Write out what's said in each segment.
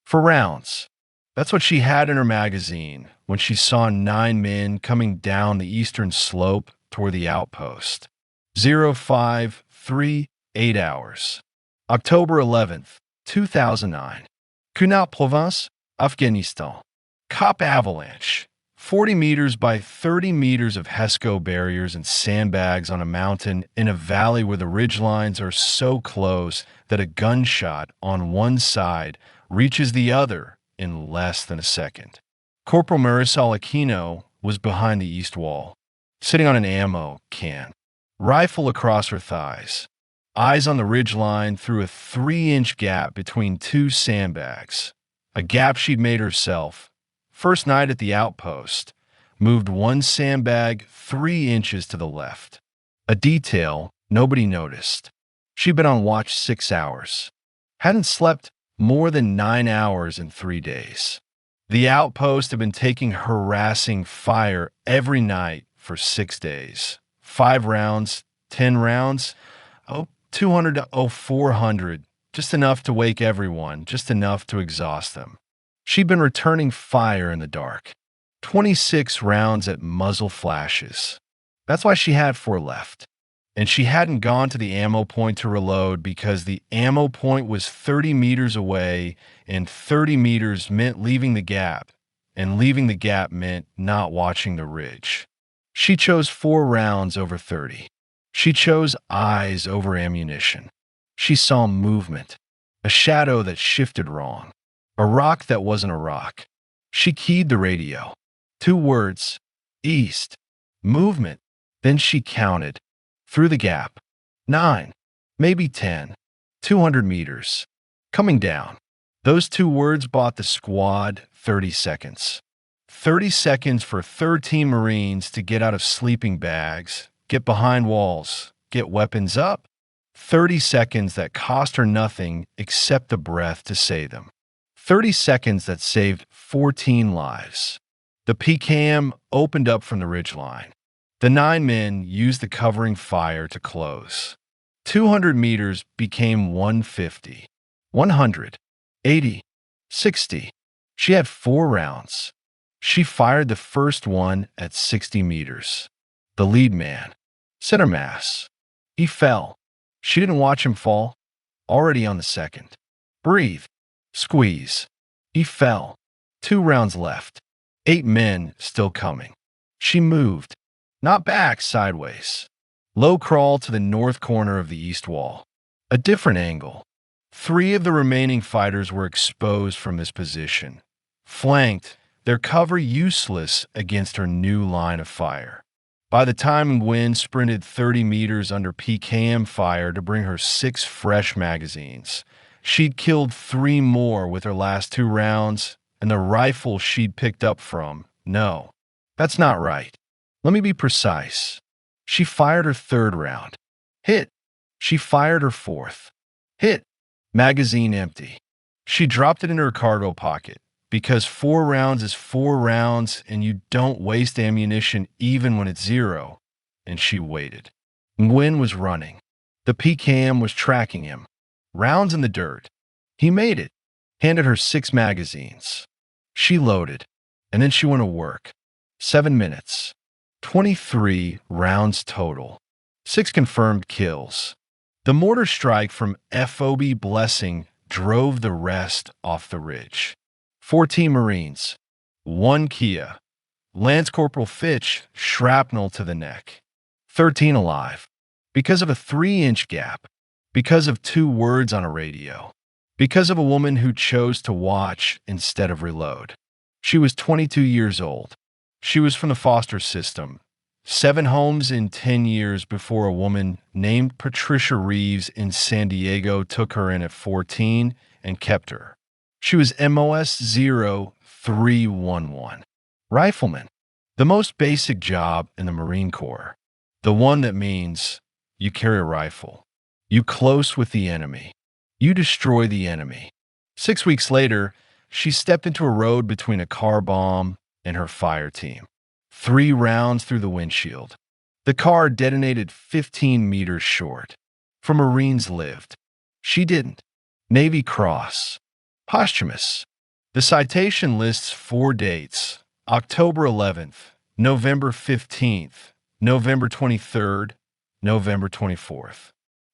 For rounds. That's what she had in her magazine when she saw 9 men coming down the eastern slope toward the outpost. 0538 hours. October 11th, 2009. Kunal Province, Afghanistan. Cop avalanche. 40 meters by 30 meters of HESCO barriers and sandbags on a mountain in a valley where the ridgelines are so close that a gunshot on one side reaches the other in less than a second. Corporal Marisol Aquino was behind the east wall, sitting on an ammo can, rifle across her thighs, eyes on the ridgeline through a 3-inch gap between two sandbags, a gap she'd made herself. First night at the outpost, moved one sandbag 3 inches to the left. A detail nobody noticed. She'd been on watch 6 hours. Hadn't slept more than 9 hours in 3 days. The outpost had been taking harassing fire every night for 6 days. 5 rounds, 10 rounds, 200 to 400, just enough to wake everyone, just enough to exhaust them. She'd been returning fire in the dark. 26 rounds at muzzle flashes. That's why she had 4 left. And she hadn't gone to the ammo point to reload because the ammo point was 30 meters away, and 30 meters meant leaving the gap, and leaving the gap meant not watching the ridge. She chose 4 rounds over 30. She chose eyes over ammunition. She saw movement, a shadow that shifted wrong. A rock that wasn't a rock. She keyed the radio. 2 words. East. Movement. Then she counted. Through the gap. 9. Maybe 10. 200 meters. Coming down. Those 2 words bought the squad 30 seconds. 30 seconds for 13 Marines to get out of sleeping bags, get behind walls, get weapons up. 30 seconds that cost her nothing except the breath to say them. 30 seconds that saved 14 lives. The PKM opened up from the ridgeline. The 9 men used the covering fire to close. 200 meters became 150, 100, 80, 60. She had 4 rounds. She fired the first one at 60 meters. The lead man, center mass. He fell. She didn't watch him fall. Already on the second. Breathe. Squeeze. He fell. 2 rounds left. 8 men still coming. She moved. Not back, sideways. Low crawl to the north corner of the east wall. A different angle. 3 of the remaining fighters were exposed from this position. Flanked, their cover useless against her new line of fire. By the time Nguyen sprinted 30 meters under PKM fire to bring her 6 fresh magazines, she'd killed 3 more with her last 2 rounds, and the rifle she'd picked up from. No, that's not right. Let me be precise. She fired her 3rd round. Hit. She fired her 4th. Hit. Magazine empty. She dropped it in her cargo pocket, because 4 rounds is 4 rounds and you don't waste ammunition even when it's 0. And she waited. Nguyen was running. The PKM was tracking him. Rounds in the dirt. He made it. Handed her 6 magazines. She loaded. And then she went to work. 7 minutes. 23 rounds total. 6 confirmed kills. The mortar strike from FOB Blessing drove the rest off the ridge. 14 Marines. 1 Kia. Lance Corporal Fitch, shrapnel to the neck. 13 alive. Because of a 3-inch gap. Because of 2 words on a radio. Because of a woman who chose to watch instead of reload. She was 22 years old. She was from the foster system. 7 homes in 10 years before a woman named Patricia Reeves in San Diego took her in at 14 and kept her. She was MOS 0311. Rifleman. The most basic job in the Marine Corps. The one that means you carry a rifle. You close with the enemy. You destroy the enemy. 6 weeks later, she stepped into a road between a car bomb and her fire team. 3 rounds through the windshield. The car detonated 15 meters short. For Marines lived. She didn't. Navy Cross. Posthumous. The citation lists 4 dates: October 11th, November 15th, November 23rd, November 24th.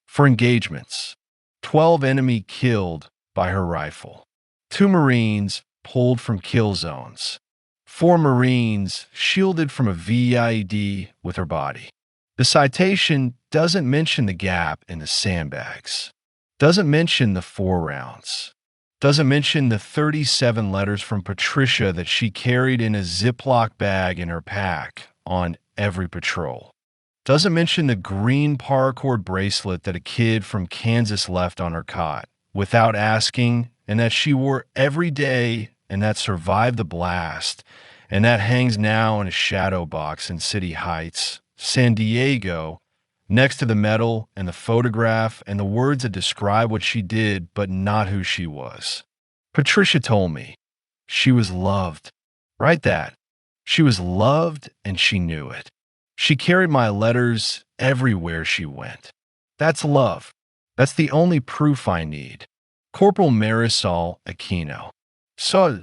For engagements, 12 enemy killed by her rifle, 2 Marines pulled from kill zones, 4 Marines shielded from a VIED with her body. The citation doesn't mention the gap in the sandbags, doesn't mention the 4 rounds, doesn't mention the 37 letters from Patricia that she carried in a Ziploc bag in her pack on every patrol. Doesn't mention the green paracord bracelet that a kid from Kansas left on her cot without asking, and that she wore every day, and that survived the blast, and that hangs now in a shadow box in City Heights, San Diego, next to the medal and the photograph and the words that describe what she did but not who she was. Patricia told me she was loved. Write that. She was loved and she knew it. She carried my letters everywhere she went. That's love. That's the only proof I need. Corporal Marisol Aquino. Sol,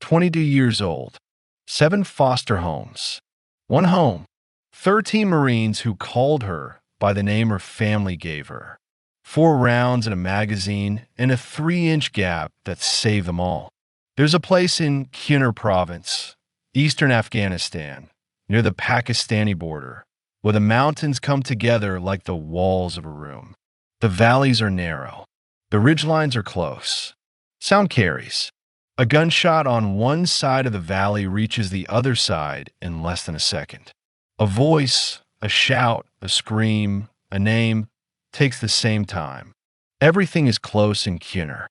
22 years old. 7 foster homes. 1 home. 13 Marines who called her by the name her family gave her. 4 rounds in a magazine and a 3-inch gap that saved them all. There's a place in Kunar province, eastern Afghanistan, near the Pakistani border, where the mountains come together like the walls of a room. The valleys are narrow. The ridgelines are close. Sound carries. A gunshot on one side of the valley reaches the other side in less than a second. A voice, a shout, a scream, a name takes the same time. Everything is close in Kunar.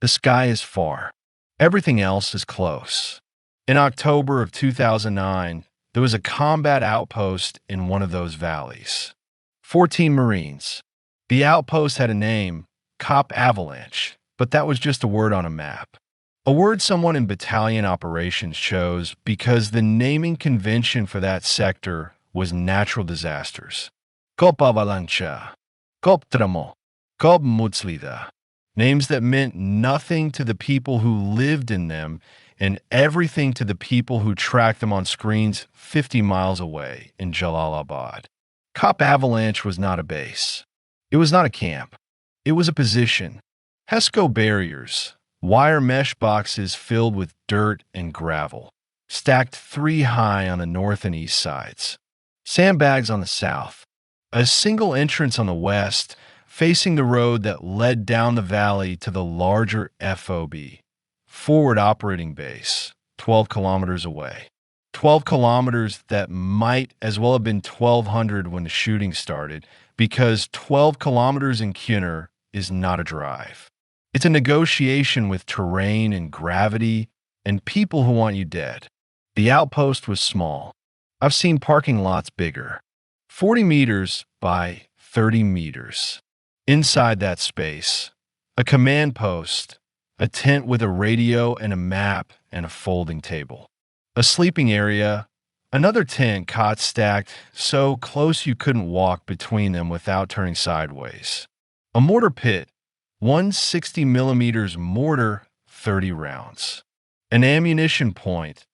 The sky is far. Everything else is close. In October of 2009, there was a combat outpost in one of those valleys. 14 Marines. The outpost had a name, Cop Avalanche, but that was just a word on a map. A word someone in battalion operations chose because the naming convention for that sector was natural disasters. Cop Avalanche, Cop Tramo, Cop Mutzlida. Names that meant nothing to the people who lived in them and everything to the people who tracked them on screens 50 miles away in Jalalabad. Cop Avalanche was not a base. It was not a camp. It was a position. HESCO barriers, wire mesh boxes filled with dirt and gravel, stacked 3 high on the north and east sides. Sandbags on the south. A single entrance on the west, facing the road that led down the valley to the larger FOB, Forward Operating Base, 12 kilometers away. 12 kilometers that might as well have been 1,200 when the shooting started, because 12 kilometers in Kunar is not a drive. It's a negotiation with terrain and gravity and people who want you dead. The outpost was small. I've seen parking lots bigger. 40 meters by 30 meters. Inside that space, a command post, a tent with a radio and a map and a folding table. A sleeping area, another tent, cots stacked so close you couldn't walk between them without turning sideways. A mortar pit, 160 millimeters mortar, 30 rounds. An ammunition point,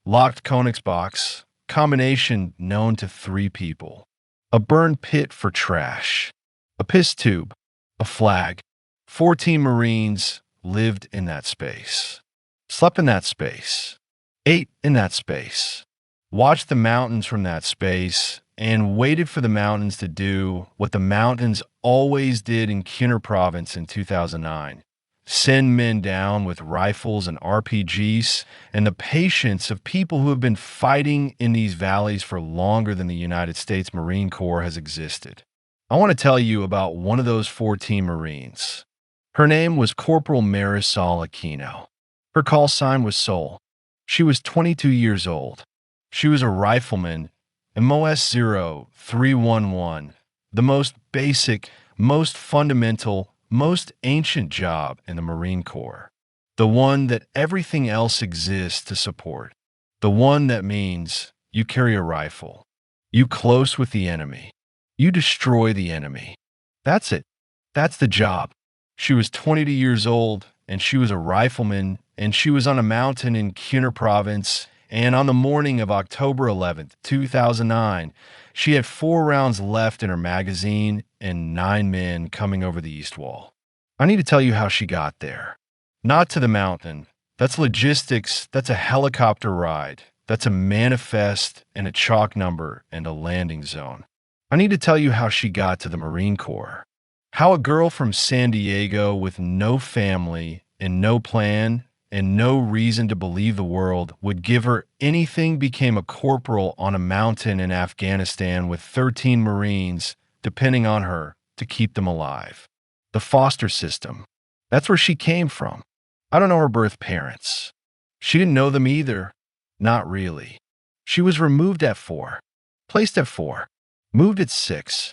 locked Konex box, combination known to 3 people. A burn pit for trash. A piss tube, a flag. 14 Marines lived in that space, slept in that space, ate in that space, watched the mountains from that space, and waited for the mountains to do what the mountains always did in Kunar province in 2009. Send men down with rifles and RPGs, and the patience of people who have been fighting in these valleys for longer than the United States Marine Corps has existed. I want to tell you about one of those 14 Marines. Her name was Corporal Marisol Aquino. Her call sign was Sol. She was 22 years old. She was a rifleman in MOS 0311, the most basic, most fundamental, most ancient job in the Marine Corps. The one that everything else exists to support. The one that means you carry a rifle. You close with the enemy. You destroy the enemy. That's it. That's the job. She was 22 years old, and she was a rifleman and she was on a mountain in Kunar province, and on the morning of October 11th, 2009, she had 4 rounds left in her magazine and 9 men coming over the east wall. I need to tell you how she got there. Not to the mountain. That's logistics. That's a helicopter ride. That's a manifest and a chalk number and a landing zone. I need to tell you how she got to the Marine Corps. How a girl from San Diego with no family and no plan and no reason to believe the world would give her anything became a corporal on a mountain in Afghanistan with 13 Marines depending on her to keep them alive. The foster system. That's where she came from. I don't know her birth parents. She didn't know them either. Not really. She was removed at 4, placed at 4, moved at 6,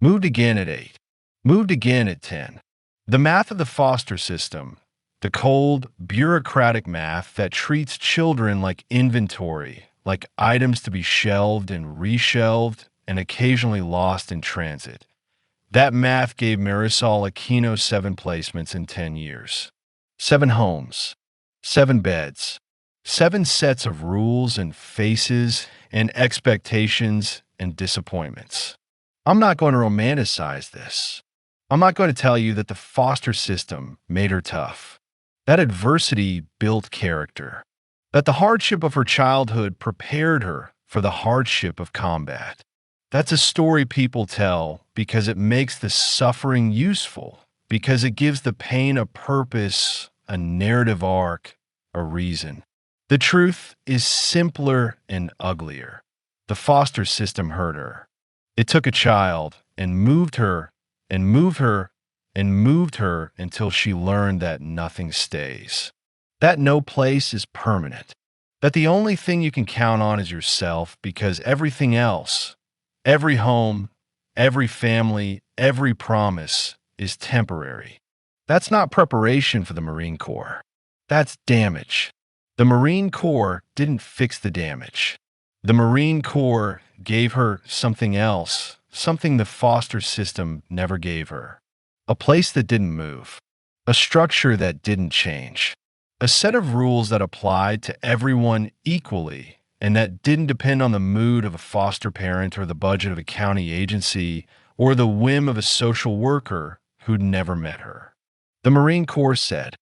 moved again at 8, moved again at 10. The math of the foster system, the cold, bureaucratic math that treats children like inventory, like items to be shelved and reshelved and occasionally lost in transit. That math gave Marisol Aquino 7 placements in 10 years. 7 homes, 7 beds, 7 sets of rules and faces and expectations and disappointments. I'm not going to romanticize this. I'm not going to tell you that the foster system made her tough. That adversity built character. That the hardship of her childhood prepared her for the hardship of combat. That's a story people tell because it makes the suffering useful, because it gives the pain a purpose, a narrative arc, a reason. The truth is simpler and uglier. The foster system hurt her. It took a child and moved her and moved her and moved her until she learned that nothing stays. That no place is permanent. That the only thing you can count on is yourself because everything else, every home, every family, every promise is temporary. That's not preparation for the Marine Corps. That's damage. The Marine Corps didn't fix the damage. The Marine Corps gave her something else, something the foster system never gave her. A place that didn't move. A structure that didn't change. A set of rules that applied to everyone equally and that didn't depend on the mood of a foster parent or the budget of a county agency or the whim of a social worker who'd never met her. The Marine Corps said,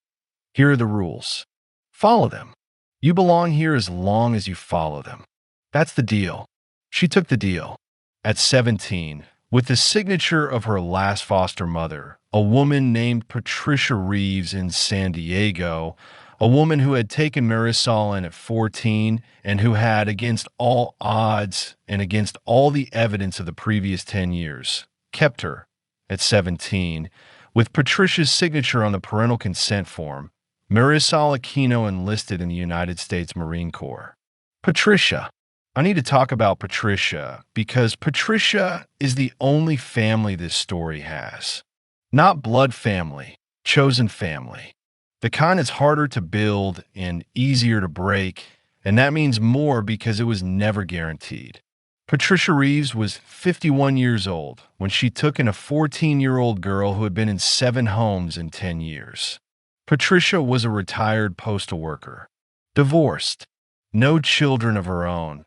"Here are the rules. Follow them. You belong here as long as you follow them." That's the deal. She took the deal. At 17, with the signature of her last foster mother, a woman named Patricia Reeves in San Diego, a woman who had taken Marisol in at 14 and who had, against all odds and against all the evidence of the previous 10 years, kept her at 17, with Patricia's signature on the parental consent form. Marisol Aquino enlisted in the United States Marine Corps. Patricia. I need to talk about Patricia because Patricia is the only family this story has. Not blood family, chosen family. The kind that's harder to build and easier to break, and that means more because it was never guaranteed. Patricia Reeves was 51 years old when she took in a 14-year-old girl who had been in 7 homes in 10 years. Patricia was a retired postal worker, divorced, no children of her own,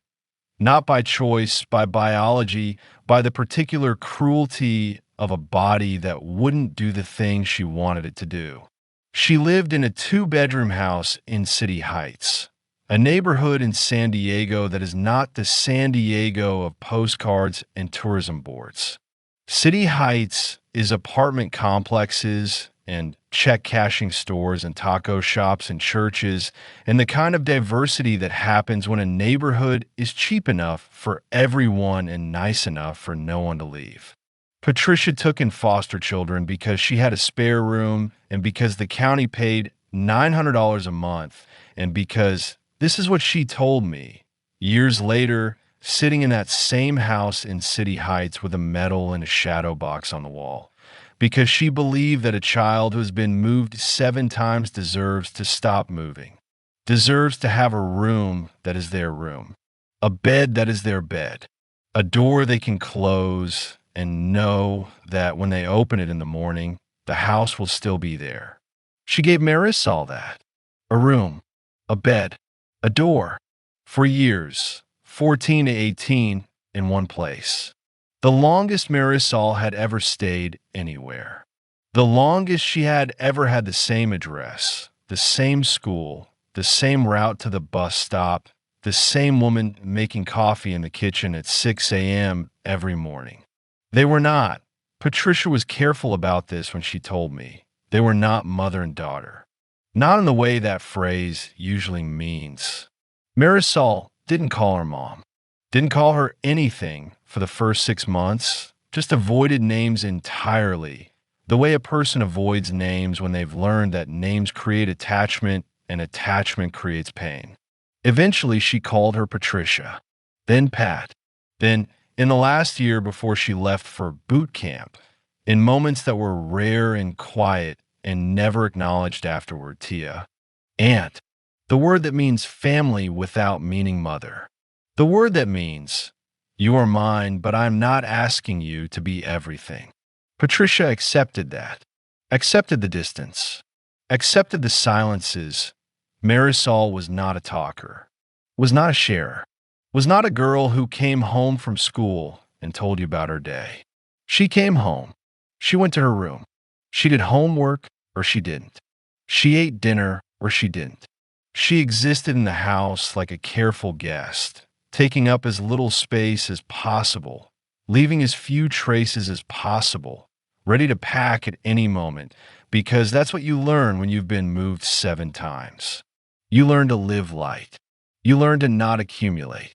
not by choice, by biology, by the particular cruelty of a body that wouldn't do the thing she wanted it to do. She lived in a 2-bedroom house in City Heights, a neighborhood in San Diego that is not the San Diego of postcards and tourism boards. City Heights is apartment complexes and check-cashing stores and taco shops and churches and the kind of diversity that happens when a neighborhood is cheap enough for everyone and nice enough for no one to leave. Patricia took in foster children because she had a spare room and because the county paid $900 a month and because this is what she told me years later, sitting in that same house in City Heights with a medal and a shadow box on the wall, because she believed that a child who has been moved 7 times deserves to stop moving, deserves to have a room that is their room, a bed that is their bed, a door they can close and know that when they open it in the morning, the house will still be there. She gave Marisol that. a room, a bed, a door. For years, 14 to 18, in one place. The longest Marisol had ever stayed anywhere. The longest she had ever had the same address, the same school, the same route to the bus stop, the same woman making coffee in the kitchen at 6 a.m. every morning. They were not. Patricia was careful about this when she told me. They were not mother and daughter. Not in the way that phrase usually means. Marisol didn't call her mom. Didn't call her anything for the first 6 months. Just avoided names entirely. The way a person avoids names when they've learned that names create attachment and attachment creates pain. Eventually, she called her Patricia, then Pat. Then, in the last year before she left for boot camp, in moments that were rare and quiet and never acknowledged afterward, Tia. Aunt. The word that means family without meaning mother. The word that means, you are mine, but I'm not asking you to be everything. Patricia accepted that. Accepted the distance. Accepted the silences. Marisol was not a talker. Was not a sharer. Was not a girl who came home from school and told you about her day. She came home. She went to her room. She did homework or she didn't. She ate dinner or she didn't. She existed in the house like a careful guest, taking up as little space as possible, leaving as few traces as possible, ready to pack at any moment, because that's what you learn when you've been moved 7 times. You learn to live light. You learn to not accumulate.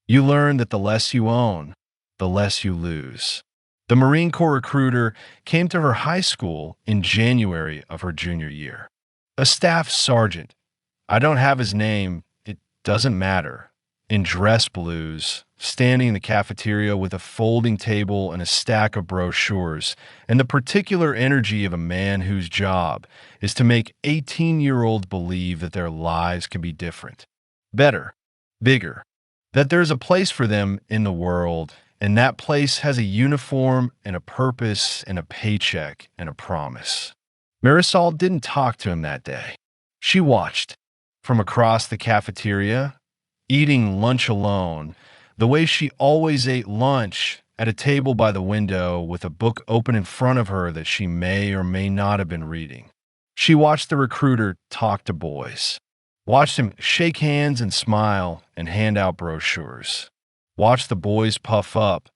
You learn that the less you own, the less you lose. The Marine Corps recruiter came to her high school in January of her junior year. A staff sergeant. I don't have his name, it doesn't matter. In dress blues, standing in the cafeteria with a folding table and a stack of brochures, and the particular energy of a man whose job is to make 18-year-olds believe that their lives can be different, better, bigger, that there's a place for them in the world, and that place has a uniform and a purpose and a paycheck and a promise. Marisol didn't talk to him that day. She watched. From across the cafeteria, eating lunch alone, the way she always ate lunch at a table by the window with a book open in front of her that she may or may not have been reading. She watched the recruiter talk to boys, watched him shake hands and smile and hand out brochures, watched the boys puff up,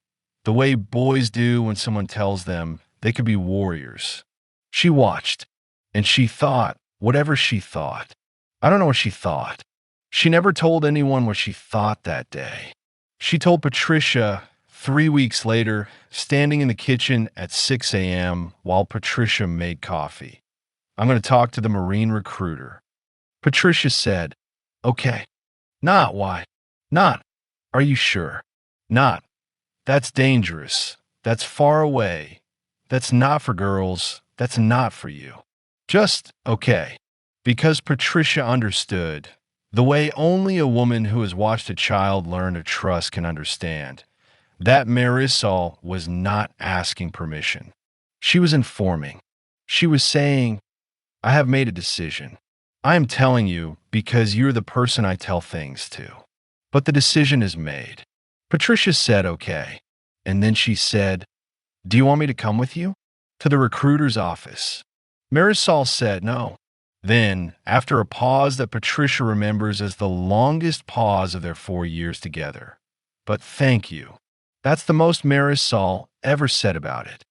the way boys do when someone tells them they could be warriors. She watched, and she thought whatever she thought. I don't know what she thought. She never told anyone what she thought that day. She told Patricia 3 weeks later, standing in the kitchen at 6 a.m. while Patricia made coffee. I'm going to talk to the Marine recruiter. Patricia said, okay. Not why. Not. Are you sure? Not. That's dangerous. That's far away. That's not for girls. That's not for you. Just okay. Because Patricia understood, the way only a woman who has watched a child learn to trust can understand, that Marisol was not asking permission. She was informing. She was saying, I have made a decision. I am telling you because you're the person I tell things to. But the decision is made. Patricia said, okay. And then she said, do you want me to come with you? To the recruiter's office. Marisol said no. Then, after a pause that Patricia remembers as the longest pause of their 4 years together, but thank you. That's the most Marisol ever said about it.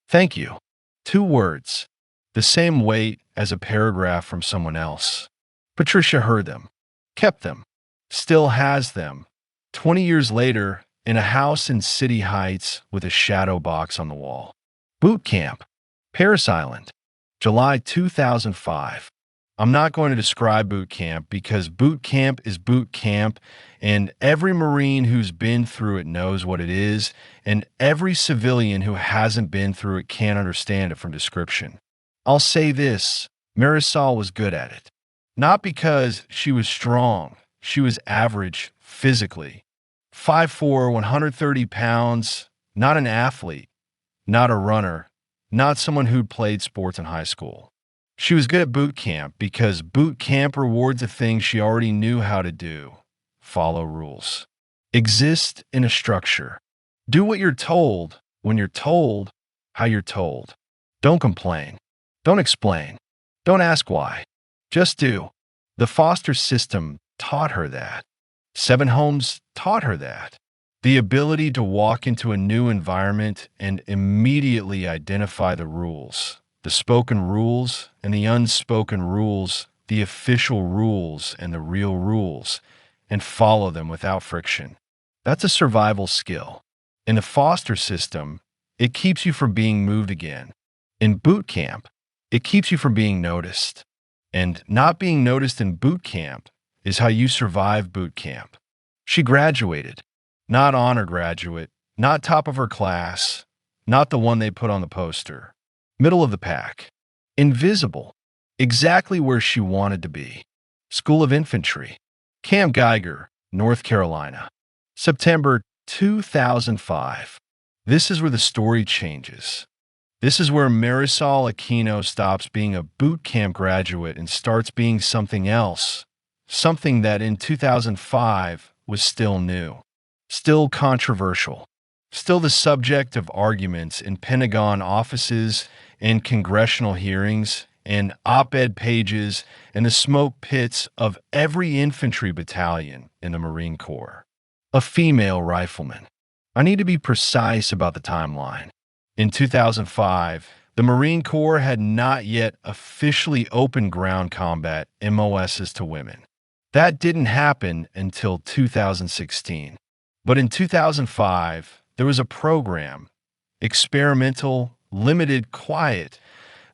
Thank you. 2 words. The same weight as a paragraph from someone else. Patricia heard them, kept them, still has them, 20 years later in a house in City Heights with a shadow box on the wall. Boot Camp, Paris Island, July 2005. I'm not going to describe boot camp because boot camp is boot camp, and every Marine who's been through it knows what it is, and every civilian who hasn't been through it can't understand it from description. I'll say this, Marisol was good at it. Not because she was strong, she was average physically. 5'4", 130 pounds, not an athlete, not a runner, not someone who'd played sports in high school. She was good at boot camp because boot camp rewards the things she already knew how to do. Follow rules. Exist in a structure. Do what you're told when you're told how you're told. Don't complain. Don't explain. Don't ask why. Just do. The foster system taught her that. Seven Homes taught her that. The ability to walk into a new environment and immediately identify the rules, the spoken rules and the unspoken rules, the official rules and the real rules, and follow them without friction. That's a survival skill. In the foster system, it keeps you from being moved again. In boot camp, it keeps you from being noticed. And not being noticed in boot camp is how you survive boot camp. She graduated. Not honor graduate, not top of her class, not the one they put on the poster. Middle of the pack. Invisible. Exactly where she wanted to be. School of Infantry. Camp Geiger, North Carolina. September 2005. This is where the story changes. This is where Marisol Aquino stops being a boot camp graduate and starts being something else. Something that in 2005 was still new. Still controversial, still the subject of arguments in Pentagon offices, in congressional hearings, in op-ed pages, and the smoke pits of every infantry battalion in the Marine Corps. A female rifleman. I need to be precise about the timeline. In 2005, the Marine Corps had not yet officially opened ground combat MOSs to women. That didn't happen until 2016. But in 2005, there was a program, experimental, limited, quiet,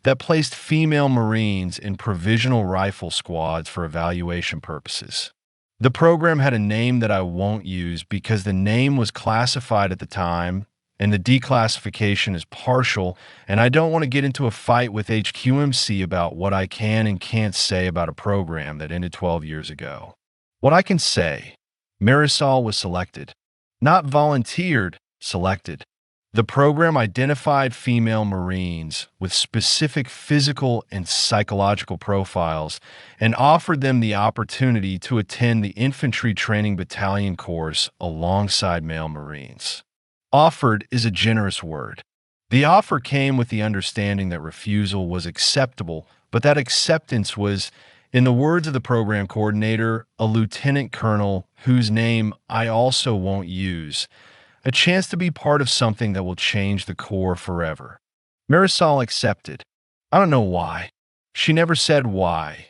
that placed female Marines in provisional rifle squads for evaluation purposes. The program had a name that I won't use because the name was classified at the time, and the declassification is partial, and I don't want to get into a fight with HQMC about what I can and can't say about a program that ended 12 years ago. What I can say, Marisol was selected. Not volunteered, selected. The program identified female Marines with specific physical and psychological profiles and offered them the opportunity to attend the Infantry Training Battalion course alongside male Marines. Offered is a generous word. The offer came with the understanding that refusal was acceptable, but that acceptance was, in the words of the program coordinator, a lieutenant colonel whose name I also won't use, a chance to be part of something that will change the Corps forever. Marisol accepted. I don't know why. She never said why.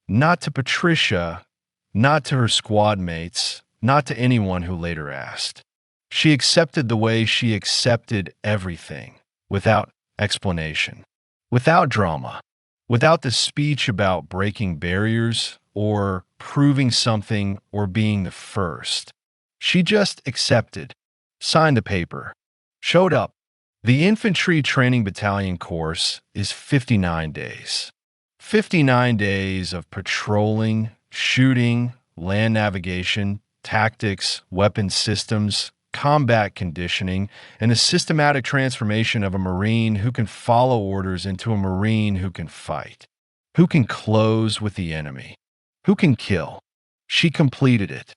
Not to Patricia, not to her squad mates, not to anyone who later asked. She accepted the way she accepted everything, without explanation, without drama. Without the speech about breaking barriers or proving something or being the first. She just accepted, signed a paper, showed up. The Infantry Training Battalion course is 59 days. 59 days of patrolling, shooting, land navigation, tactics, weapon systems, combat conditioning, and the systematic transformation of a Marine who can follow orders into a Marine who can fight, who can close with the enemy, who can kill. She completed it.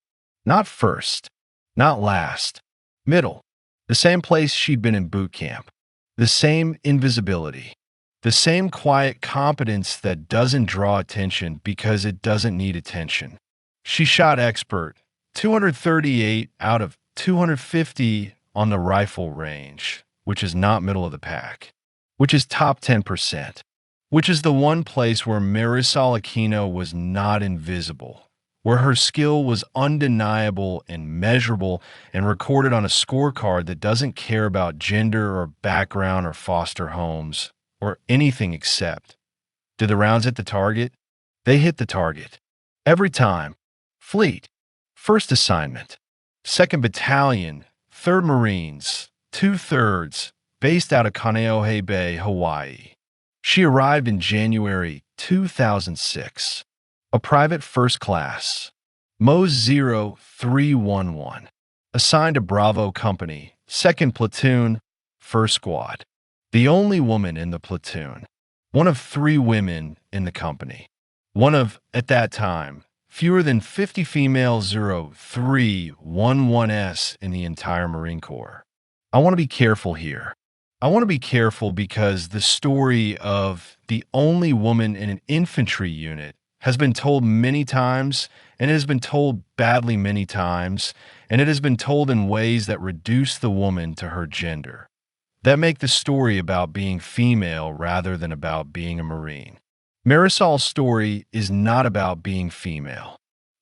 Not first, not last, middle, the same place she'd been in boot camp, the same invisibility, the same quiet competence that doesn't draw attention because it doesn't need attention. She shot expert, 238 out of 250 on the rifle range, which is not middle of the pack, which is top 10%, which is the one place where Marisol Aquino was not invisible, where her skill was undeniable and measurable and recorded on a scorecard that doesn't care about gender or background or foster homes or anything except, did the rounds hit the target? They hit the target. Every time. Fleet. First assignment. 2nd Battalion, 3rd Marines, 2/3, based out of Kaneohe Bay, Hawaii. She arrived in January 2006. A private first class, MOS 0311, assigned to Bravo Company, 2nd Platoon, 1st Squad. The only woman in the platoon. one of 3 women in the company, one of, at that time, fewer than 50 female 0311s in the entire Marine Corps. I want to be careful here. I want to be careful because the story of the only woman in an infantry unit has been told many times, and it has been told badly many times, and it has been told in ways that reduce the woman to her gender, that make the story about being female rather than about being a Marine. Marisol's story is not about being female.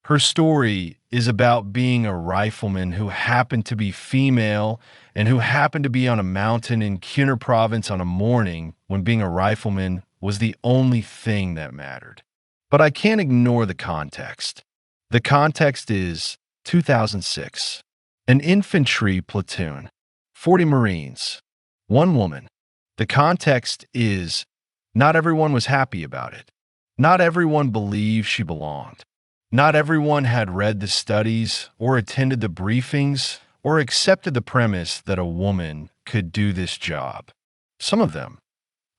Her story is about being a rifleman who happened to be female and who happened to be on a mountain in Khyner province on a morning when being a rifleman was the only thing that mattered. But I can't ignore the context. The context is 2006. An infantry platoon, 40 Marines, 1 woman. The context is not everyone was happy about it. Not everyone believed she belonged. Not everyone had read the studies or attended the briefings or accepted the premise that a woman could do this job. Some of them,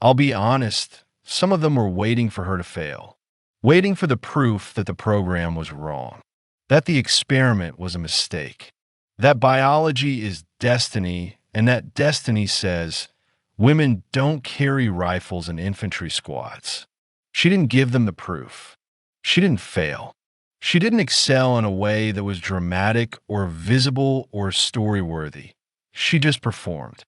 I'll be honest, some of them were waiting for her to fail, waiting for the proof that the program was wrong, that the experiment was a mistake, that biology is destiny, and that destiny says women don't carry rifles in infantry squads. She didn't give them the proof. She didn't fail. She didn't excel in a way that was dramatic or visible or story-worthy. She just performed.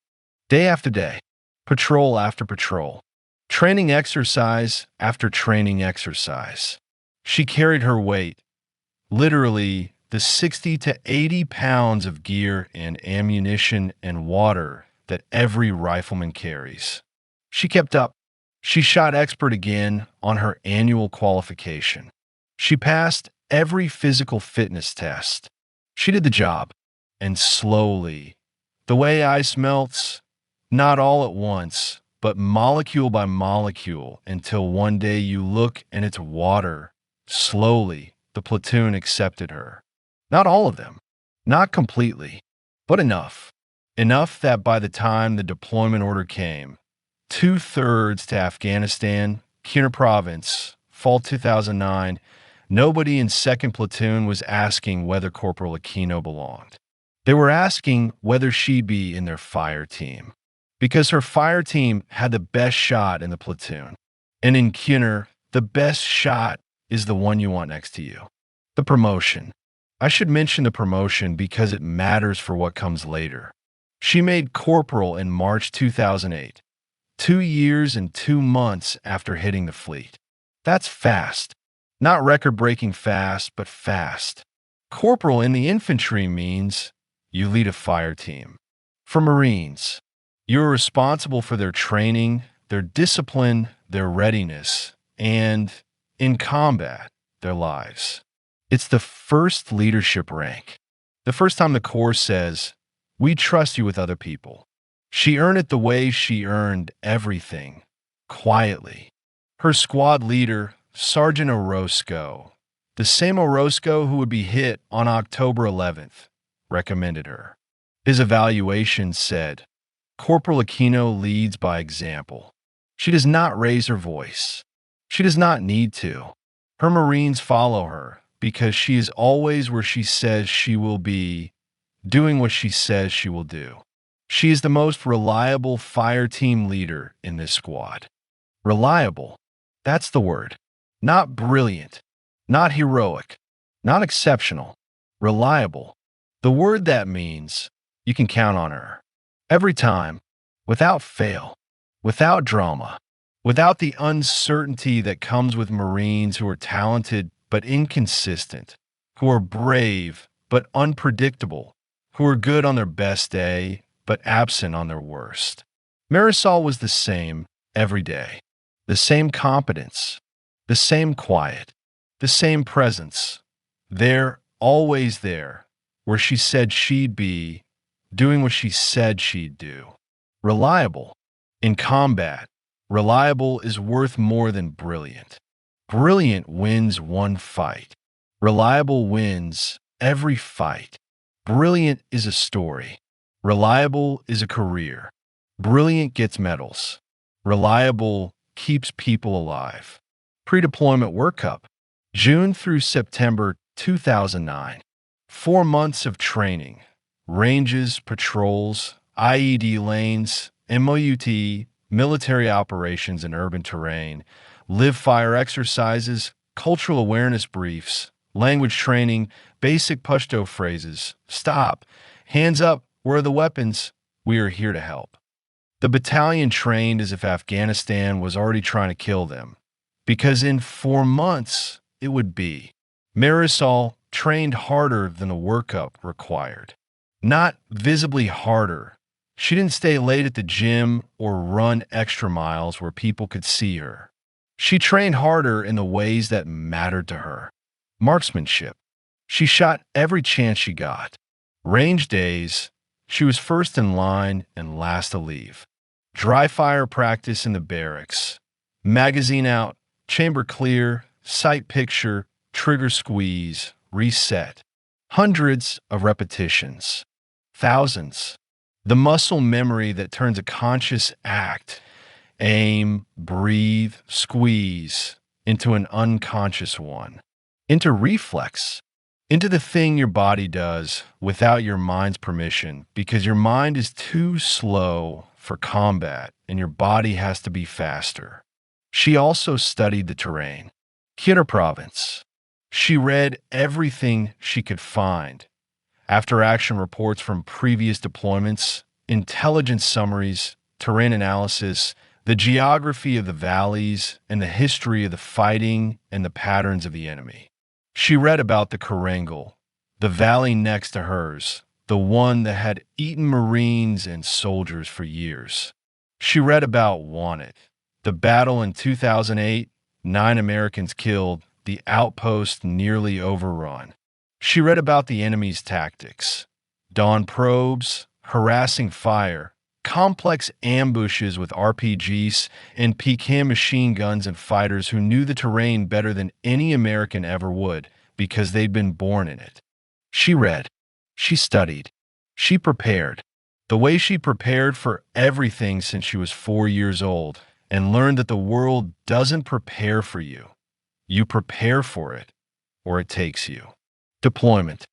Day after day, patrol after patrol, training exercise after training exercise. She carried her weight, literally the 60 to 80 pounds of gear and ammunition and water that every rifleman carries. She kept up. She shot expert again on her annual qualification. She passed every physical fitness test. She did the job, and slowly, the way ice melts, not all at once, but molecule by molecule, until one day you look and it's water. Slowly, the platoon accepted her. Not all of them, not completely, but enough. Enough that by the time the deployment order came, 2/3 to Afghanistan, Khyner province, fall 2009, nobody in 2nd Platoon was asking whether Corporal Aquino belonged. They were asking whether she'd be in their fire team, because her fire team had the best shot in the platoon. And in Khyner, the best shot is the one you want next to you. The promotion. I should mention the promotion because it matters for what comes later. She made corporal in March 2008, 2 years and 2 months after hitting the fleet. That's fast. Not record-breaking fast, but fast. Corporal in the infantry means you lead a fire team. For Marines, you're responsible for their training, their discipline, their readiness, and, in combat, their lives. It's the first leadership rank. The first time the Corps says, "We trust you with other people." She earned it the way she earned everything, quietly. Her squad leader, Sergeant Orozco, the same Orozco who would be hit on October 11th, recommended her. His evaluation said, Corporal Aquino leads by example. She does not raise her voice. She does not need to. Her Marines follow her because she is always where she says she will be, doing what she says she will do. She is the most reliable fire team leader in this squad. Reliable. That's the word. Not brilliant, not heroic, not exceptional. Reliable. The word that means you can count on her. Every time, without fail, without drama, without the uncertainty that comes with Marines who are talented but inconsistent, who are brave but unpredictable, who are good on their best day but absent on their worst. Marisol was the same every day. The same competence, the same quiet, the same presence. There, always there, where she said she'd be, doing what she said she'd do. Reliable. In combat, reliable is worth more than brilliant. Brilliant wins one fight. Reliable wins every fight. Brilliant is a story. Reliable is a career. Brilliant gets medals. Reliable keeps people alive. Pre-deployment workup. June through September 2009. 4 months of training. Ranges, patrols, IED lanes, MOUT, military operations in urban terrain, live-fire exercises, cultural awareness briefs, language training, basic Pashto phrases. Stop. Hands up. Where are the weapons? We are here to help. The battalion trained as if Afghanistan was already trying to kill them, because in 4 months it would be. Marisol trained harder than the workup required. Not visibly harder. She didn't stay late at the gym or run extra miles where people could see her. She trained harder in the ways that mattered to her. Marksmanship. She shot every chance she got. Range days. She was first in line and last to leave. Dry fire practice in the barracks. Magazine out, chamber clear, sight picture, trigger squeeze, reset. Hundreds of repetitions. Thousands. The muscle memory that turns a conscious act, aim, breathe, squeeze, into an unconscious one. Into reflex. Into the thing your body does without your mind's permission, because your mind is too slow for combat and your body has to be faster. She also studied the terrain. Khyber province. She read everything she could find. After-action reports from previous deployments, intelligence summaries, terrain analysis, the geography of the valleys, and the history of the fighting and the patterns of the enemy. She read about the Karangal, the valley next to hers, the one that had eaten Marines and soldiers for years. She read about Wanted, the battle in 2008, 9 Americans killed, the outpost nearly overrun. She read about the enemy's tactics, dawn probes, harassing fire, complex ambushes with RPGs and Pecan machine guns and fighters who knew the terrain better than any American ever would because they'd been born in it. She read, she studied, she prepared, the way she prepared for everything since she was 4 years old and learned that the world doesn't prepare for you. You prepare for it, or it takes you. Deployment.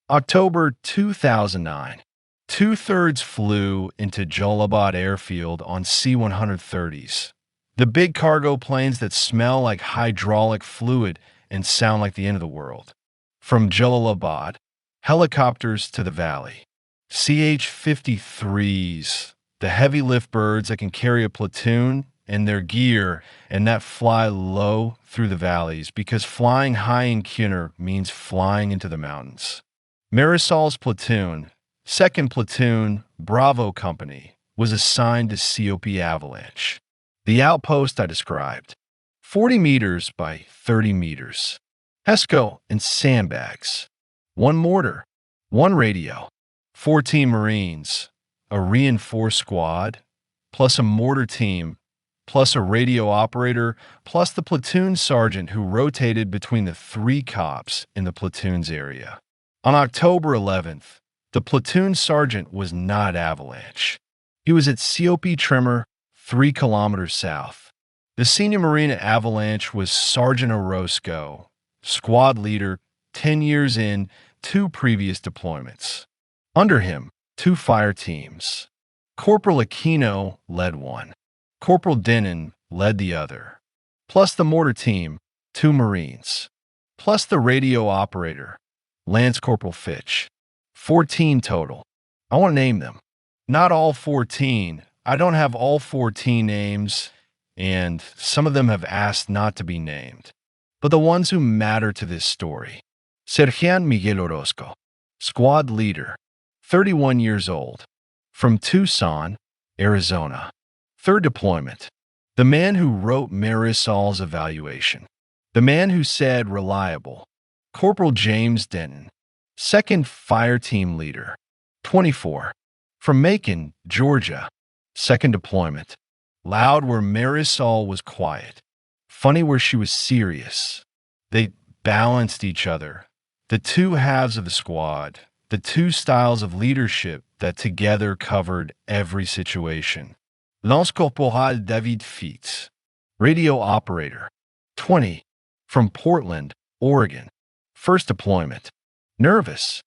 October 2009. 2/3 flew into Balad Airfield on C-130s. The big cargo planes that smell like hydraulic fluid and sound like the end of the world. From Jalalabad, helicopters to the valley. CH-53s, the heavy lift birds that can carry a platoon and their gear and that fly low through the valleys because flying high in Khyber means flying into the mountains. Marisol's platoon, 2nd Platoon, Bravo Company, was assigned to COP Avalanche. The outpost I described, 40 meters by 30 meters. ESCO and sandbags. 1 mortar, 1 radio, 14 Marines, a reinforced squad, plus a mortar team, plus a radio operator, plus the platoon sergeant who rotated between the 3 cops in the platoon's area. On October 11th, the platoon sergeant was not Avalanche. He was at COP Trimmer, 3 kilometers south. The senior Marine at Avalanche was Sergeant Orozco, squad leader, 10 years in, 2 previous deployments. Under him, 2 fire teams. Corporal Aquino led one. Corporal Denon led the other. Plus the mortar team, 2 Marines. Plus the radio operator, Lance Corporal Fitch. 14 total. I want to name them. Not all 14. I don't have all 14 names, and some of them have asked not to be named. But the ones who matter to this story. Sergeant Miguel Orozco, squad leader, 31 years old, from Tucson, Arizona. 3rd deployment. The man who wrote Marisol's evaluation. The man who said reliable. Corporal James Denton. 2nd Fire Team Leader, 24. From Macon, Georgia. 2nd deployment. Loud where Marisol was quiet. Funny where she was serious. They balanced each other. The 2 halves of the squad. The 2 styles of leadership that together covered every situation. Lance Corporal David Fitz. Radio operator. 20. From Portland, Oregon. First deployment. Nervous.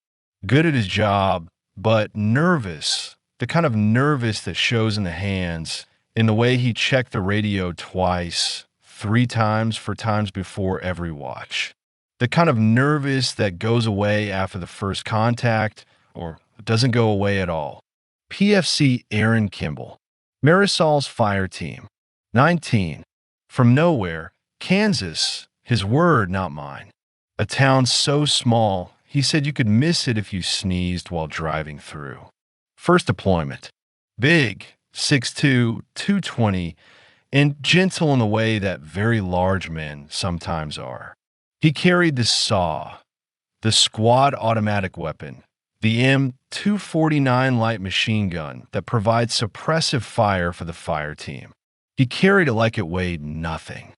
Good at his job, but nervous. The kind of nervous that shows in the hands, in the way he checked the radio twice, 3 times for times before every watch. The kind of nervous that goes away after the first contact, or doesn't go away at all. PFC Aaron Kimball. Marisol's fire team. 19. From nowhere, Kansas. His word, not mine. A town so small, he said you could miss it if you sneezed while driving through. First deployment. Big, 6'2", 220, and gentle in the way that very large men sometimes are. He carried the SAW, the squad automatic weapon, the M249 light machine gun that provides suppressive fire for the fire team. He carried it like it weighed nothing.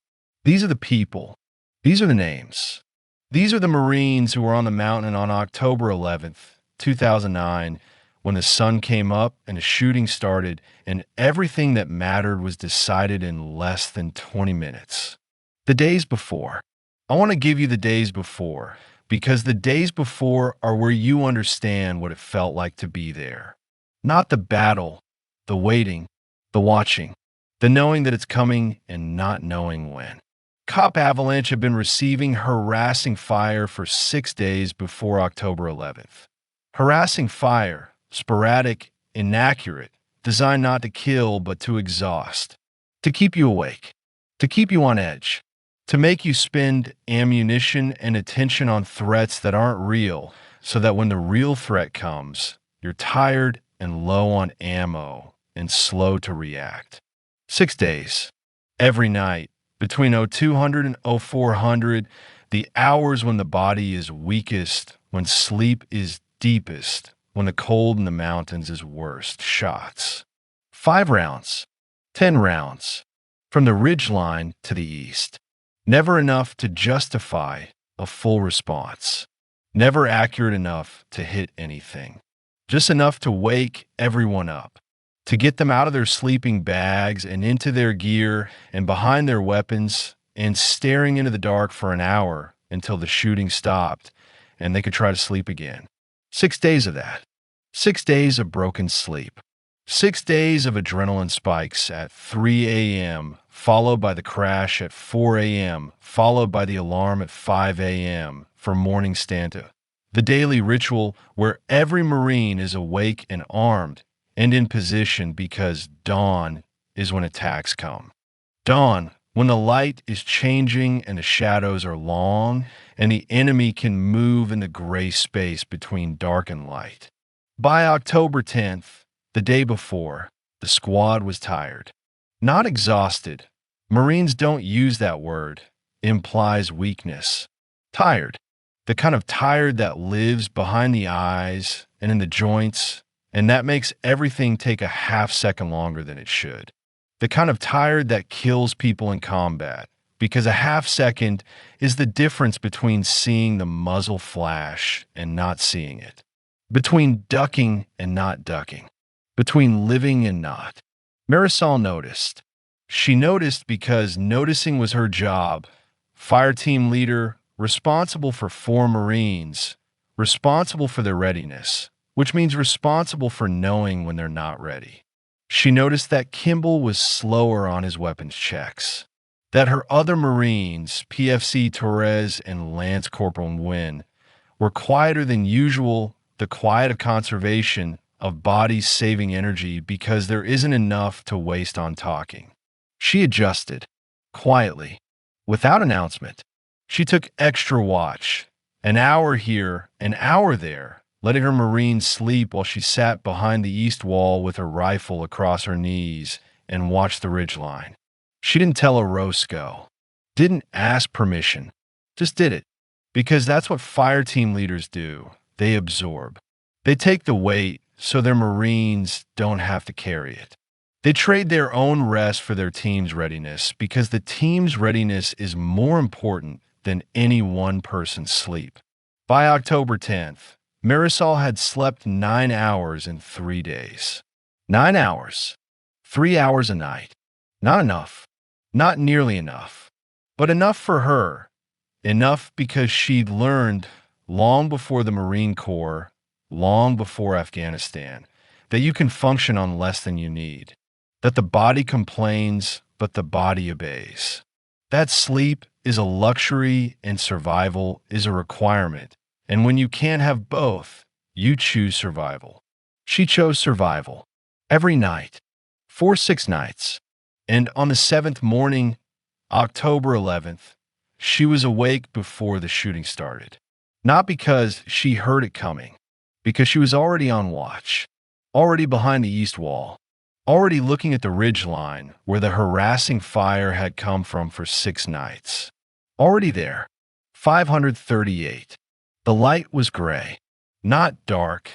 These are the people. These are the names. These are the Marines who were on the mountain on October 11th, 2009, when the sun came up and the shooting started and everything that mattered was decided in less than 20 minutes. The days before. I want to give you the days before, because the days before are where you understand what it felt like to be there. Not the battle, the waiting, the watching, the knowing that it's coming and not knowing when. Cop Avalanche had been receiving harassing fire for 6 days before October 11th. Harassing fire, sporadic, inaccurate, designed not to kill but to exhaust, to keep you awake, to keep you on edge, to make you spend ammunition and attention on threats that aren't real, so that when the real threat comes, you're tired and low on ammo and slow to react. 6 days, every night, between 0200 and 0400, the hours when the body is weakest, when sleep is deepest, when the cold in the mountains is worst. Shots. 5 rounds, 10 rounds, from the ridge line to the east. Never enough to justify a full response. Never accurate enough to hit anything. Just enough to wake everyone up, to get them out of their sleeping bags and into their gear and behind their weapons and staring into the dark for an hour until the shooting stopped and they could try to sleep again. 6 days of that. 6 days of broken sleep. 6 days of adrenaline spikes at 3 a.m., followed by the crash at 4 a.m., followed by the alarm at 5 a.m. for morning stand-up. The daily ritual where every Marine is awake and armed and in position because dawn is when attacks come. Dawn, when the light is changing and the shadows are long and the enemy can move in the gray space between dark and light. By October 10th, the day before, the squad was tired. Not exhausted. Marines don't use that word. It implies weakness. Tired. The kind of tired that lives behind the eyes and in the joints, and that makes everything take a half-second longer than it should. The kind of tired that kills people in combat, because a half-second is the difference between seeing the muzzle flash and not seeing it, between ducking and not ducking, between living and not. Marisol noticed. She noticed because noticing was her job. Fire team leader, responsible for 4 Marines, responsible for their readiness, which means responsible for knowing when they're not ready. She noticed that Kimball was slower on his weapons checks, that her other Marines, PFC Torres and Lance Corporal Nguyen, were quieter than usual, the quiet of conservation of bodies saving energy because there isn't enough to waste on talking. She adjusted, quietly, without announcement. She took extra watch, an hour here, an hour there, letting her Marines sleep while she sat behind the east wall with her rifle across her knees and watched the ridgeline. She didn't tell a Roscoe, didn't ask permission, just did it, because that's what fire team leaders do. They absorb. They take the weight so their Marines don't have to carry it. They trade their own rest for their team's readiness because the team's readiness is more important than any one person's sleep. By October 10th, Marisol had slept 9 hours in 3 days. 9 hours. 3 hours a night. Not enough. Not nearly enough, but enough for her. Enough because she'd learned long before the Marine Corps, long before Afghanistan, that you can function on less than you need, that the body complains, but the body obeys. That sleep is a luxury and survival is a requirement. And when you can't have both, you choose survival. She chose survival. Every night. For 6 nights. And on the 7th morning, October 11th, she was awake before the shooting started. Not because she heard it coming, because she was already on watch, already behind the east wall, already looking at the ridge line where the harassing fire had come from for 6 nights. Already there. 538. The light was gray, not dark.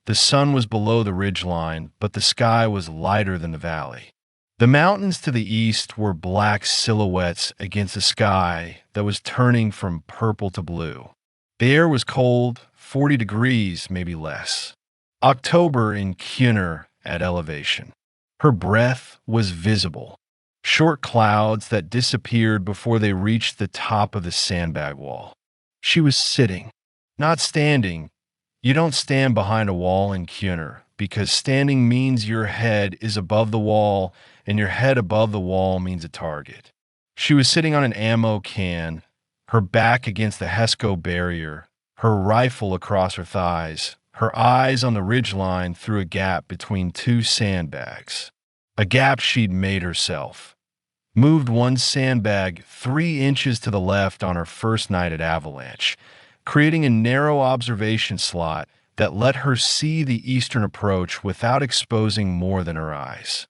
The sun was below the ridge line, but the sky was lighter than the valley. The mountains to the east were black silhouettes against a sky that was turning from purple to blue. The air was cold, 40 degrees, maybe less. October in Kjønner at elevation. Her breath was visible. Short clouds that disappeared before they reached the top of the sandbag wall. She was sitting, not standing. You don't stand behind a wall in Kjønner because standing means your head is above the wall, and your head above the wall means a target. She was sitting on an ammo can, her back against the Hesco barrier, her rifle across her thighs, her eyes on the ridgeline through a gap between 2 sandbags. A gap she'd made herself. Moved one sandbag 3 inches to the left on her first night at Avalanche, creating a narrow observation slot that let her see the eastern approach without exposing more than her eyes.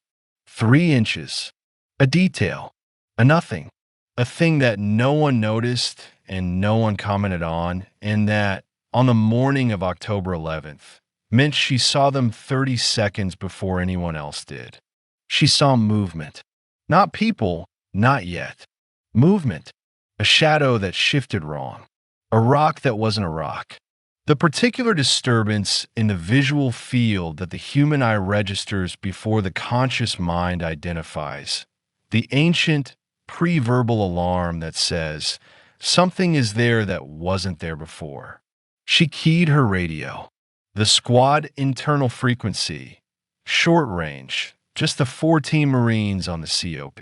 3 inches. A detail. A nothing. A thing that no one noticed and no one commented on, and that, on the morning of October 11th, meant she saw them 30 seconds before anyone else did. She saw movement. Not people, not yet. Movement. A shadow that shifted wrong. A rock that wasn't a rock. The particular disturbance in the visual field that the human eye registers before the conscious mind identifies. The ancient, pre-verbal alarm that says, something is there that wasn't there before. She keyed her radio. The squad internal frequency. Short range. Just the 14 Marines on the COP.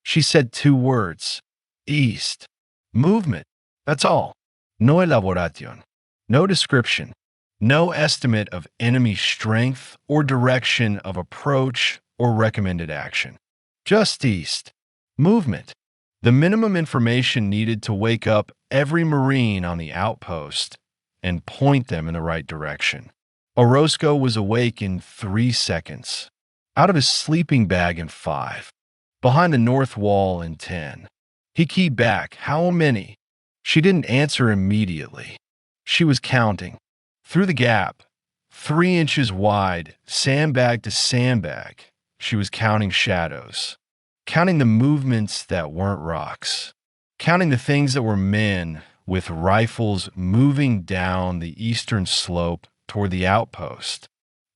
She said 2 words. East. Movement. That's all. No elaboración. No description. No estimate of enemy strength or direction of approach or recommended action. Just east. Movement. The minimum information needed to wake up every Marine on the outpost and point them in the right direction. Orozco was awake in 3 seconds. Out of his sleeping bag in 5. Behind the north wall in 10. He keyed back. How many? She didn't answer immediately. She was counting. Through the gap, 3 inches wide, sandbag to sandbag, she was counting shadows. Counting the movements that weren't rocks. Counting the things that were men with rifles moving down the eastern slope toward the outpost.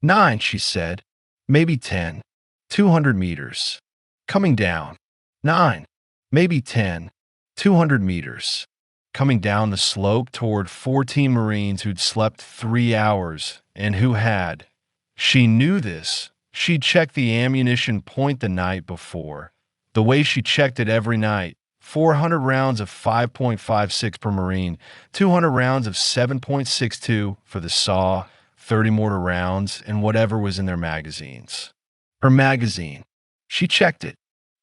9, she said. Maybe 10. 200 meters. Coming down. 9. Maybe 10. 200 meters. Coming down the slope toward 14 Marines who'd slept 3 hours and who had. She knew this. She'd checked the ammunition point the night before. The way she checked it every night. 400 rounds of 5.56 per Marine, 200 rounds of 7.62 for the SAW, 30 mortar rounds, and whatever was in their magazines. Her magazine. She checked it.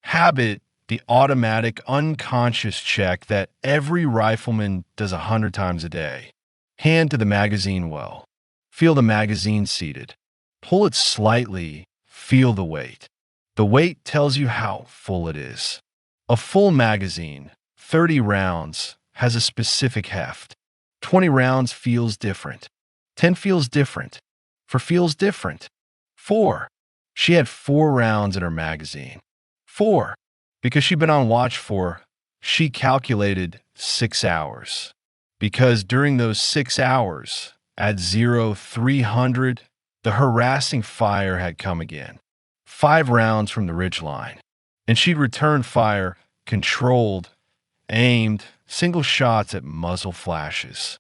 Habit, the automatic, unconscious check that every rifleman does 100 times a day. Hand to the magazine well. Feel the magazine seated. Pull it slightly. Feel the weight. The weight tells you how full it is. A full magazine, 30 rounds, has a specific heft. 20 rounds feels different. 10 feels different. 4 feels different. 4. She had 4 rounds in her magazine. 4. Because she'd been on watch for, she calculated 6 hours. Because during those 6 hours, at 0300, the harassing fire had come again. 5 rounds from the ridgeline. And she'd return fire, controlled, aimed, single shots at muzzle flashes.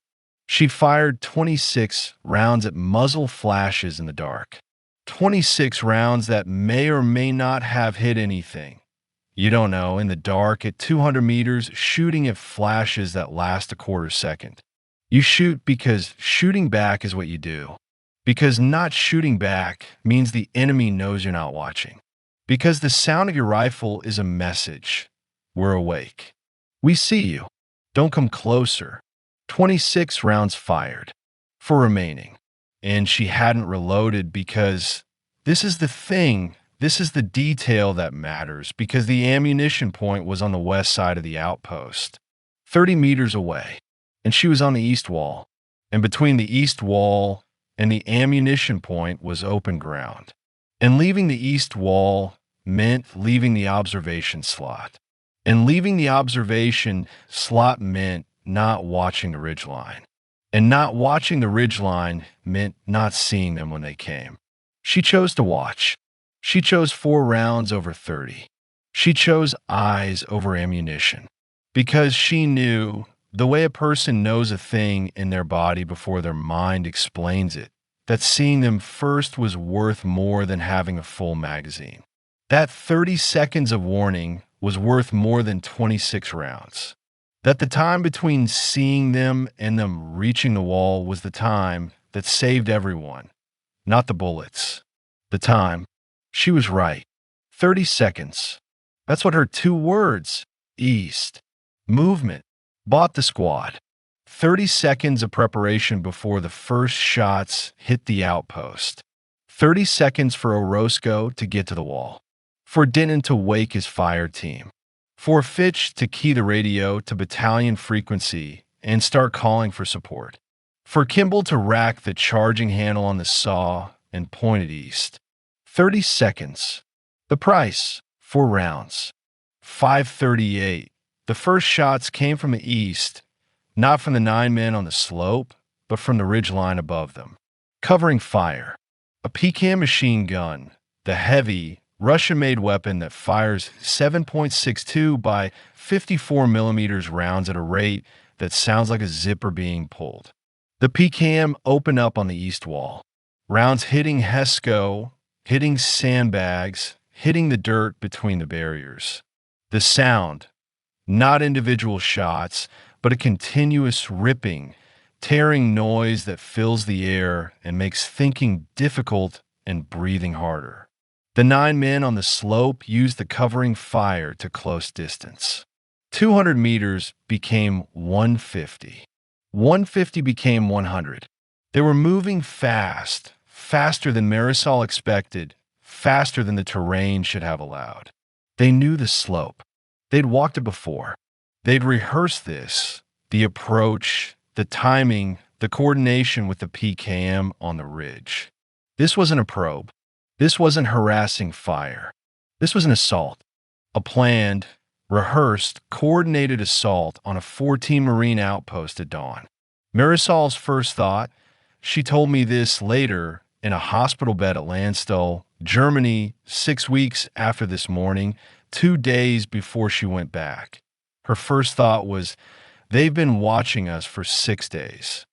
She fired 26 rounds at muzzle flashes in the dark. 26 rounds that may or may not have hit anything. You don't know, in the dark, at 200 meters, shooting at flashes that last a quarter second. You shoot because shooting back is what you do. Because not shooting back means the enemy knows you're not watching. Because the sound of your rifle is a message. We're awake. We see you. Don't come closer. 26 rounds fired. For remaining. And she hadn't reloaded because this is the thing. This is the detail that matters, because the ammunition point was on the west side of the outpost, 30 meters away, and she was on the east wall. And between the east wall and the ammunition point was open ground. And leaving the east wall meant leaving the observation slot. And leaving the observation slot meant not watching the ridgeline. And not watching the ridgeline meant not seeing them when they came. She chose to watch. She chose 4 rounds over 30. She chose eyes over ammunition. Because she knew the way a person knows a thing in their body before their mind explains it, that seeing them first was worth more than having a full magazine. That 30 seconds of warning was worth more than 26 rounds. That the time between seeing them and them reaching the wall was the time that saved everyone, not the bullets. The time. She was right. 30 seconds. That's what her 2 words, east, movement, bought the squad. 30 seconds of preparation before the first shots hit the outpost. 30 seconds for Orozco to get to the wall. For Denton to wake his fire team. For Fitch to key the radio to battalion frequency and start calling for support. For Kimball to rack the charging handle on the saw and point it east. 30 seconds. The price, 4 rounds. 5:38. The first shots came from the east, not from the 9 men on the slope, but from the ridgeline above them. Covering fire. A Pecan machine gun, the heavy, Russian-made weapon that fires 7.62 by 54 millimeters rounds at a rate that sounds like a zipper being pulled. The Pecan opened up on the east wall. Rounds hitting Hesco, hitting sandbags, hitting the dirt between the barriers. The sound, not individual shots, but a continuous ripping, tearing noise that fills the air and makes thinking difficult and breathing harder. The 9 men on the slope used the covering fire to close distance. 200 meters became 150. 150 became 100. They were moving fast, faster than Marisol expected, faster than the terrain should have allowed. They knew the slope. They'd walked it before. They'd rehearsed this, the approach, the timing, the coordination with the PKM on the ridge. This wasn't a probe. This wasn't harassing fire. This was an assault. A planned, rehearsed, coordinated assault on a 14 Marine outpost at dawn. Marisol's first thought, she told me this later in a hospital bed at Landstuhl, Germany, 6 weeks after this morning, 2 days before she went back. Her first thought was, they've been watching us for 6 days.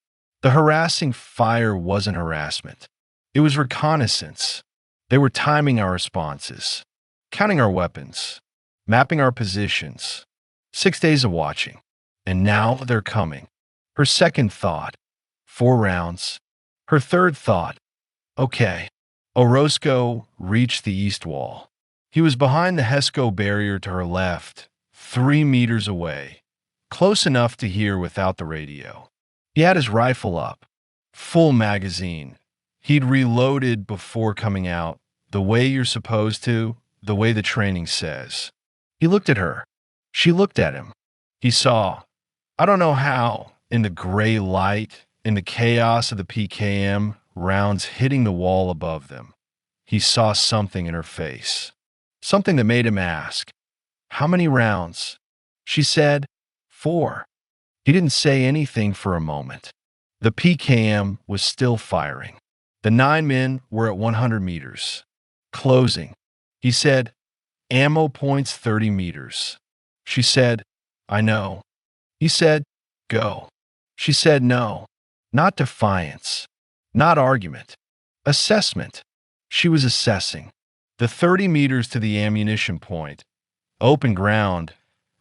The harassing fire wasn't harassment. It was reconnaissance. They were timing our responses, counting our weapons, mapping our positions. 6 days of watching. And now they're coming. Her second thought, 4 rounds. Her third thought, okay. Orozco reached the east wall. He was behind the Hesco barrier to her left, 3 meters away, close enough to hear without the radio. He had his rifle up, full magazine. He'd reloaded before coming out, the way you're supposed to, the way the training says. He looked at her. She looked at him. He saw, I don't know how, in the gray light, in the chaos of the PKM, rounds hitting the wall above them. He saw something in her face. Something that made him ask, how many rounds? She said, 4. He didn't say anything for a moment. The PKM was still firing. The 9 men were at 100 meters. Closing. He said, Ammo points 30 meters. She said, I know. He said, go. She said no. Not defiance. Not argument. Assessment. She was assessing. The 30 meters to the ammunition point. Open ground.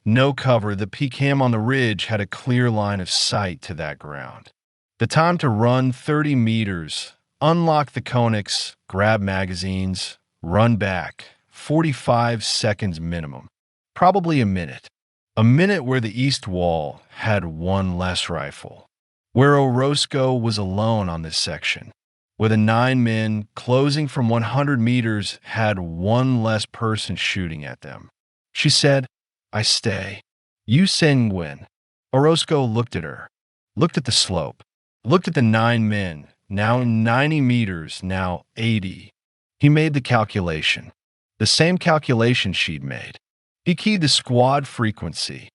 No cover. The PCAM on the ridge had a clear line of sight to that ground. The time to run 30 meters. Unlock the conics. Grab magazines. Run back. 45 seconds minimum. Probably a minute. A minute where the east wall had one less rifle. Where Orozco was alone on this section. Where the 9 men closing from 100 meters had one less person shooting at them. She said, I stay. You send Nguyen. Orozco looked at her. Looked at the slope. Looked at the 9 men. Now 90 meters, now 80. He made the calculation. The same calculation she'd made. He keyed the squad frequency.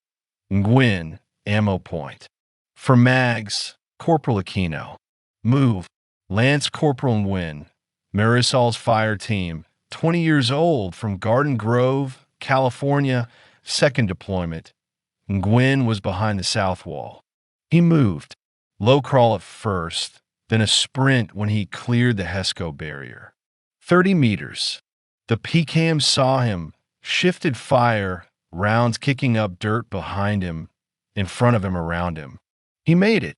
Nguyen, ammo point. For mags, Corporal Aquino. Move, Lance Corporal Nguyen. Marisol's fire team, 20 years old, from Garden Grove, California, second deployment. Nguyen was behind the south wall. He moved. Low crawl at first, then a sprint when he cleared the HESCO barrier. 30 meters. The PCAM saw him, shifted fire, rounds kicking up dirt behind him, in front of him, around him. He made it.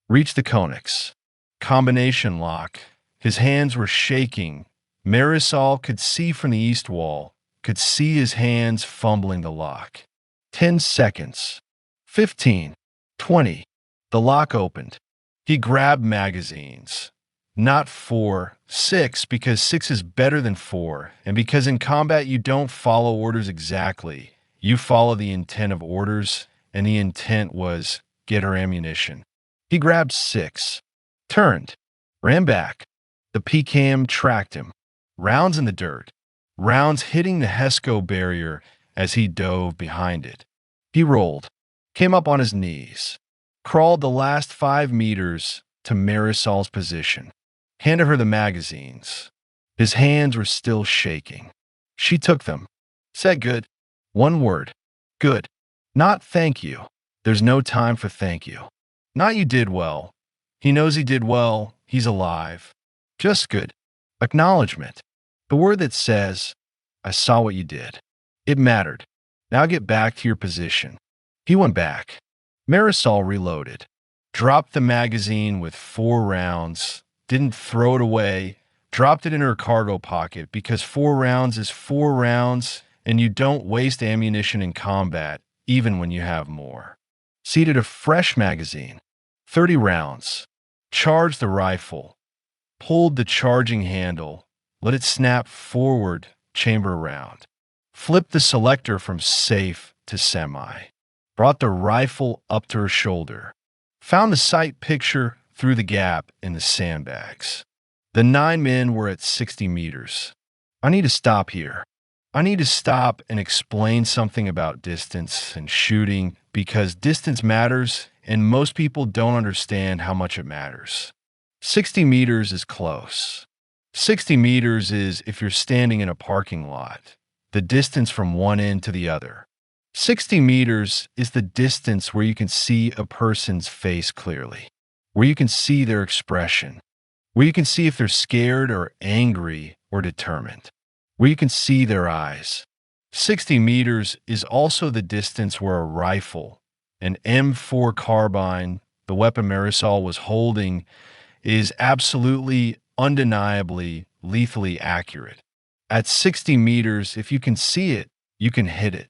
Reached the conics. Combination lock. His hands were shaking. Marisol could see from the east wall, could see his hands fumbling the lock. 10 seconds. 15. 20. The lock opened. He grabbed magazines. Not 4, 6, because 6 is better than 4, and because in combat you don't follow orders exactly. You follow the intent of orders, and the intent was get her ammunition. He grabbed 6, turned, ran back. The PCAM tracked him. Rounds in the dirt. Rounds hitting the HESCO barrier as he dove behind it. He rolled, came up on his knees, crawled the last 5 meters to Marisol's position. Handed her the magazines. His hands were still shaking. She took them. Said good. One word. Good. Not thank you. There's no time for thank you. Not you did well. He knows he did well. He's alive. Just good. Acknowledgement. The word that says, I saw what you did. It mattered. Now get back to your position. He went back. Marisol reloaded. Dropped the magazine with 4 rounds. Didn't throw it away, dropped it in her cargo pocket because 4 rounds is 4 rounds and you don't waste ammunition in combat, even when you have more. Seated a fresh magazine, 30 rounds, charged the rifle, pulled the charging handle, let it snap forward, chamber round, flipped the selector from safe to semi, brought the rifle up to her shoulder, found the sight picture through the gap in the sandbags. The 9 men were at 60 meters. I need to stop here. I need to stop and explain something about distance and shooting because distance matters and most people don't understand how much it matters. 60 meters is close. 60 meters is if you're standing in a parking lot, the distance from one end to the other. 60 meters is the distance where you can see a person's face clearly. Where you can see their expression, where you can see if they're scared or angry or determined, where you can see their eyes. 60 meters is also the distance where a rifle, an M4 carbine, the weapon Marisol was holding, is absolutely, undeniably, lethally accurate. At 60 meters, if you can see it, you can hit it.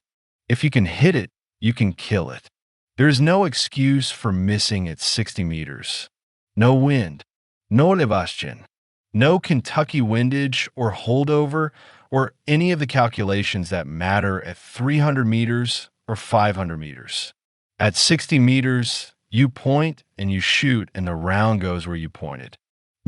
If you can hit it, you can kill it. There's no excuse for missing at 60 meters. No wind, no elevation, no Kentucky windage or holdover or any of the calculations that matter at 300 meters or 500 meters. At 60 meters, you point and you shoot and the round goes where you pointed.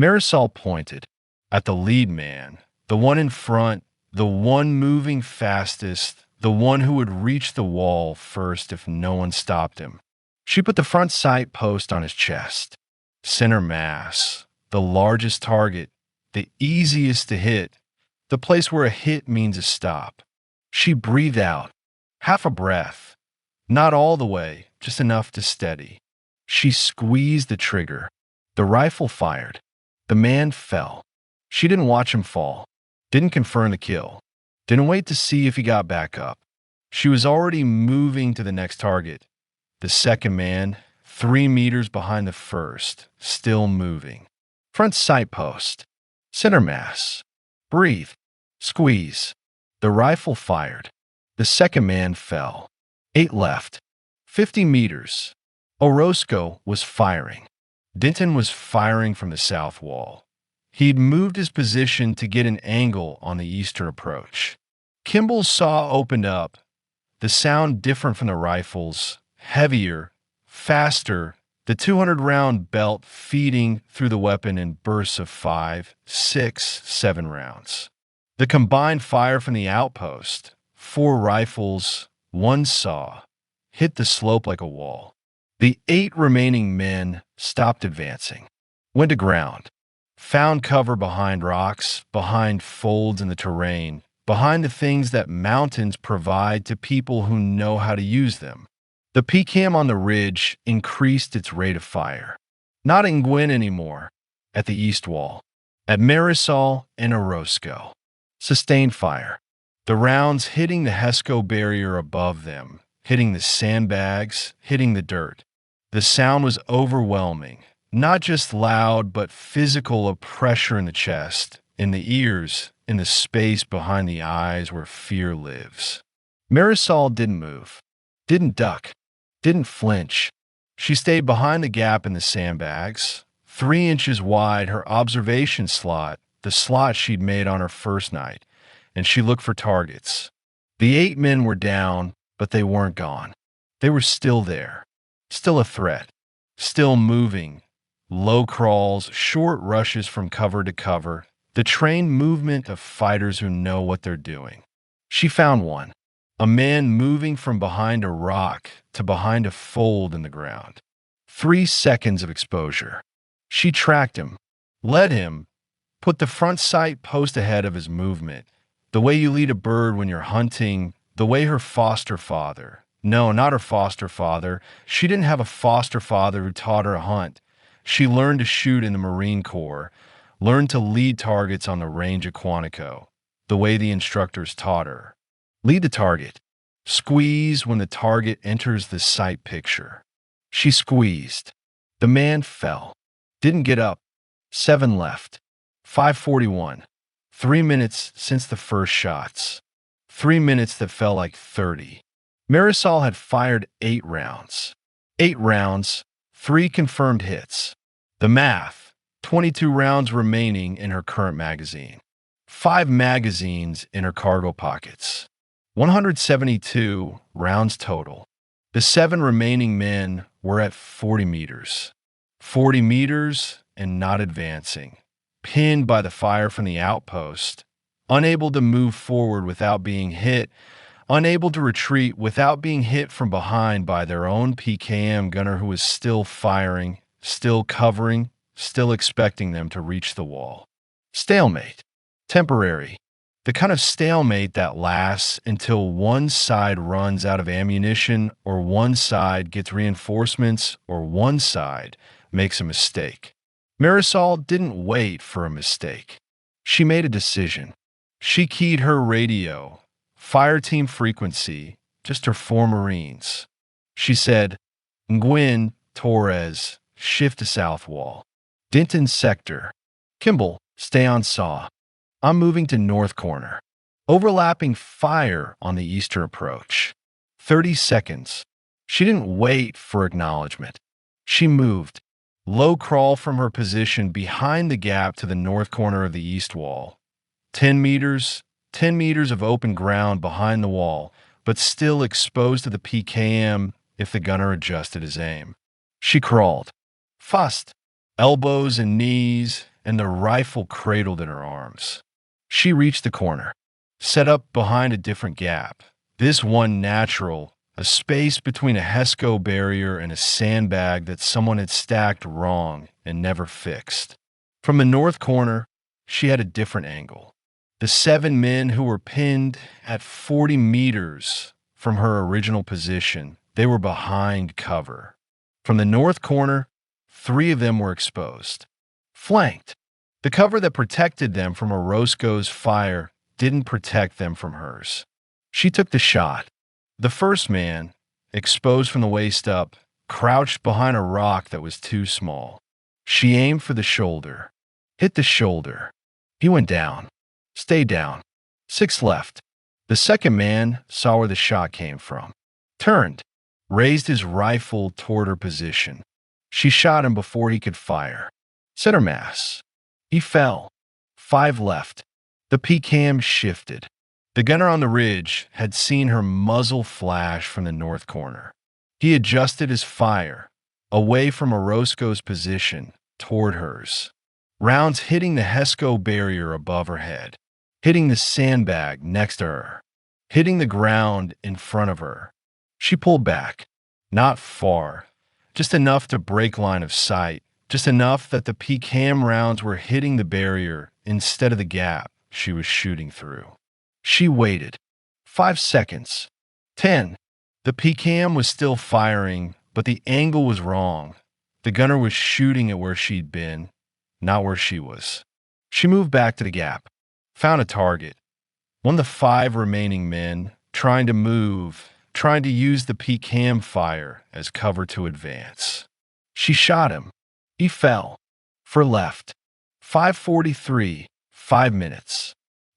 Marisol pointed at the lead man, the one in front, the one moving fastest, the one who would reach the wall first if no one stopped him. She put the front sight post on his chest. Center mass, the largest target, the easiest to hit, the place where a hit means a stop. She breathed out, half a breath, not all the way, just enough to steady. She squeezed the trigger. The rifle fired. The man fell. She didn't watch him fall, didn't confirm the kill, didn't wait to see if he got back up. She was already moving to the next target. The second man, 3 meters behind the first, still moving. Front sight post. Center mass. Breathe. Squeeze. The rifle fired. The second man fell. 8 left. 50 meters. Orozco was firing. Denton was firing from the south wall. He'd moved his position to get an angle on the eastern approach. Kimball's saw opened up. The sound different from the rifles, heavier, faster, the 200-round belt feeding through the weapon in bursts of 5, 6, 7 rounds. The combined fire from the outpost, 4 rifles, 1 saw, hit the slope like a wall. The 8 remaining men stopped advancing, went to ground, found cover behind rocks, behind folds in the terrain, behind the things that mountains provide to people who know how to use them. The PCAM on the ridge increased its rate of fire. Not in Nguyen anymore, at the east wall, at Marisol and Orozco. Sustained fire. The rounds hitting the HESCO barrier above them, hitting the sandbags, hitting the dirt. The sound was overwhelming, not just loud, but physical, of pressure in the chest, in the ears, in the space behind the eyes where fear lives. Marisol didn't move, didn't duck, didn't flinch. She stayed behind the gap in the sandbags, 3 inches wide, her observation slot, the slot she'd made on her first night, and she looked for targets. The 8 men were down, but they weren't gone. They were still there. Still a threat, still moving, low crawls, short rushes from cover to cover, the trained movement of fighters who know what they're doing. She found one, a man moving from behind a rock to behind a fold in the ground. 3 seconds of exposure. She tracked him, led him, put the front sight post ahead of his movement, the way you lead a bird when you're hunting, the way her foster father. No, not her foster father. She didn't have a foster father who taught her to hunt. She learned to shoot in the Marine Corps, learned to lead targets on the range of Quantico, the way the instructors taught her. Lead the target. Squeeze when the target enters the sight picture. She squeezed. The man fell. Didn't get up. 7 left. 5:41. 3 minutes since the first shots. 3 minutes that felt like 30. Marisol had fired 8 rounds. 8 rounds, 3 confirmed hits. The math, 22 rounds remaining in her current magazine. 5 magazines in her cargo pockets. 172 rounds total. The 7 remaining men were at 40 meters. 40 meters and not advancing. Pinned by the fire from the outpost. Unable to move forward without being hit. Unable to retreat without being hit from behind by their own PKM gunner who was still firing, still covering, still expecting them to reach the wall. Stalemate. Temporary. The kind of stalemate that lasts until one side runs out of ammunition or one side gets reinforcements or one side makes a mistake. Marisol didn't wait for a mistake. She made a decision. She keyed her radio, fire team frequency, just her 4 Marines. She said, Nguyen, Torres, shift to south wall. Denton sector. Kimball, stay on saw. I'm moving to north corner. Overlapping fire on the eastern approach. 30 seconds. She didn't wait for acknowledgement. She moved. Low crawl from her position behind the gap to the north corner of the east wall. 10 meters of open ground behind the wall, but still exposed to the PKM if the gunner adjusted his aim. She crawled. Fast. Elbows and knees, and the rifle cradled in her arms. She reached the corner, set up behind a different gap. This one natural, a space between a HESCO barrier and a sandbag that someone had stacked wrong and never fixed. From the north corner, she had a different angle. The 7 men who were pinned at 40 meters from her original position, they were behind cover. From the north corner, 3 of them were exposed. Flanked. The cover that protected them from Orozco's fire didn't protect them from hers. She took the shot. The first man, exposed from the waist up, crouched behind a rock that was too small. She aimed for the shoulder. Hit the shoulder. He went down. Stayed down. 6 left. The second man saw where the shot came from. Turned. Raised his rifle toward her position. She shot him before he could fire. Center mass. He fell. 5 left. The PCAM shifted. The gunner on the ridge had seen her muzzle flash from the north corner. He adjusted his fire, away from Orozco's position, toward hers. Rounds hitting the HESCO barrier above her head, hitting the sandbag next to her, hitting the ground in front of her. She pulled back. Not far, just enough to break line of sight, just enough that the PCAM rounds were hitting the barrier instead of the gap she was shooting through. She waited. 5 seconds. 10. The PCAM was still firing, but the angle was wrong. The gunner was shooting at where she'd been, not where she was. She moved back to the gap, found a target. One of the 5 remaining men, trying to move, trying to use the PCAM fire as cover to advance. She shot him. He fell. For left. 5:43, 5 minutes.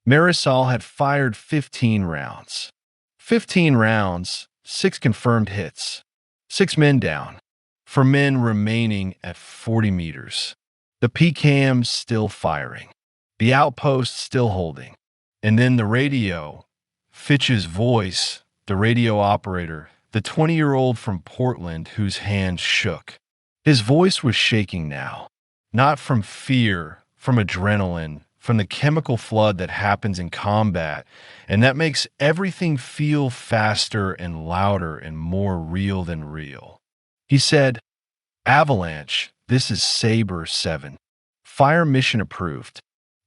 Marisol had fired 15 rounds. 15 rounds, 6 confirmed hits. 6 men down. For men remaining at 40 meters. The PCAM still firing. The outpost still holding. And then the radio, Fitch's voice, the radio operator, the 20-year-old from Portland whose hands shook. His voice was shaking now. Not from fear, from adrenaline, from the chemical flood that happens in combat, and that makes everything feel faster and louder and more real than real. He said, "Avalanche, this is Sabre 7. Fire mission approved.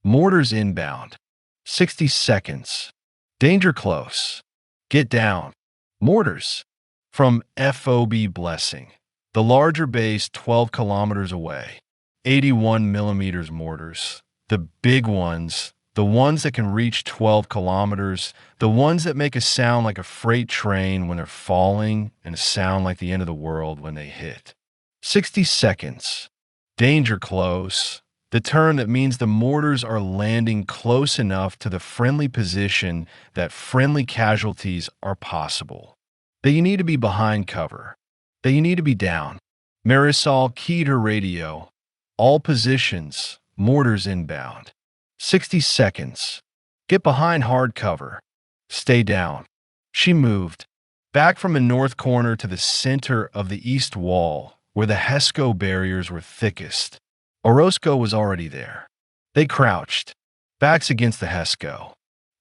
Mortars inbound. 60 seconds. Danger close. Get down. Mortars." From FOB Blessing, the larger base 12 kilometers away. 81 millimeters mortars. The big ones, the ones that can reach 12 kilometers, the ones that make a sound like a freight train when they're falling and a sound like the end of the world when they hit. 60 seconds. Danger close. The term that means the mortars are landing close enough to the friendly position that friendly casualties are possible. That you need to be behind cover. That you need to be down. Marisol keyed her radio. All positions. Mortars inbound. 60 seconds. Get behind hard cover. Stay down. She moved. Back from the north corner to the center of the east wall, where the HESCO barriers were thickest. Orozco was already there. They crouched. Backs against the HESCO.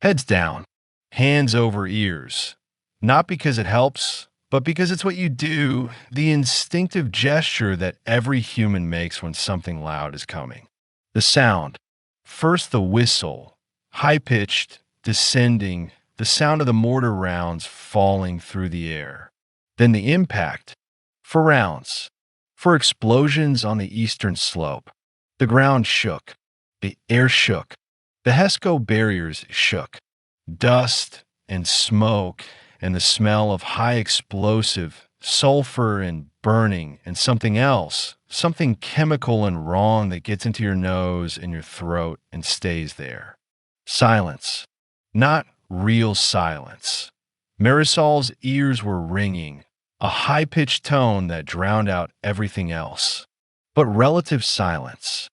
Heads down. Hands over ears. Not because it helps, but because it's what you do. The instinctive gesture that every human makes when something loud is coming. The sound. First the whistle, high-pitched, descending, the sound of the mortar rounds falling through the air. Then the impact. For rounds. For explosions on the eastern slope. The ground shook. The air shook. The HESCO barriers shook. Dust and smoke and the smell of high explosive, sulfur and burning and something else, something chemical and wrong that gets into your nose and your throat and stays there. Silence. Not real silence. Marisol's ears were ringing, a high-pitched tone that drowned out everything else. But relative silence.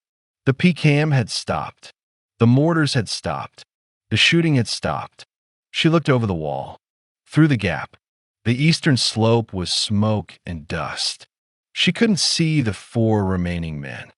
The PCAM had stopped. The mortars had stopped. The shooting had stopped. She looked over the wall. Through the gap. The eastern slope was smoke and dust. She couldn't see the 4 remaining men.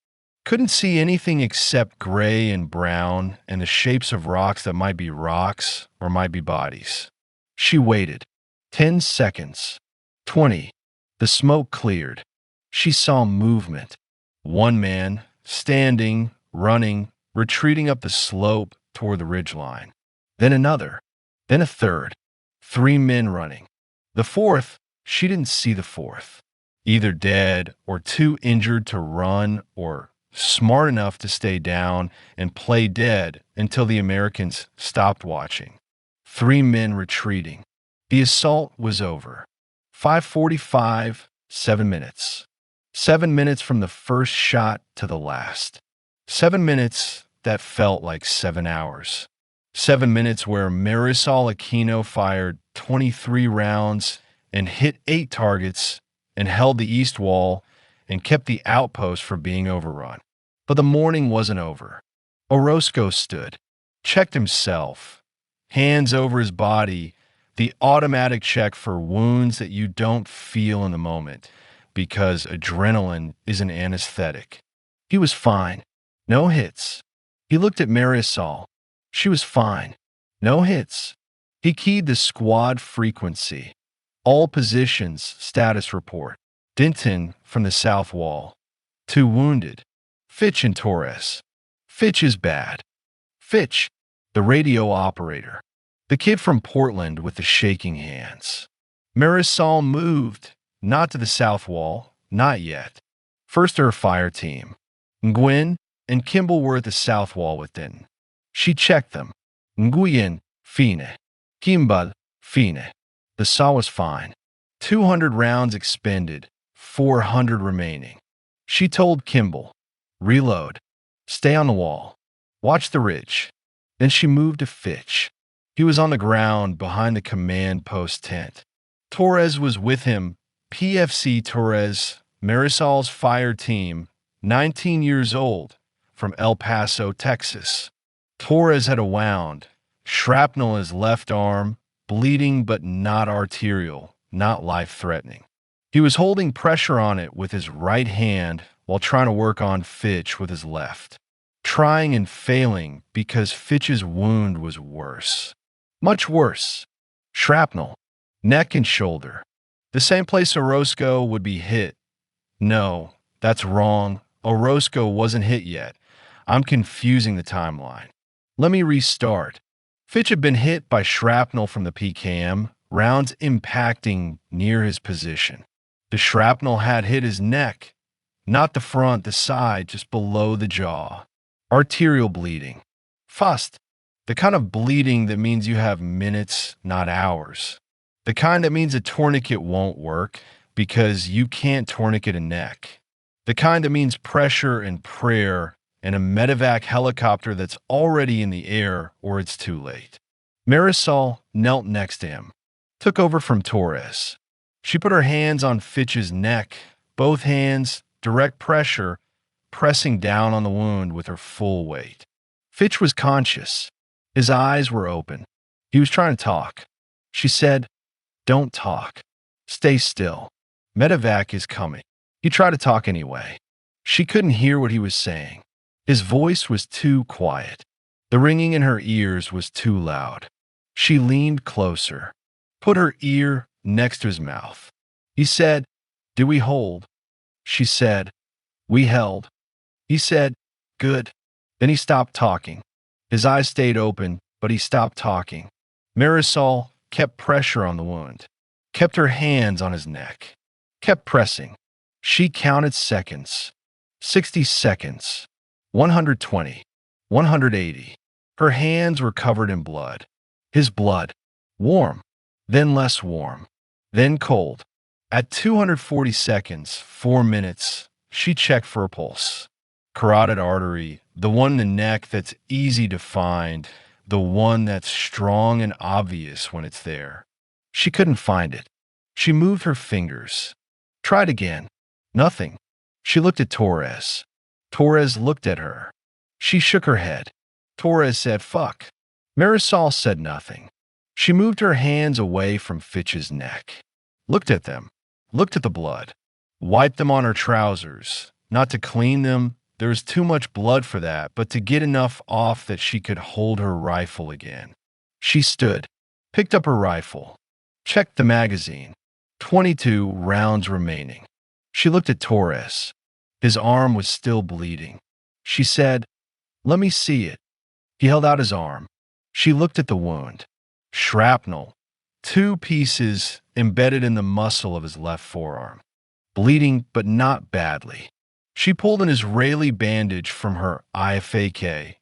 Couldn't see anything except gray and brown and the shapes of rocks that might be rocks or might be bodies. She waited. 10 seconds. 20. The smoke cleared. She saw movement. 1 man, standing, running, retreating up the slope, toward the ridgeline. Then another. Then a third. 3 men running. The fourth, she didn't see the fourth. Either dead or too injured to run or smart enough to stay down and play dead until the Americans stopped watching. 3 men retreating. The assault was over. 5:45, 7 minutes. 7 minutes from the first shot to the last. 7 minutes that felt like 7 hours. 7 minutes where Marisol Aquino fired 23 rounds and hit 8 targets and held the east wall and kept the outpost from being overrun. But the morning wasn't over. Orozco stood, checked himself, hands over his body, the automatic check for wounds that you don't feel in the moment because adrenaline is an anesthetic. He was fine. No hits. He looked at Marisol. She was fine. No hits. He keyed the squad frequency. All positions, status report. Denton from the south wall. 2 wounded. Fitch and Torres. Fitch is bad. Fitch, the radio operator. The kid from Portland with the shaking hands. Marisol moved, not to the south wall, not yet. First to her fire team. Nguyen and Kimball were at the south wall with Denton. She checked them. Nguyen, fine. Kimball, fine. The saw was fine. 200 rounds expended, 400 remaining. She told Kimball, reload. Stay on the wall. Watch the ridge. Then she moved to Fitch. He was on the ground behind the command post tent. Torres was with him. PFC Torres, Marisol's fire team, 19 years old, from El Paso, Texas. Torres had a wound, shrapnel in his left arm, bleeding but not arterial, not life-threatening. He was holding pressure on it with his right hand while trying to work on Fitch with his left. Trying and failing because Fitch's wound was worse. Much worse. Shrapnel. Neck and shoulder. The same place Orozco would be hit. No, that's wrong. Orozco wasn't hit yet. I'm confusing the timeline. Let me restart. Fitch had been hit by shrapnel from the PKM, rounds impacting near his position. The shrapnel had hit his neck, not the front, the side, just below the jaw. Arterial bleeding. Fast. The kind of bleeding that means you have minutes, not hours. The kind that means a tourniquet won't work because you can't tourniquet a neck. The kind that means pressure and prayer and a medevac helicopter that's already in the air or it's too late. Marisol knelt next to him, took over from Torres. She put her hands on Fitch's neck, both hands, direct pressure, pressing down on the wound with her full weight. Fitch was conscious. His eyes were open. He was trying to talk. She said, "Don't talk. Stay still. Medevac is coming." He tried to talk anyway. She couldn't hear what he was saying. His voice was too quiet. The ringing in her ears was too loud. She leaned closer, put her ear next to his mouth. He said, "Do we hold?" She said, "We held." He said, "Good." Then he stopped talking. His eyes stayed open, but he stopped talking. Marisol kept pressure on the wound, kept her hands on his neck, kept pressing. She counted seconds. 60 seconds. 120. 180. Her hands were covered in blood. His blood. Warm. Then less warm. Then cold. At 240 seconds, 4 minutes, she checked for a pulse. Carotid artery, the one in the neck that's easy to find, the one that's strong and obvious when it's there. She couldn't find it. She moved her fingers. Tried again. Nothing. She looked at Torres. Torres looked at her. She shook her head. Torres said, "Fuck." Marisol said nothing. She moved her hands away from Fitch's neck. Looked at them. Looked at the blood. Wiped them on her trousers. Not to clean them. There was too much blood for that, but to get enough off that she could hold her rifle again. She stood, picked up her rifle, checked the magazine. 22 rounds remaining. She looked at Torres. His arm was still bleeding. She said, "Let me see it." He held out his arm. She looked at the wound. Shrapnel. 2 pieces embedded in the muscle of his left forearm. Bleeding, but not badly. She pulled an Israeli bandage from her IFAK,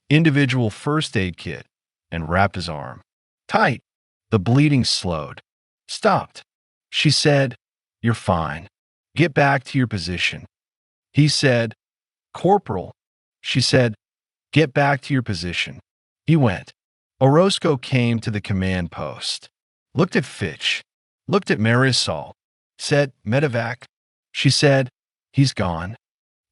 individual first aid kit, and wrapped his arm. Tight. The bleeding slowed. Stopped. She said, "You're fine. Get back to your position." He said, "Corporal." She said, "Get back to your position." He went. Orozco came to the command post, looked at Fitch, looked at Marisol, said, "Medevac." She said, "He's gone."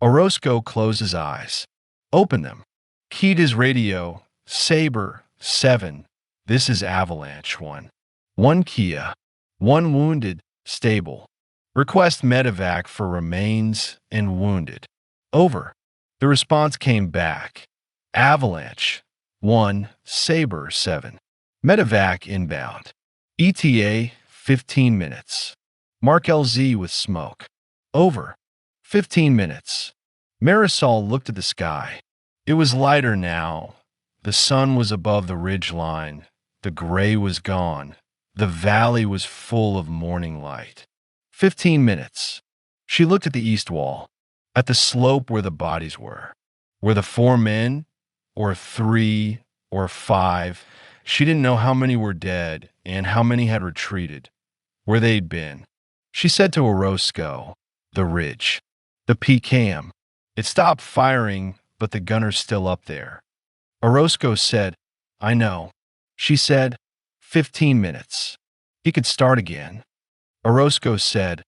Orozco closed his eyes, opened them, keyed his radio, Saber 7. This is Avalanche 1. 1 Kia, 1 wounded, stable. Request medevac for remains and wounded. Over. The response came back. Avalanche 1, Saber 7. Medevac inbound. ETA 15 minutes. Mark LZ with smoke. Over. 15 minutes. Marisol looked at the sky. It was lighter now. The sun was above the ridge line. The gray was gone. The valley was full of morning light. 15 minutes. She looked at the east wall, at the slope where the bodies were. Were the 4 men, or 3, or 5? She didn't know how many were dead and how many had retreated, where they'd been. She said to Orozco, "The ridge. The PKM. It stopped firing, but the gunner's still up there." Orozco said, "I know." She said, 15 minutes. He could start again. Orozco said,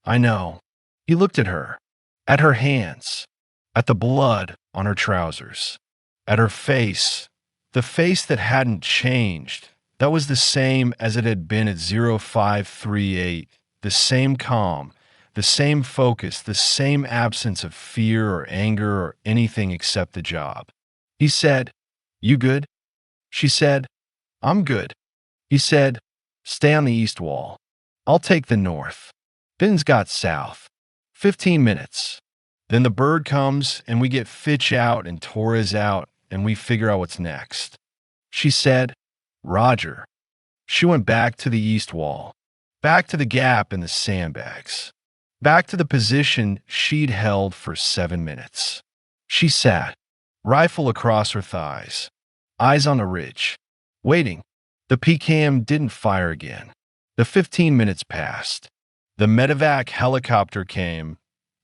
"I know." He looked at her hands, at the blood on her trousers, at her face, the face that hadn't changed, that was the same as it had been at 0538, the same calm, the same focus, the same absence of fear or anger or anything except the job. He said, "You good?" She said, "I'm good." He said, "Stay on the east wall. I'll take the north." Ben's got south. 15 minutes. Then the bird comes and we get Fitch out and Torres out and we figure out what's next. She said, "Roger." She went back to the east wall, back to the gap in the sandbags, back to the position she'd held for 7 minutes. She sat, rifle across her thighs, eyes on the ridge, waiting. The PKM didn't fire again. The 15 minutes passed. The medevac helicopter came,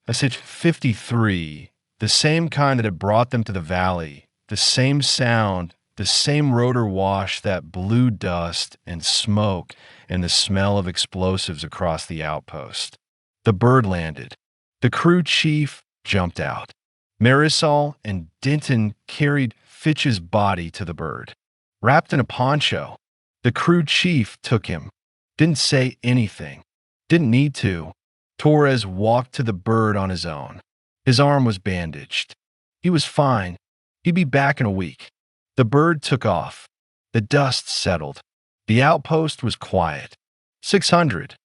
AH-53, the same kind that had brought them to the valley, the same sound, the same rotor wash that blew dust and smoke and the smell of explosives across the outpost. The bird landed. The crew chief jumped out. Marisol and Denton carried Fitch's body to the bird. Wrapped in a poncho, the crew chief took him. Didn't say anything. Didn't need to. Torres walked to the bird on his own. His arm was bandaged. He was fine. He'd be back in a week. The bird took off. The dust settled. The outpost was quiet. 600.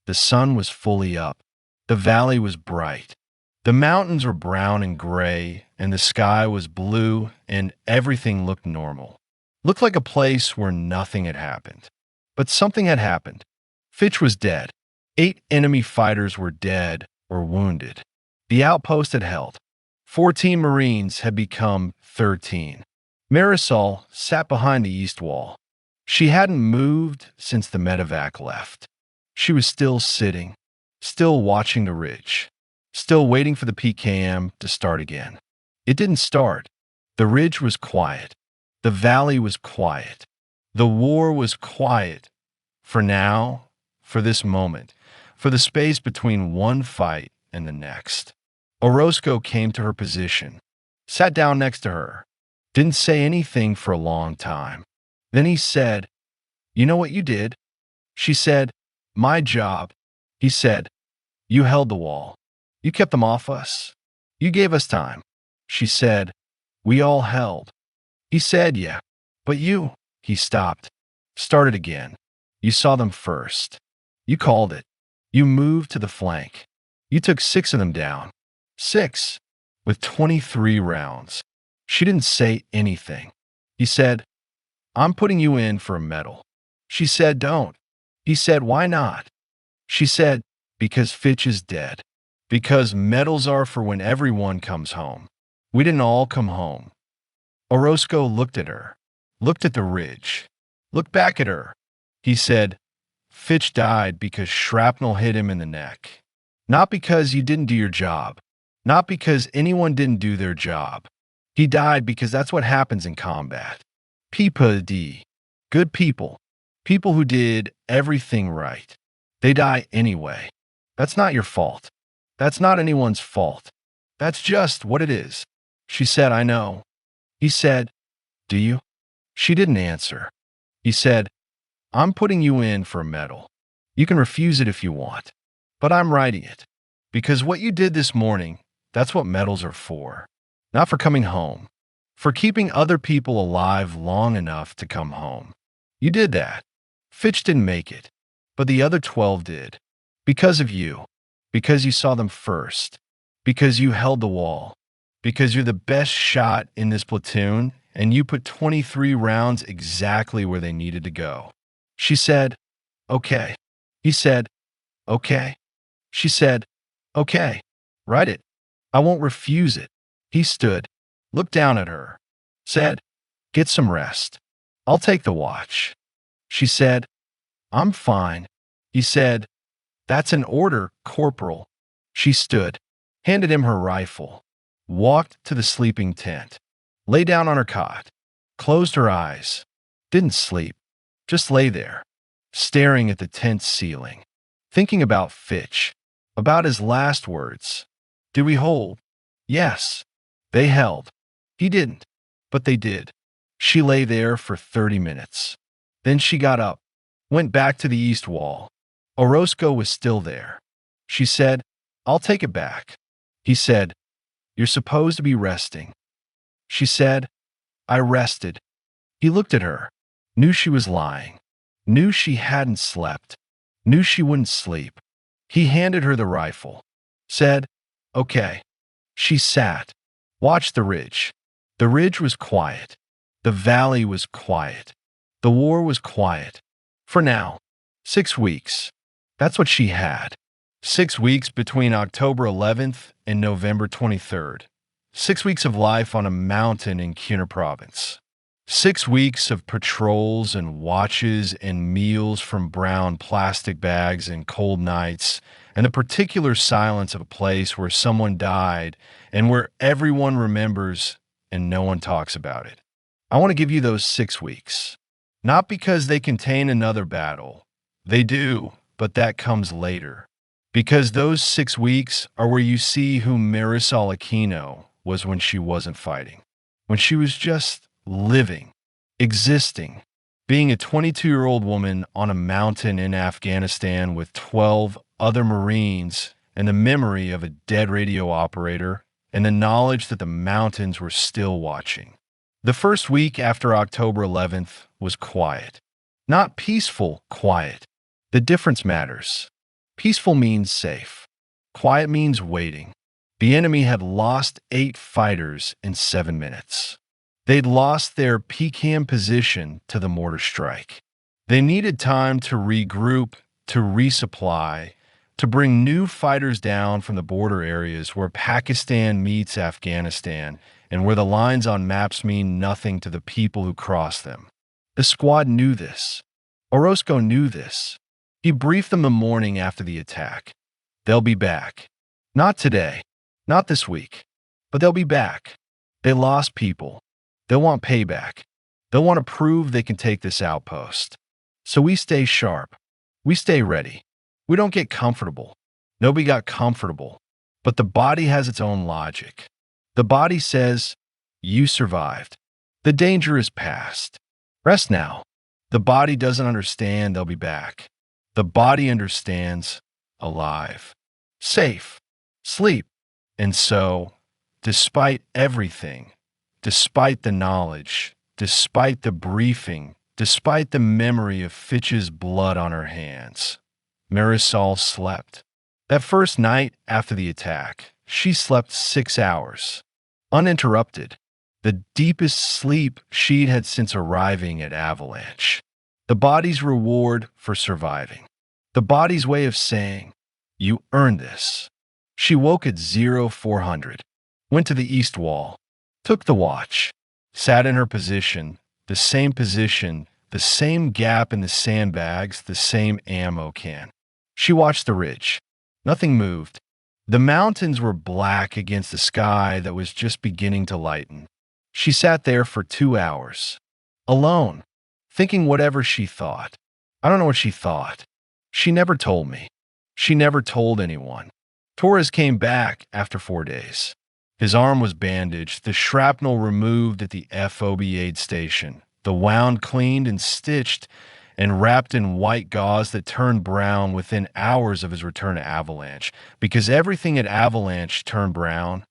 The sun was fully up. The valley was bright. The mountains were brown and gray, and the sky was blue, and everything looked normal. Looked like a place where nothing had happened. But something had happened. Fitch was dead. 8 enemy fighters were dead or wounded. The outpost had held. 14 Marines had become 13. Marisol sat behind the east wall. She hadn't moved since the medevac left. She was still sitting, still watching the ridge, still waiting for the PKM to start again. It didn't start. The ridge was quiet. The valley was quiet. The war was quiet. For now, for this moment, for the space between one fight and the next. Orozco came to her position, sat down next to her, didn't say anything for a long time. Then he said, "You know what you did?" She said, "My job." He said, "You held the wall. You kept them off us. You gave us time." She said, "We all held." He said, "Yeah, but you." He stopped, started again. "You saw them first. You called it. You moved to the flank. You took 6 of them down. 6, with 23 rounds." She didn't say anything. He said, I'm putting you in for a medal. She said, don't. He said, why not? She said, because Fitch is dead. Because medals are for when everyone comes home. We didn't all come home. Orozco looked at her, looked at the ridge, looked back at her. He said, Fitch died because shrapnel hit him in the neck. Not because you didn't do your job. Not because anyone didn't do their job. He died because that's what happens in combat. People, good people. People who did everything right. They die anyway. That's not your fault. That's not anyone's fault. That's just what it is. She said, I know. He said, do you? She didn't answer. He said, I'm putting you in for a medal. You can refuse it if you want, but I'm writing it. Because what you did this morning, that's what medals are for. Not for coming home. For keeping other people alive long enough to come home. You did that. Fitch didn't make it, but the other 12 did. Because of you. Because you saw them first. Because you held the wall. Because you're the best shot in this platoon, and you put 23 rounds exactly where they needed to go. She said, okay. He said, okay. She said, okay. Write it. I won't refuse it. He stood, looked down at her, said, get some rest. I'll take the watch. She said, I'm fine. He said, that's an order, Corporal. She stood, handed him her rifle, walked to the sleeping tent, lay down on her cot, closed her eyes, didn't sleep, just lay there, staring at the tent ceiling, thinking about Fitch, about his last words. Did we hold? Yes. They held. He didn't, but they did. She lay there for 30 minutes. Then she got up, went back to the east wall. Orozco was still there. She said, I'll take it back. He said, you're supposed to be resting. She said, I rested. He looked at her, knew she was lying, knew she hadn't slept, knew she wouldn't sleep. He handed her the rifle, said, okay. She sat, watched the ridge. The ridge was quiet. The valley was quiet. The war was quiet. For now, 6 weeks. That's what she had. 6 weeks between October 11th and November 23rd. 6 weeks of life on a mountain in Cunha province. 6 weeks of patrols and watches and meals from brown plastic bags and cold nights, and the particular silence of a place where someone died and where everyone remembers and no one talks about it. I want to give you those 6 weeks. Not because they contain another battle. They do, but that comes later. Because those 6 weeks are where you see who Marisol Aquino was when she wasn't fighting. When she was just living, existing, being a 22-year-old woman on a mountain in Afghanistan with 12 other Marines and the memory of a dead radio operator and the knowledge that the mountains were still watching. The first week after October 11th was quiet. Not peaceful quiet. The difference matters. Peaceful means safe. Quiet means waiting. The enemy had lost 8 fighters in 7 minutes. They'd lost their PCAM position to the mortar strike. They needed time to regroup, to resupply, to bring new fighters down from the border areas where Pakistan meets Afghanistan and where the lines on maps mean nothing to the people who cross them. The squad knew this. Orozco knew this. He briefed them the morning after the attack. They'll be back. Not today. Not this week. But they'll be back. They lost people. They'll want payback. They'll want to prove they can take this outpost. So we stay sharp. We stay ready. We don't get comfortable. Nobody got comfortable. But the body has its own logic. The body says, you survived. The danger is past. Rest now. The body doesn't understand they'll be back. The body understands alive. Safe. Sleep. And so, despite everything, despite the knowledge, despite the briefing, despite the memory of Fitch's blood on her hands, Marisol slept. That first night after the attack, she slept 6 hours, uninterrupted. the deepest sleep she'd had since arriving at Avalanche. The body's reward for surviving. The body's way of saying, "You earned this." She woke at 0400, went to the east wall, took the watch, sat in her position, the same gap in the sandbags, the same ammo can. She watched the ridge. Nothing moved. The mountains were black against the sky that was just beginning to lighten. She sat there for 2 hours, alone, thinking whatever she thought. I don't know what she thought. She never told me. She never told anyone. Torres came back after 4 days. His arm was bandaged, the shrapnel removed at the FOB aid station, the wound cleaned and stitched and wrapped in white gauze that turned brown within hours of his return to Avalanche, because everything at Avalanche turned brown.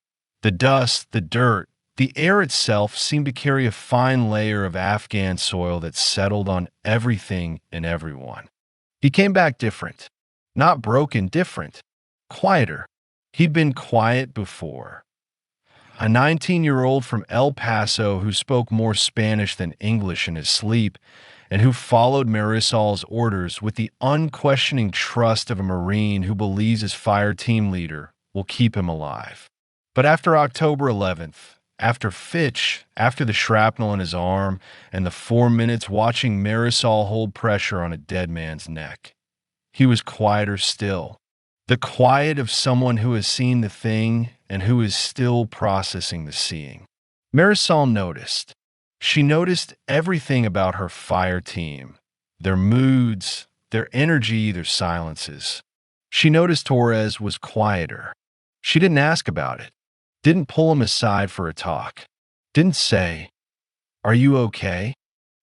The dust, the dirt, the air itself seemed to carry a fine layer of Afghan soil that settled on everything and everyone. He came back different. Not broken, different. Quieter. He'd been quiet before. A 19-year-old from El Paso who spoke more Spanish than English in his sleep and who followed Marisol's orders with the unquestioning trust of a Marine who believes his fire team leader will keep him alive. But after October 11th, after Fitch, after the shrapnel in his arm, and the 4 minutes watching Marisol hold pressure on a dead man's neck, he was quieter still. The quiet of someone who has seen the thing and who is still processing the seeing. Marisol noticed. She noticed everything about her fire team, their moods, their energy, their silences. She noticed Torres was quieter. She didn't ask about it, didn't pull him aside for a talk, didn't say, "Are you okay?"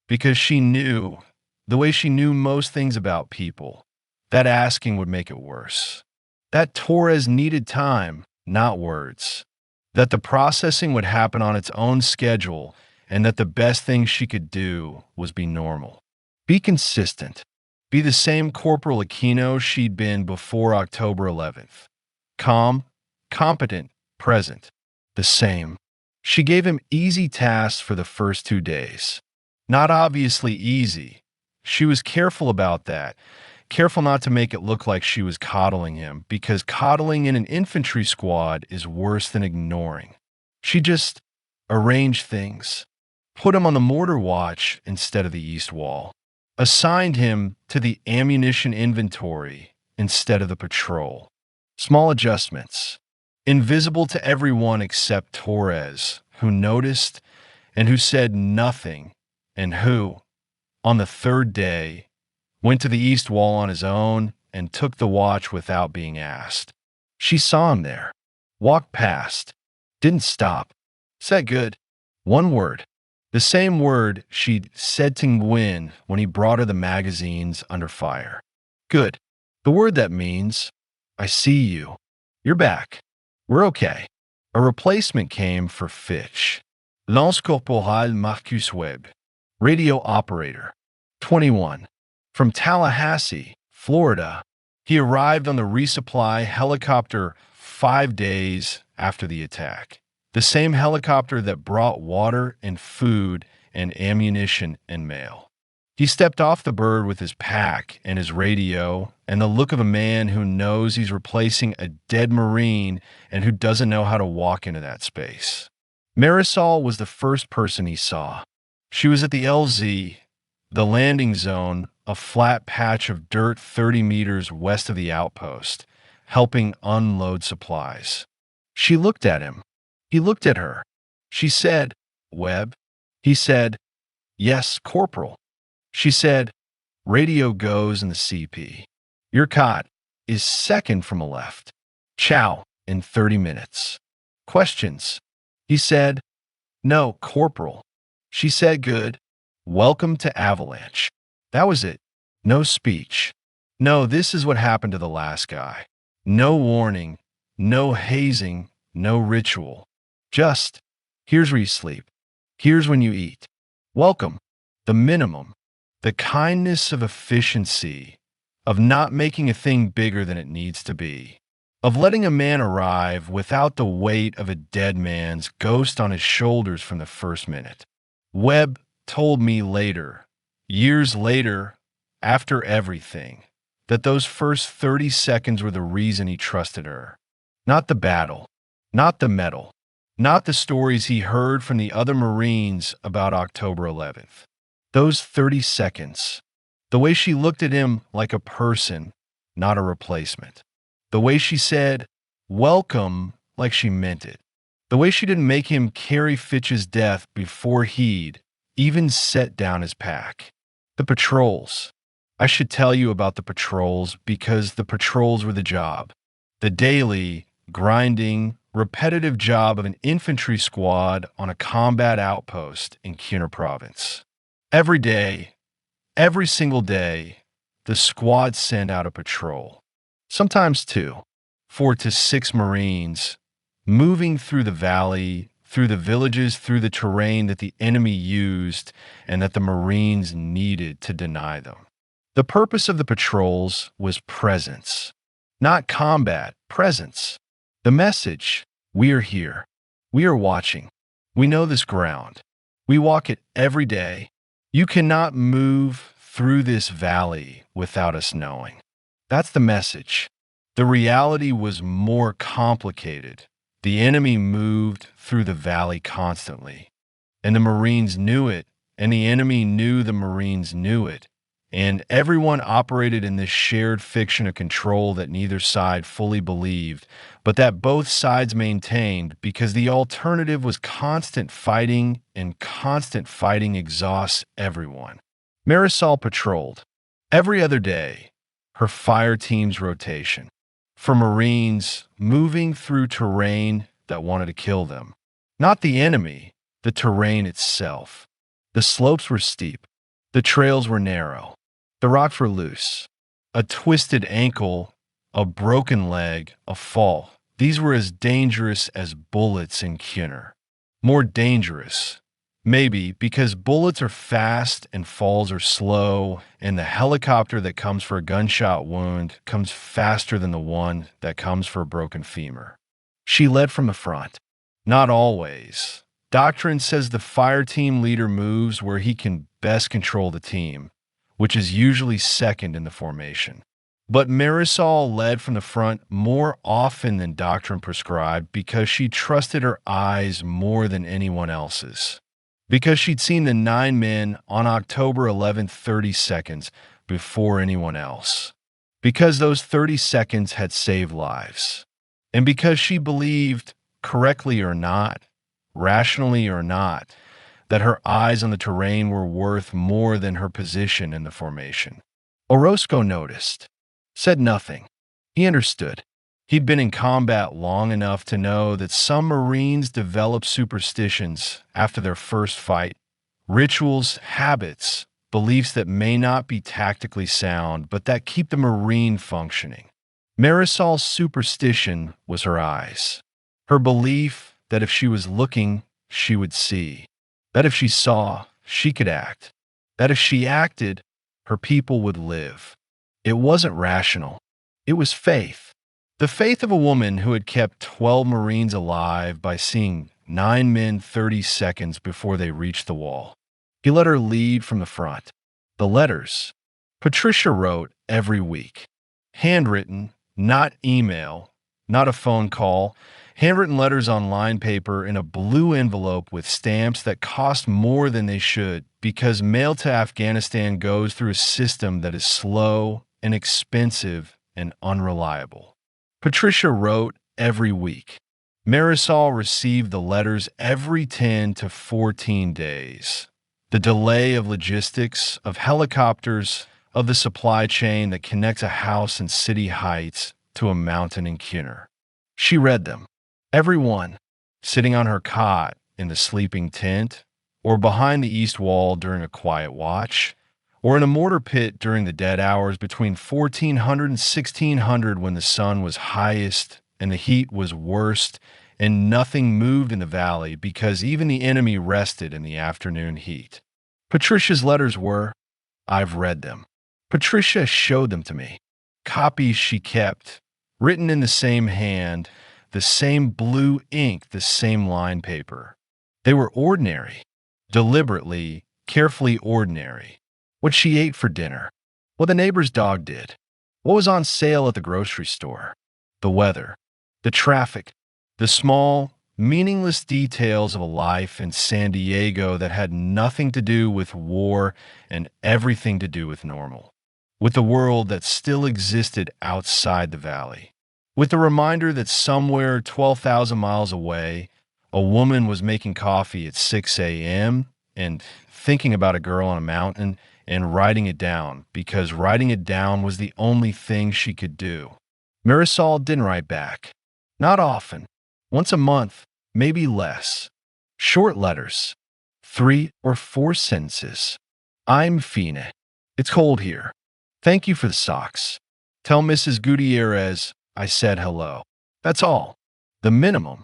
Because she knew, the way she knew most things about people, that asking would make it worse. That Torres needed time, not words. That the processing would happen on its own schedule, and that the best thing she could do was be normal. Be consistent. Be the same Corporal Aquino she'd been before October 11th. Calm, competent, present. The same. She gave him easy tasks for the first 2 days. Not obviously easy. She was careful about that. Careful not to make it look like she was coddling him, because coddling in an infantry squad is worse than ignoring. She just arranged things. Put him on the mortar watch instead of the east wall. Assigned him to the ammunition inventory instead of the patrol. Small adjustments. Invisible to everyone except Torres, who noticed and who said nothing, and who, on the 3rd day, went to the east wall on his own and took the watch without being asked. She saw him there, walked past, didn't stop, said good. One word. The same word she'd said to Nguyen when he brought her the magazines under fire. Good. The word that means, "I see you. You're back. We're okay." A replacement came for Fitch. Lance Corporal Marcus Webb, radio operator, 21. From Tallahassee, Florida, he arrived on the resupply helicopter 5 days after the attack. The same helicopter that brought water and food and ammunition and mail. He stepped off the bird with his pack and his radio and the look of a man who knows he's replacing a dead Marine and who doesn't know how to walk into that space. Marisol was the first person he saw. She was at the LZ, the landing zone, a flat patch of dirt 30 meters west of the outpost, helping unload supplies. She looked at him. He looked at her. She said, "Webb?" He said, "Yes, Corporal." She said, "Radio goes in the CP. Your cot is second from the left. Chow in 30 minutes. Questions?" He said, "No, Corporal." She said, "Good. Welcome to Avalanche." That was it. No speech. No, this is what happened to the last guy. No warning, no hazing, no ritual. Just, here's where you sleep. Here's when you eat. Welcome. The minimum. The kindness of efficiency, of not making a thing bigger than it needs to be. of letting a man arrive without the weight of a dead man's ghost on his shoulders from the first minute. Webb told me later, years later, after everything, that those first 30 seconds were the reason he trusted her. Not the battle, not the medal, not the stories he heard from the other Marines about October 11th. Those 30 seconds, the way she looked at him like a person, not a replacement. The way she said, welcome, like she meant it. The way she didn't make him carry Fitch's death before he'd even set down his pack. The patrols. I should tell you about the patrols because the patrols were the job. The daily, grinding, repetitive job of an infantry squad on a combat outpost in Kunar province. Every day, every single day, the squad sent out a patrol. Sometimes 2, 4 to 6 Marines, moving through the valley, through the villages, through the terrain that the enemy used and that the Marines needed to deny them. The purpose of the patrols was presence. Not combat, presence. The message, we are here. We are watching. We know this ground. We walk it every day. You cannot move through this valley without us knowing. That's the message. The reality was more complicated. The enemy moved through the valley constantly, and the Marines knew it, and the enemy knew the Marines knew it, and everyone operated in this shared fiction of control that neither side fully believed, but that both sides maintained because the alternative was constant fighting, and constant fighting exhausts everyone. Marisol patrolled every other day, her fire team's rotation, for Marines moving through terrain that wanted to kill them. Not the enemy, the terrain itself. The slopes were steep. The trails were narrow. The rocks were loose. A twisted ankle, a broken leg, a fall. These were as dangerous as bullets in Kunar. More dangerous. Maybe because bullets are fast and falls are slow, and the helicopter that comes for a gunshot wound comes faster than the one that comes for a broken femur. She led from the front. Not always. Doctrine says the fire team leader moves where he can best control the team, which is usually second in the formation. But Marisol led from the front more often than doctrine prescribed because she trusted her eyes more than anyone else's. Because she'd seen the 9 men on October 11th 30 seconds before anyone else. Because those 30 seconds had saved lives. And because she believed, correctly or not, rationally or not, that her eyes on the terrain were worth more than her position in the formation. Orozco noticed, said nothing. He understood. He'd been in combat long enough to know that some Marines develop superstitions after their first fight, rituals, habits, beliefs that may not be tactically sound, but that keep the Marine functioning. Marisol's superstition was her eyes, her belief that if she was looking, she would see, that if she saw, she could act, that if she acted, her people would live. It wasn't rational. It was faith. The faith of a woman who had kept 12 Marines alive by seeing 9 men 30 seconds before they reached the wall. He let her lead from the front. The letters. Patricia wrote every week. Handwritten, not email, not a phone call. Handwritten letters on lined paper in a blue envelope with stamps that cost more than they should because mail to Afghanistan goes through a system that is slow and expensive and unreliable. Patricia wrote every week. Marisol received the letters every 10 to 14 days. The delay of logistics, of helicopters, of the supply chain that connects a house in City Heights to a mountain in Kunar. She read them, every one, sitting on her cot in the sleeping tent, or behind the east wall during a quiet watch, or in a mortar pit during the dead hours between 1400 and 1600 when the sun was highest and the heat was worst and nothing moved in the valley because even the enemy rested in the afternoon heat. Patricia's letters were, I've read them. Patricia showed them to me. Copies she kept, written in the same hand, the same blue ink, the same line paper. They were ordinary, deliberately, carefully ordinary. What she ate for dinner, what the neighbor's dog did, what was on sale at the grocery store, the weather, the traffic, the small, meaningless details of a life in San Diego that had nothing to do with war and everything to do with normal, with the world that still existed outside the valley, with the reminder that somewhere 12,000 miles away, a woman was making coffee at 6 a.m. and thinking about a girl on a mountain and writing it down because writing it down was the only thing she could do. Marisol didn't write back. Not often. Once a month, maybe less. Short letters. 3 or 4 sentences. I'm Fine. It's cold here. Thank you for the socks. Tell Mrs. Gutierrez I said hello. That's all. The minimum.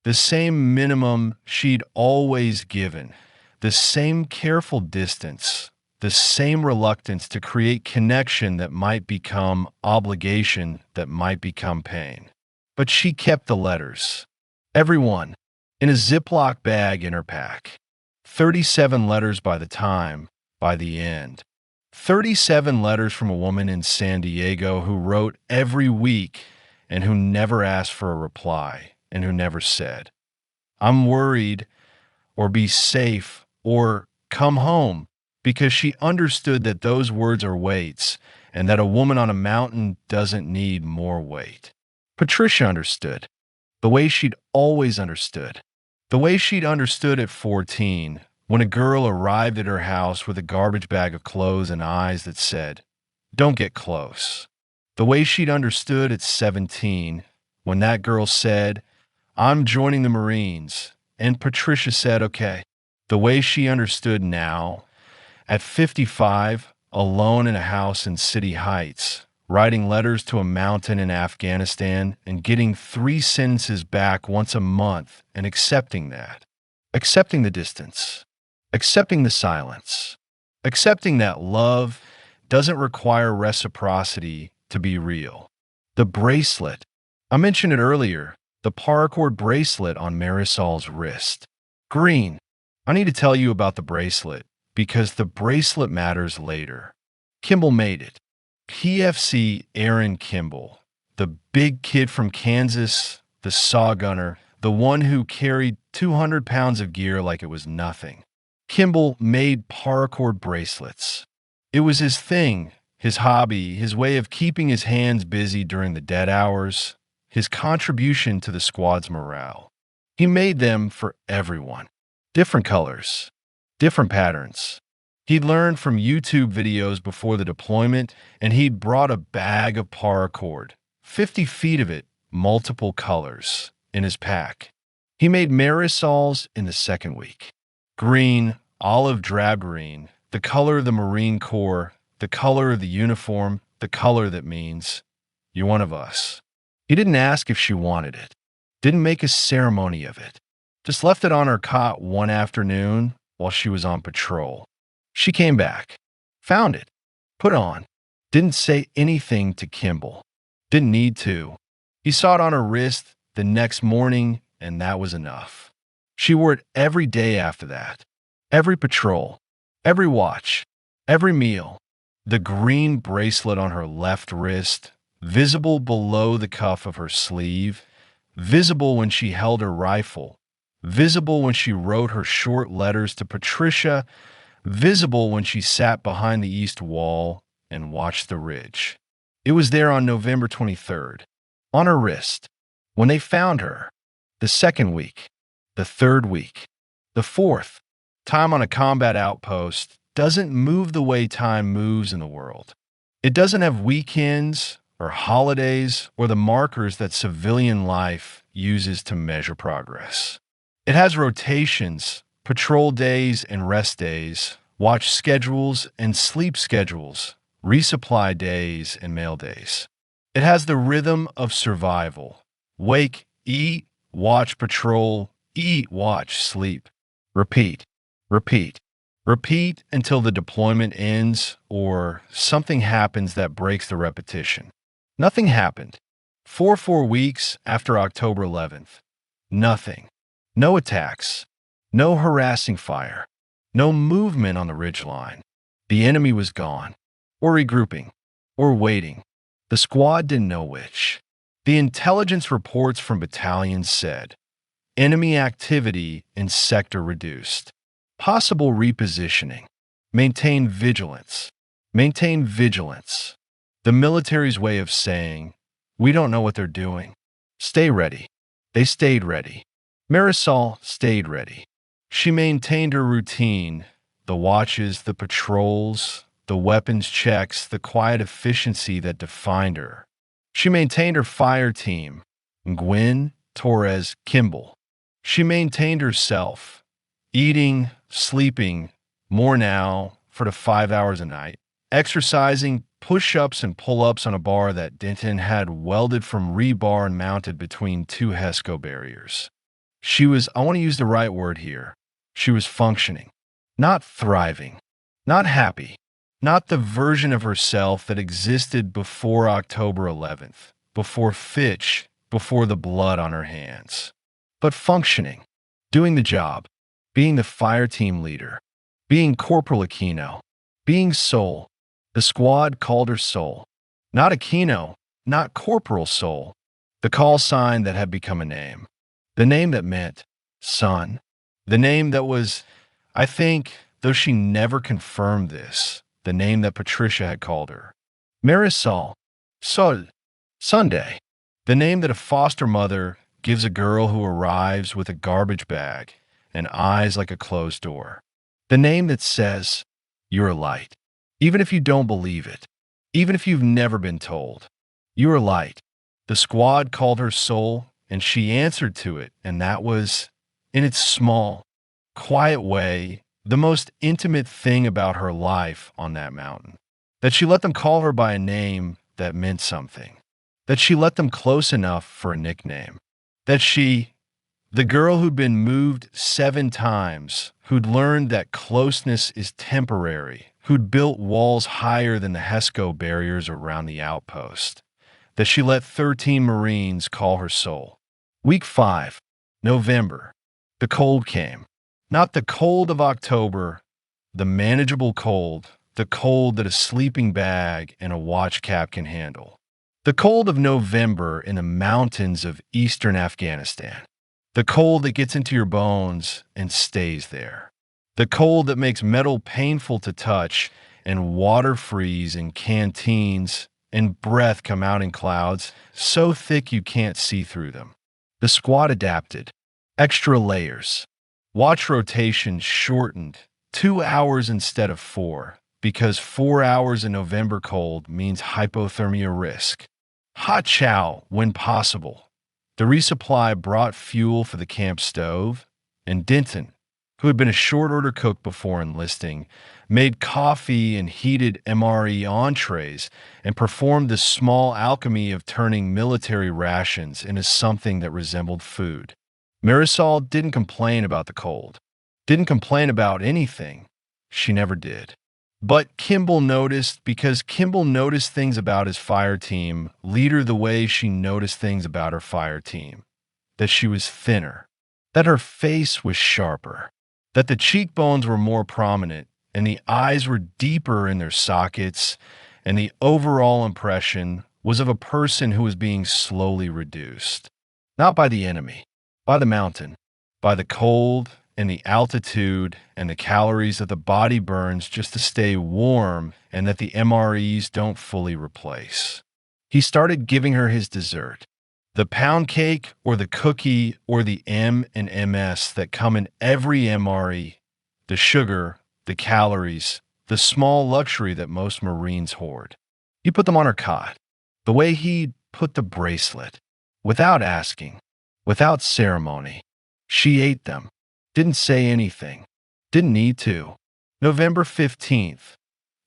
The same minimum she'd always given. The same careful distance. The same reluctance to create connection that might become obligation, that might become pain. But she kept the letters. Every one. In a Ziploc bag in her pack. 37 letters by the end. 37 letters from a woman in San Diego who wrote every week and who never asked for a reply and who never said, I'm worried, or be safe, or come home, because she understood that those words are weights and that a woman on a mountain doesn't need more weight. Patricia understood, the way she'd always understood, the way she'd understood at 14, when a girl arrived at her house with a garbage bag of clothes and eyes that said, don't get close. The way she'd understood at 17, when that girl said, I'm joining the Marines, and Patricia said, okay. The way she understood now, at 55, alone in a house in City Heights, writing letters to a mountain in Afghanistan and getting 3 sentences back once a month and accepting that. Accepting the distance. Accepting the silence. Accepting that love doesn't require reciprocity to be real. The bracelet. I mentioned it earlier. The paracord bracelet on Marisol's wrist. Green. I need to tell you about the bracelet because the bracelet matters later. Kimball made it. PFC Aaron Kimball, the big kid from Kansas, the saw gunner, the one who carried 200 pounds of gear like it was nothing. Kimball made paracord bracelets. It was his thing, his hobby, his way of keeping his hands busy during the dead hours, his contribution to the squad's morale. He made them for everyone. Different colors, different patterns. He'd learned from YouTube videos before the deployment, and he'd brought a bag of paracord, 50 feet of it, multiple colors, in his pack. He made Marisol's in the second week. Green, olive drab green, the color of the Marine Corps, the color of the uniform, the color that means, you're one of us. He didn't ask if she wanted it, didn't make a ceremony of it, just left it on her cot one afternoon while she was on patrol. She came back, found it, put on, didn't say anything to Kimball, didn't need to. He saw it on her wrist the next morning, and that was enough. She wore it every day after that, every patrol, every watch, every meal. The green bracelet on her left wrist, visible below the cuff of her sleeve, visible when she held her rifle, visible when she wrote her short letters to Patricia, visible when she sat behind the east wall and watched the ridge. It was there on November 23rd, on her wrist, when they found her. The second week, the third week, the fourth. Time on a combat outpost doesn't move the way time moves in the world. It doesn't have weekends or holidays or the markers that civilian life uses to measure progress. It has rotations, patrol days and rest days, watch schedules and sleep schedules, resupply days and mail days. It has the rhythm of survival. Wake, eat, watch, patrol, eat, watch, sleep. Repeat, repeat, repeat until the deployment ends or something happens that breaks the repetition. Nothing happened. 4 weeks after October 11th. Nothing. No attacks. No harassing fire. No movement on the ridgeline. The enemy was gone. Or regrouping. Or waiting. The squad didn't know which. The intelligence reports from battalions said, enemy activity in sector reduced. Possible repositioning. Maintain vigilance. Maintain vigilance. The military's way of saying, we don't know what they're doing. Stay ready. They stayed ready. Marisol stayed ready. She maintained her routine, the watches, the patrols, the weapons checks, the quiet efficiency that defined her. She maintained her fire team, Gwyn, Torres, Kimball. She maintained herself, eating, sleeping, more now for the 5 hours a night, exercising, push-ups and pull-ups on a bar that Denton had welded from rebar and mounted between two HESCO barriers. She was, I want to use the right word here, she was functioning, not thriving, not happy, not the version of herself that existed before October 11th, before Fitch, before the blood on her hands, but functioning, doing the job, being the fire team leader, being Corporal Aquino, being Soul. The squad called her Soul. Not Aquino, not Corporal Soul. The call sign that had become a name. The name that meant son. The name that was, I think, though she never confirmed this, the name that Patricia had called her. Marisol. Sol. Sunday. The name that a foster mother gives a girl who arrives with a garbage bag and eyes like a closed door. The name that says, you're a light. Even if you don't believe it, even if you've never been told, you're a light. The squad called her Soul, and she answered to it, and that was, in its small, quiet way, the most intimate thing about her life on that mountain. That she let them call her by a name that meant something. That she let them close enough for a nickname. That she, the girl who'd been moved 7 times, who'd learned that closeness is temporary, who'd built walls higher than the HESCO barriers around the outpost, that she let 13 Marines call her Soul. Week 5, November. The cold came. Not the cold of October, the manageable cold, the cold that a sleeping bag and a watch cap can handle. The cold of November in the mountains of eastern Afghanistan. The cold that gets into your bones and stays there. The cold that makes metal painful to touch and water freeze in canteens and breath come out in clouds so thick you can't see through them. The squad adapted. Extra layers. Watch rotation shortened 2 hours instead of 4 because 4 hours in November cold means hypothermia risk. Hot chow when possible. The resupply brought fuel for the camp stove, and Denton, who had been a short order cook before enlisting, made coffee and heated MRE entrees and performed the small alchemy of turning military rations into something that resembled food. Marisol didn't complain about the cold, didn't complain about anything. She never did. But Kimball noticed because Kimball noticed things about his fire team, leader the way she noticed things about her fire team. That she was thinner, that her face was sharper, that the cheekbones were more prominent and the eyes were deeper in their sockets, and the overall impression was of a person who was being slowly reduced. Not by the enemy, by the mountain, by the cold and the altitude and the calories that the body burns just to stay warm and that the MREs don't fully replace. He started giving her his dessert, the pound cake or the cookie or the M and MS that come in every MRE, the sugar, the calories, the small luxury that most Marines hoard. He put them on her cot, the way he put the bracelet, without asking, without ceremony. She ate them. Didn't say anything. Didn't need to. November 15th,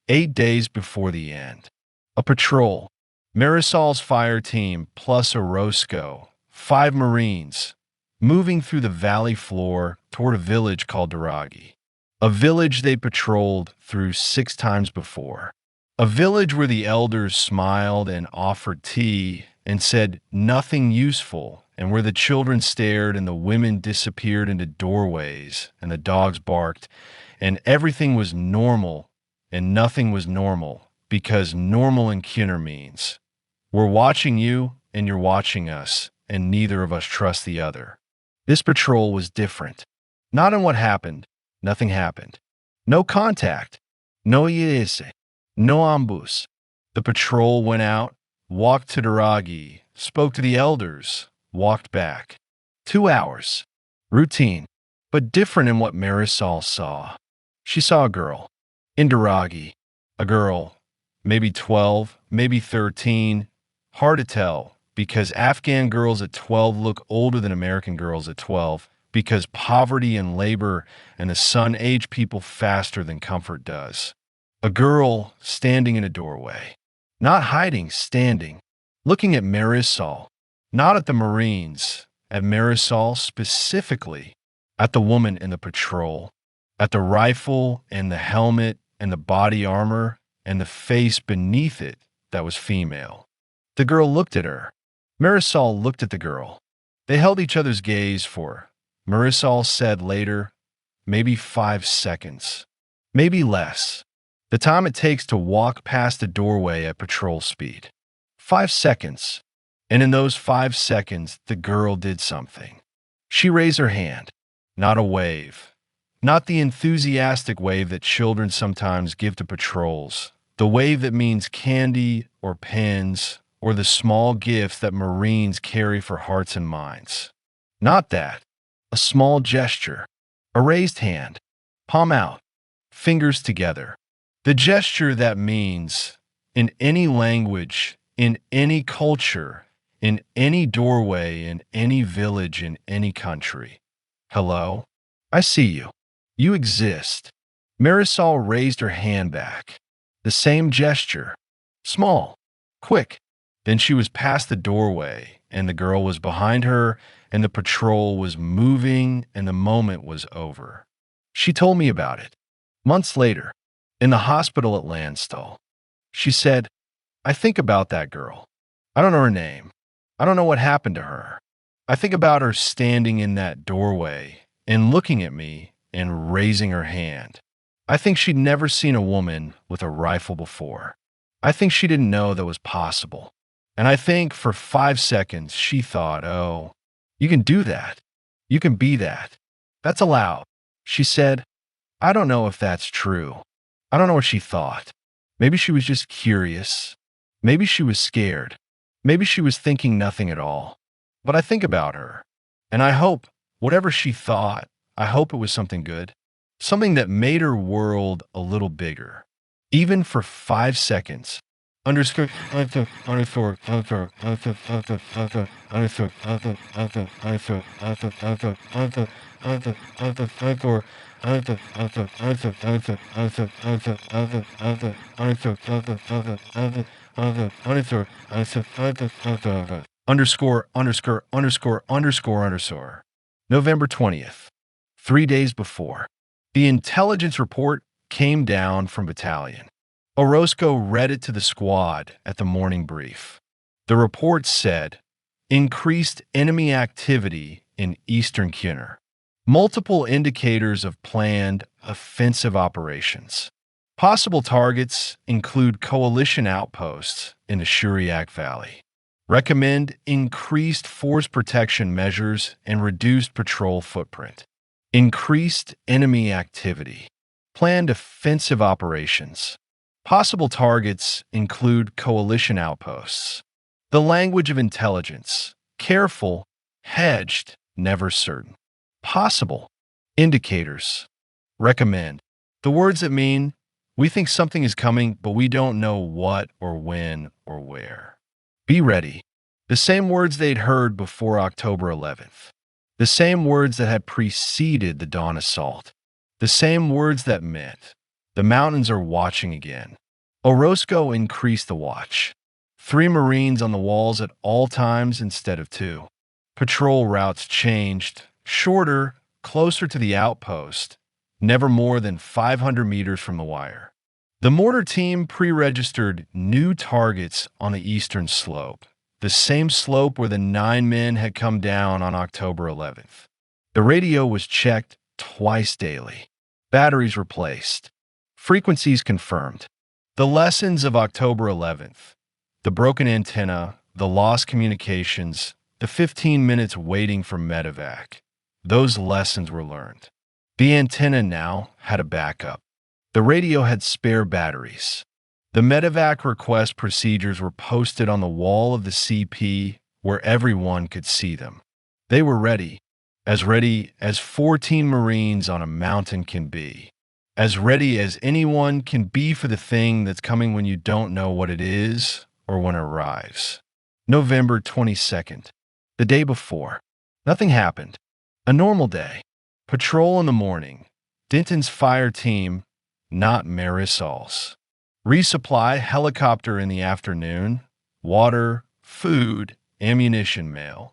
8 days before the end. A patrol. Marisol's fire team plus a Roscoe, 5 Marines, moving through the valley floor toward a village called Duragi. A village they patrolled through 6 times before. A village where the elders smiled and offered tea and said nothing useful, and where the children stared and the women disappeared into doorways and the dogs barked, and everything was normal and nothing was normal, because normal in Kinner means we're watching you and you're watching us, and neither of us trust the other. This patrol was different. Not in what happened. Nothing happened. No contact. No IES. No ambus. The patrol went out, walked to Daragi, spoke to the elders, walked back. 2 hours. Routine, but different in what Marisol saw. She saw a girl. In Daragi. A girl. Maybe 12, maybe 13. Hard to tell, because Afghan girls at 12 look older than American girls at 12, because poverty and labor and the sun age people faster than comfort does. A girl standing in a doorway. Not hiding, standing. Looking at Marisol. Not at the Marines. At Marisol specifically. At the woman in the patrol. At the rifle and the helmet and the body armor and the face beneath it that was female. The girl looked at her. Marisol looked at the girl. They held each other's gaze for, Marisol said later, maybe 5 seconds. Maybe less. The time it takes to walk past a doorway at patrol speed. 5 seconds. And in those 5 seconds, the girl did something. She raised her hand. Not a wave. Not the enthusiastic wave that children sometimes give to patrols. The wave that means candy or pens or the small gifts that Marines carry for hearts and minds. Not that. A small gesture. A raised hand. Palm out. Fingers together. The gesture that means, in any language, in any culture, in any doorway, in any village, in any country. Hello? I see you. You exist. Marisol raised her hand back. The same gesture. Small. Quick. Then she was past the doorway, and the girl was behind her, and the patrol was moving, and the moment was over. She told me about it. Months later, in the hospital at Landstuhl, she said, I think about that girl. I don't know her name. I don't know what happened to her. I think about her standing in that doorway and looking at me and raising her hand. I think she'd never seen a woman with a rifle before. I think she didn't know that was possible. And I think for 5 seconds she thought, oh, you can do that. You can be that. That's allowed. She said, I don't know if that's true. I don't know what she thought. Maybe she was just curious. Maybe she was scared. Maybe she was thinking nothing at all. But I think about her. And I hope, whatever she thought, I hope it was something good. Something that made her world a little bigger. Even for 5 seconds. Underscore. November 20th. 3 days before. The intelligence report came down from battalion. Orozco read it to the squad at the morning brief. The report said, increased enemy activity in eastern Kinner. Multiple indicators of planned offensive operations. Possible targets include coalition outposts in the Shuriak Valley. Recommend increased force protection measures and reduced patrol footprint. Increased enemy activity. Planned offensive operations. Possible targets include coalition outposts. The language of intelligence. Careful, hedged, never certain. Possible. Indicators. Recommend. The words that mean, we think something is coming, but we don't know what or when or where. Be ready. The same words they'd heard before October 11th. The same words that had preceded the dawn assault. The same words that meant, the mountains are watching again. Orozco increased the watch. 3 Marines on the walls at all times instead of 2. Patrol routes changed, shorter, closer to the outpost, never more than 500 meters from the wire. The mortar team pre-registered new targets on the eastern slope. the same slope where the 9 men had come down on October 11th. The radio was checked twice daily. Batteries replaced. Frequencies confirmed. The lessons of October 11th: the broken antenna, the lost communications, the 15 minutes waiting for medevac. Those lessons were learned. The antenna now had a backup. The radio had spare batteries. The medevac request procedures were posted on the wall of the CP where everyone could see them. They were ready as 14 Marines on a mountain can be, as ready as anyone can be for the thing that's coming when you don't know what it is or when it arrives. November 22nd, the day before. Nothing happened. A normal day. Patrol in the morning. Denton's fire team, not Marisol's. Resupply helicopter in the afternoon. Water, food, ammunition mail.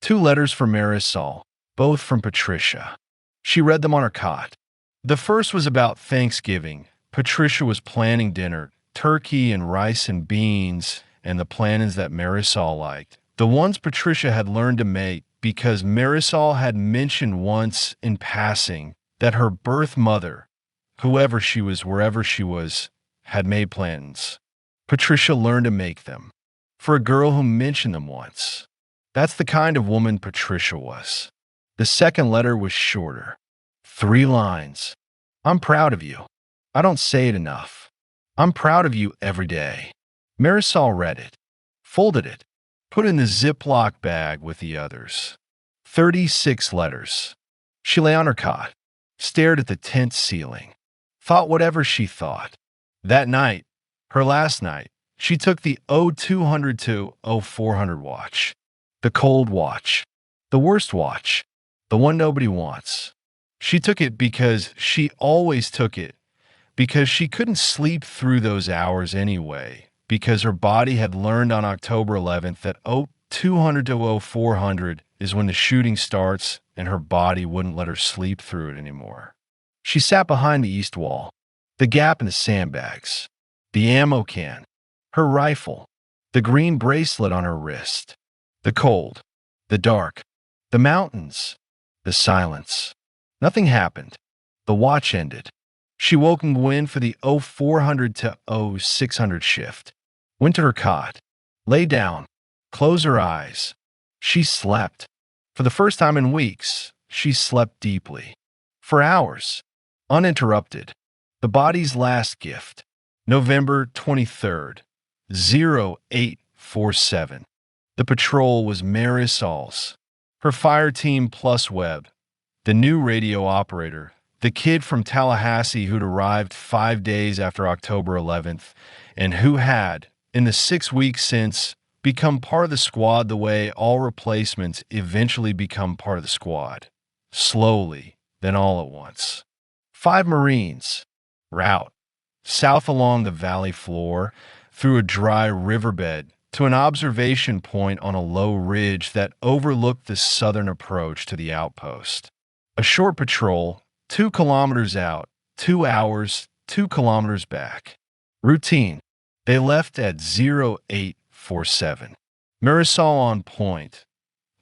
2 letters for Marisol, both from Patricia. She read them on her cot. The first was about Thanksgiving. Patricia was planning dinner, turkey and rice and beans, and the plannings that Marisol liked. The ones Patricia had learned to make because Marisol had mentioned once in passing that her birth mother, whoever she was, wherever she was, had made plans. Patricia learned to make them. For a girl who mentioned them once. That's the kind of woman Patricia was. The second letter was shorter. 3 lines. I'm proud of you. I don't say it enough. I'm proud of you every day. Marisol read it, folded it, put it in the Ziploc bag with the others. 36 letters. She lay on her cot, stared at the tent ceiling, thought whatever she thought. That night, her last night, she took the 0200 to 0400 watch. The cold watch. The worst watch. The one nobody wants. She took it because she always took it, because she couldn't sleep through those hours anyway, because her body had learned on October 11th that 0200 to 0400 is when the shooting starts, and her body wouldn't let her sleep through it anymore. She sat behind the east wall, the gap in the sandbags, the ammo can, her rifle, the green bracelet on her wrist, the cold, the dark, the mountains, the silence. Nothing happened. The watch ended. She woke and went for the 0400 to 0600 shift, went to her cot, lay down, closed her eyes. She slept. For the first time in weeks, she slept deeply. For hours, uninterrupted. The body's last gift. November 23rd, 0847. The patrol was Marisol's. Her fire team plus Webb, the new radio operator, the kid from Tallahassee who'd arrived 5 days after October 11th, and who had, in the 6 weeks since, become part of the squad the way all replacements eventually become part of the squad. Slowly, then all at once. 5 Marines. Route. South along the valley floor, through a dry riverbed, to an observation point on a low ridge that overlooked the southern approach to the outpost. A short patrol, 2 kilometers out, 2 hours, 2 kilometers back. Routine. They left at 0847. Marisol on point,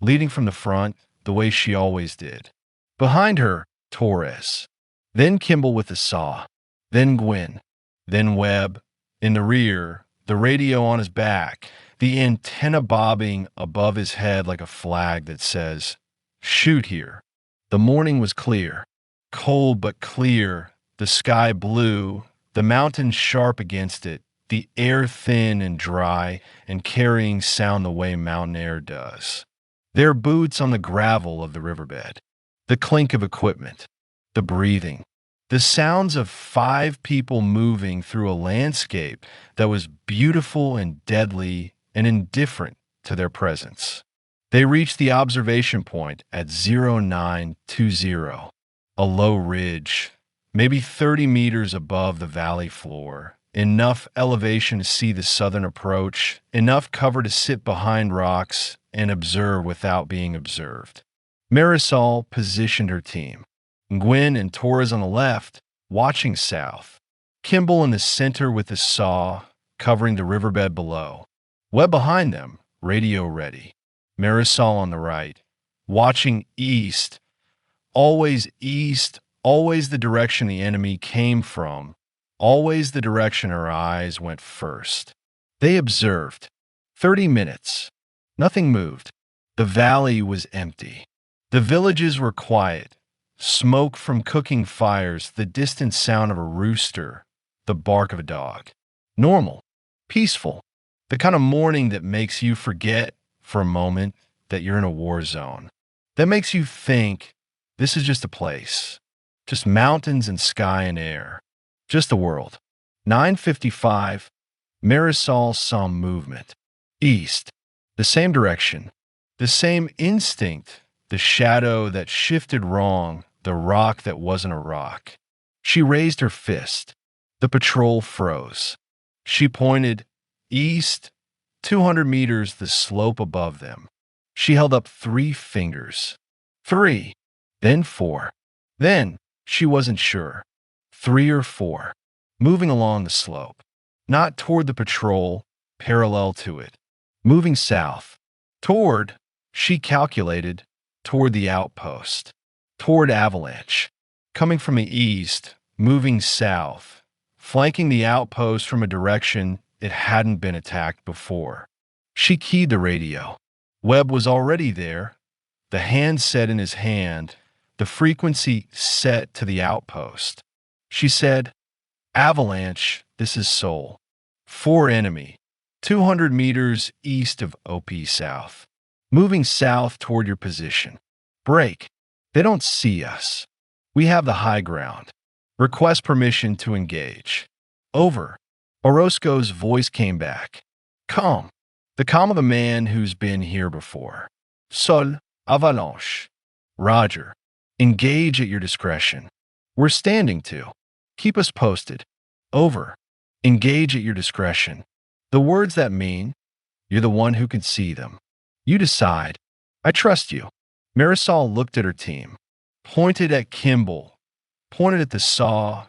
leading from the front the way she always did. Behind her, Torres. Then Kimball with the saw. Then Gwyn. Then Webb. In the rear, the radio on his back, the antenna bobbing above his head like a flag that says, "Shoot here." The morning was clear. Cold but clear. The sky blue. The mountains sharp against it. The air thin and dry and carrying sound the way mountain air does. Their boots on the gravel of the riverbed. The clink of equipment. The breathing. The sounds of 5 people moving through a landscape that was beautiful and deadly and indifferent to their presence. They reached the observation point at 0920, a low ridge, maybe 30 meters above the valley floor, enough elevation to see the southern approach, enough cover to sit behind rocks and observe without being observed. Marisol positioned her team. Gwyn and Torres on the left, watching south. Kimball in the center with the saw, covering the riverbed below. Webb behind them, radio ready. Marisol on the right, watching east, always the direction the enemy came from, always the direction her eyes went first. They observed. 30 minutes. Nothing moved. The valley was empty. The villages were quiet. Smoke from cooking fires, the distant sound of a rooster, the bark of a dog. Normal. Peaceful. The kind of morning that makes you forget for a moment that you're in a war zone. That makes you think this is just a place. Just mountains and sky and air. Just the world. 9:55. Marisol saw movement. East. The same direction. The same instinct. The shadow that shifted wrong. The rock that wasn't a rock. She raised her fist. The patrol froze. She pointed east, 200 meters the slope above them. She held up 3 fingers. 3, then 4. Then, she wasn't sure. 3 or 4. Moving along the slope. Not toward the patrol, parallel to it. Moving south. Toward, she calculated, toward the outpost. Toward Avalanche. Coming from the east, moving south. Flanking the outpost from a direction it hadn't been attacked before. She keyed the radio. Webb was already there. The handset in his hand, the frequency set to the outpost. She said, "Avalanche, this is Seoul. 4 enemy, 200 meters east of OP South. Moving south toward your position. Break. They don't see us. We have the high ground. Request permission to engage." Over. Orozco's voice came back. Calm. The calm of a man who's been here before. Sol, avalanche. Roger. Engage at your discretion. We're standing to. Keep us posted. Over. Engage at your discretion. The words that mean, you're the one who can see them. You decide. I trust you. Marisol looked at her team. Pointed at Kimball. Pointed at the saw.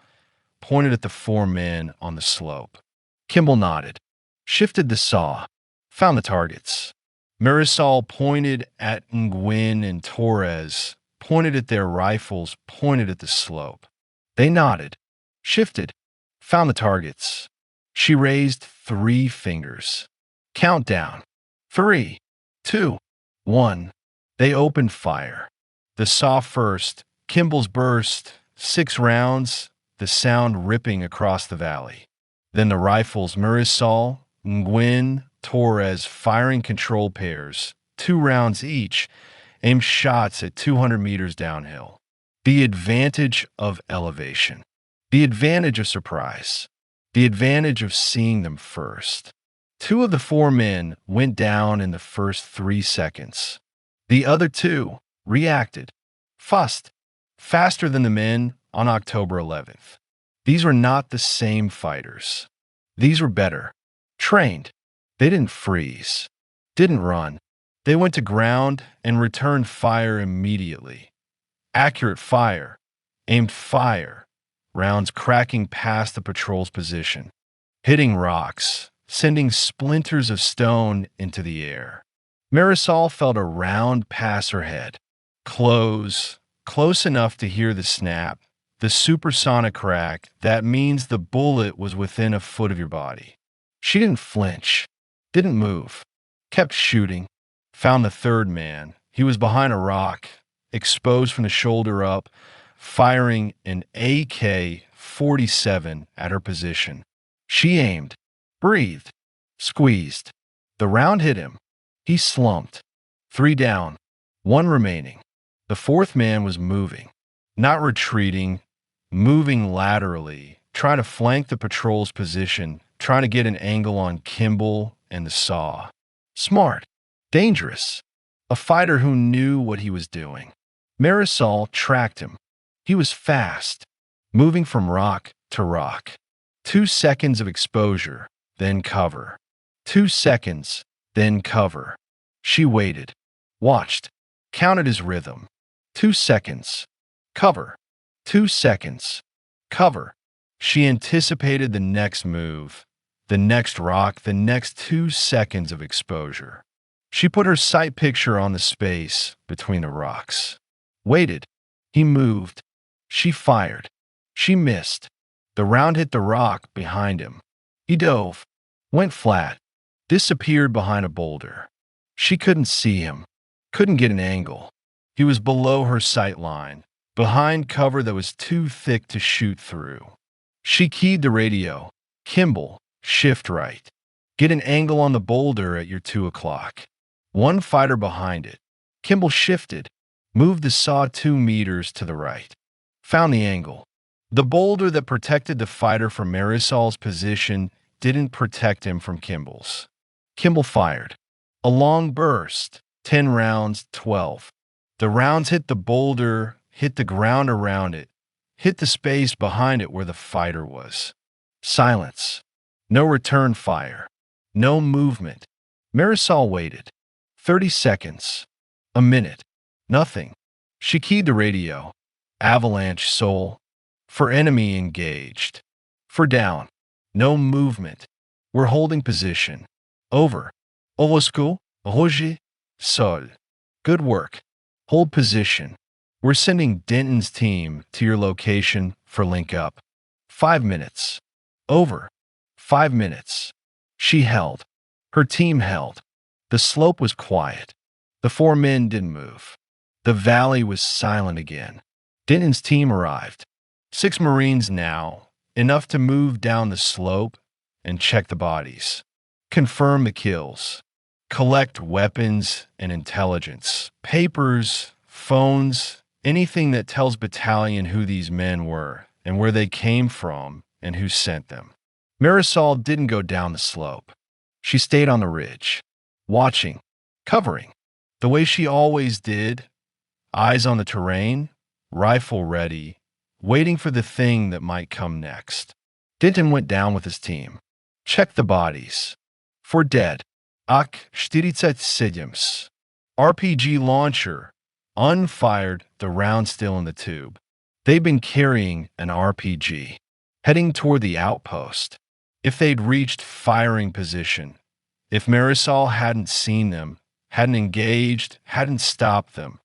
Pointed at the 4 men on the slope. Kimball nodded. Shifted the saw. Found the targets. Marisol pointed at Nguyen and Torres. Pointed at their rifles. Pointed at the slope. They nodded. Shifted. Found the targets. She raised 3 fingers. Countdown. 3, 2, 1. They opened fire. The saw first. Kimball's burst. 6 rounds. The sound ripping across the valley. Then the rifles, Marisol, Nguyen, Torres firing control pairs, 2 rounds each, aimed shots at 200 meters downhill. The advantage of elevation. The advantage of surprise. The advantage of seeing them first. 2 of the 4 men went down in the first 3 seconds. The other 2 reacted. Faster than the men on October 11th. These were not the same fighters. These were better. Trained. They didn't freeze. Didn't run. They went to ground and returned fire immediately. Accurate fire. Aimed fire. Rounds cracking past the patrol's position. Hitting rocks. Sending splinters of stone into the air. Marisol felt a round pass her head. Close enough to hear the snap. The supersonic crack, that means the bullet was within a foot of your body. She didn't flinch. Didn't move. Kept shooting. Found the 3rd man. He was behind a rock, exposed from the shoulder up, firing an AK-47 at her position. She aimed. Breathed. Squeezed. The round hit him. He slumped. 3 down. 1 remaining. The 4th man was moving. Not retreating. Moving laterally. Trying to flank the patrol's position. Trying to get an angle on Kimball and the saw. Smart. Dangerous. A fighter who knew what he was doing. Marisol tracked him. He was fast. Moving from rock to rock. 2 seconds of exposure. Then cover. 2 seconds. Then cover. She waited. Watched. Counted his rhythm. 2 seconds. Cover. 2 seconds. Cover. She anticipated the next move, the next rock, the next 2 seconds of exposure. She put her sight picture on the space between the rocks. Waited. He moved. She fired. She missed. The round hit the rock behind him. He dove. Went flat. Disappeared behind a boulder. She couldn't see him. Couldn't get an angle. He was below her sight line, behind cover that was too thick to shoot through. She keyed the radio. Kimball, shift right. Get an angle on the boulder at your 2 o'clock. One fighter behind it. Kimball shifted. Moved the saw 2 meters to the right. Found the angle. The boulder that protected the fighter from Marisol's position didn't protect him from Kimball's. Kimball fired. A long burst. 10 rounds, 12. The rounds hit the boulder, hit the ground around it, hit the space behind it where the fighter was. Silence. No return fire. No movement. Marisol waited. 30 seconds. A minute. Nothing. She keyed the radio. Avalanche Soul. For enemy engaged. For down. No movement. We're holding position. Over. Ovosco. Roger. Sol. Good work. Hold position. We're sending Denton's team to your location for link up. 5 minutes. Over. 5 minutes. She held. Her team held. The slope was quiet. The 4 men didn't move. The valley was silent again. Denton's team arrived. 6 Marines now, enough to move down the slope and check the bodies. Confirm the kills. Collect weapons and intelligence. Papers, phones, anything that tells Battalion who these men were and where they came from and who sent them. Marisol didn't go down the slope. She stayed on the ridge, watching, covering, the way she always did, eyes on the terrain, rifle ready, waiting for the thing that might come next. Denton went down with his team. Checked the bodies. For dead. AH-64D RPG launcher. Unfired, the round still in the tube. They'd been carrying an RPG, heading toward the outpost. If they'd reached firing position, if Marisol hadn't seen them, hadn't engaged, hadn't stopped them,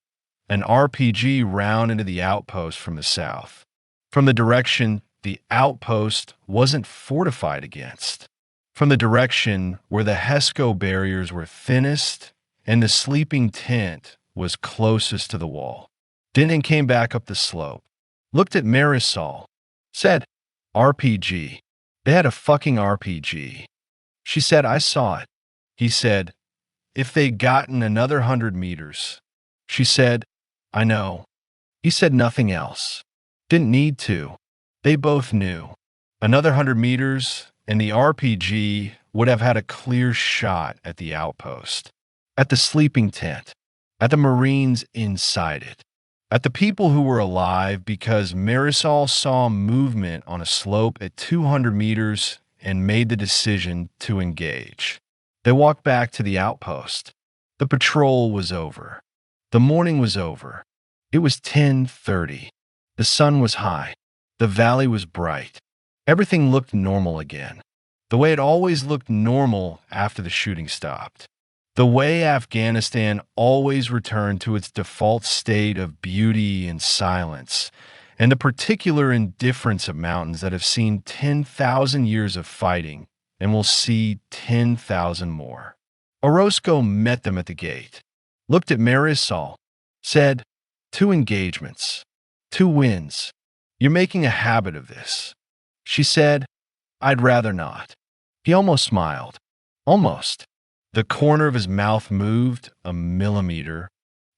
an RPG round into the outpost from the south. From the direction the outpost wasn't fortified against. From the direction where the HESCO barriers were thinnest and the sleeping tent was closest to the wall. Denton came back up the slope, looked at Marisol, said, RPG. They had a fucking RPG. She said, I saw it. He said, if they'd gotten another 100 meters. She said, I know. He said nothing else. Didn't need to. They both knew. Another 100 meters, and the RPG would have had a clear shot at the outpost, at the sleeping tent, at the Marines inside it, at the people who were alive because Marisol saw movement on a slope at 200 meters and made the decision to engage. They walked back to the outpost. The patrol was over. The morning was over. It was 10:30. The sun was high. The valley was bright. Everything looked normal again. The way it always looked normal after the shooting stopped. The way Afghanistan always returned to its default state of beauty and silence, and the particular indifference of mountains that have seen 10,000 years of fighting and will see 10,000 more. Orozco met them at the gate, looked at Marisol, said, 2 engagements, 2 wins. You're making a habit of this. She said, I'd rather not. He almost smiled. Almost. The corner of his mouth moved a millimeter,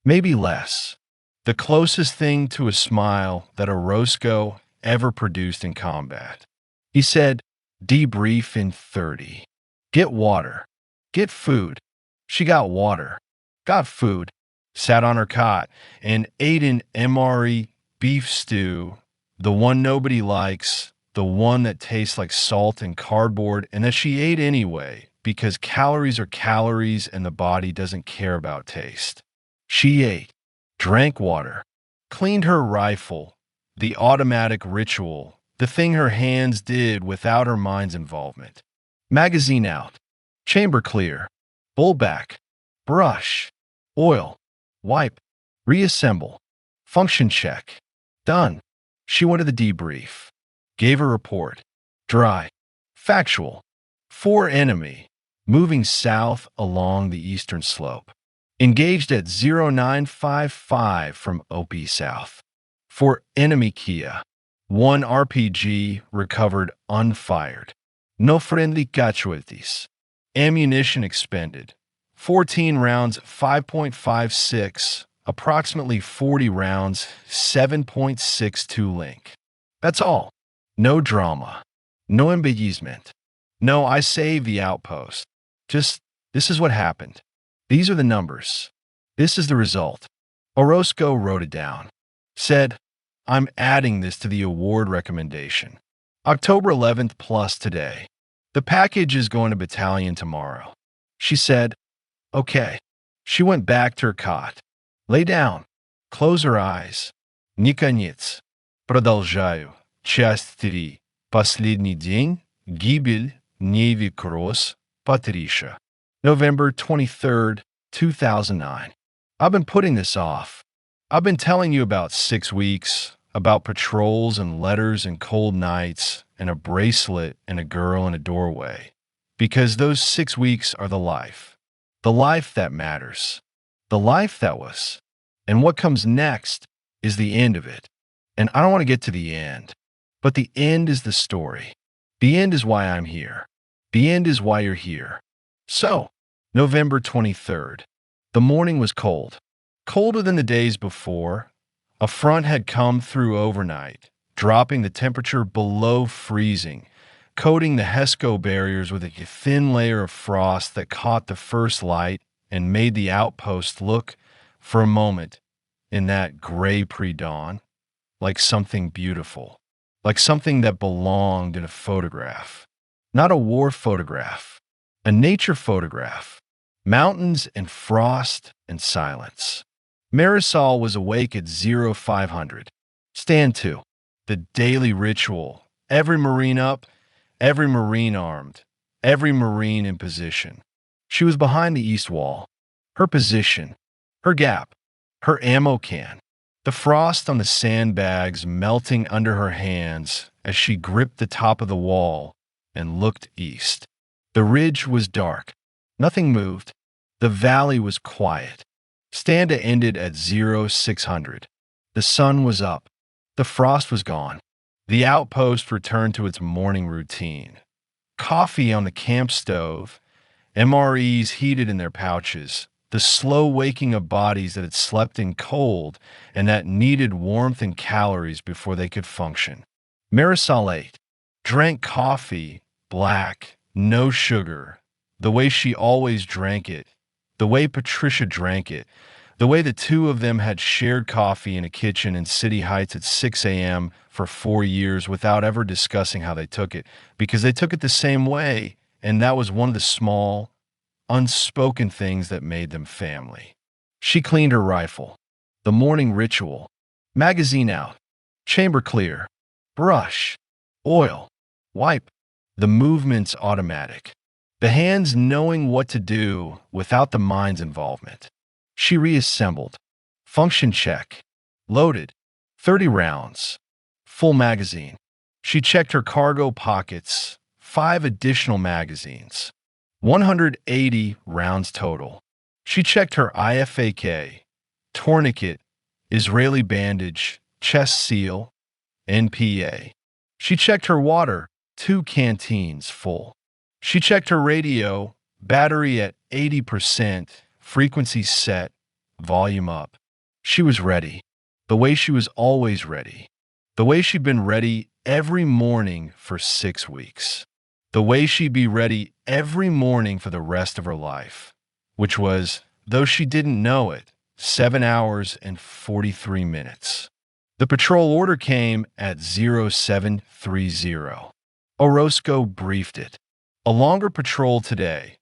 maybe less. The closest thing to a smile that Orozco ever produced in combat. He said, debrief in 30. Get water. Get food. She got water. Got food. Sat on her cot and ate an MRE beef stew, the one nobody likes, the one that tastes like salt and cardboard, and that she ate anyway, because calories are calories and the body doesn't care about taste. She ate, drank water, cleaned her rifle, the automatic ritual, the thing her hands did without her mind's involvement. Magazine out, chamber clear, bull back, brush, oil, wipe, reassemble, function check. Done. She went to the debrief. Gave her report. Dry. Factual. 4 enemy. Moving south along the eastern slope. Engaged at 0955 from OP South. 4 enemy Kia. 1 RPG recovered unfired. No friendly casualties. Ammunition expended. 14 rounds, 5.56, approximately 40 rounds, 7.62 link. That's all. No drama. No embellishment. No, I saved the outpost. Just, this is what happened. These are the numbers. This is the result. Orozco wrote it down. Said, I'm adding this to the award recommendation. October 11th plus today. The package is going to battalion tomorrow. She said, okay. She went back to her cot. Lay down. Close her eyes. Никонец. Продолжаю. Часть 3. Последний день. Гибель. Navy Cross. Patricia. November 23rd, 2009. I've been putting this off. I've been telling you about 6 weeks, about patrols and letters and cold nights and a bracelet and a girl in a doorway. Because those 6 weeks are the life. The life that matters. The life that was. And what comes next is the end of it. And I don't want to get to the end. But the end is the story. The end is why I'm here. The end is why you're here. So, November 23rd. The morning was cold. Colder than the days before. A front had come through overnight, dropping the temperature below freezing, coating the HESCO barriers with a thin layer of frost that caught the first light and made the outpost look, for a moment, in that gray pre-dawn, like something beautiful, like something that belonged in a photograph. Not a war photograph, a nature photograph. Mountains and frost and silence. Marisol was awake at 0500. Stand to. The daily ritual. Every Marine up, every Marine armed, every Marine in position. She was behind the east wall. Her position, her gap, her ammo can. The frost on the sandbags melting under her hands as she gripped the top of the wall and looked east. The ridge was dark. Nothing moved. The valley was quiet. Standa ended at 0600. The sun was up. The frost was gone. The outpost returned to its morning routine. Coffee on the camp stove, MREs heated in their pouches, the slow waking of bodies that had slept in cold and that needed warmth and calories before they could function. Marisol ate, drank coffee, black, no sugar, the way she always drank it, the way Patricia drank it, the way the two of them had shared coffee in a kitchen in City Heights at 6 a.m. for 4 years without ever discussing how they took it, because they took it the same way, and that was one of the small, unspoken things that made them family. She cleaned her rifle. The morning ritual. Magazine out. Chamber clear. Brush. Oil. Wipe. The movements automatic. The hands knowing what to do without the mind's involvement. She reassembled. Function check. Loaded. 30 rounds. Full magazine. She checked her cargo pockets. 5 additional magazines. 180 rounds total. She checked her IFAK, tourniquet, Israeli bandage, chest seal, NPA. She checked her water, 2 canteens full. She checked her radio, battery at 80%, frequency set, volume up. She was ready, the way she was always ready, the way she'd been ready every morning for 6 weeks, the way she'd be ready every morning for the rest of her life, which was, though she didn't know it, 7 hours and 43 minutes. The patrol order came at 0730. Orozco briefed it. A longer patrol today,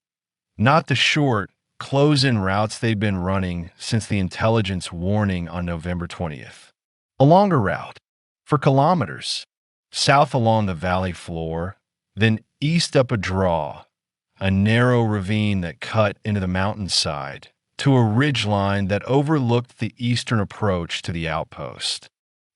not the short, close-in routes they'd been running since the intelligence warning on November 20th. A longer route, for kilometers, south along the valley floor, then east up a draw, a narrow ravine that cut into the mountainside to a ridgeline that overlooked the eastern approach to the outpost.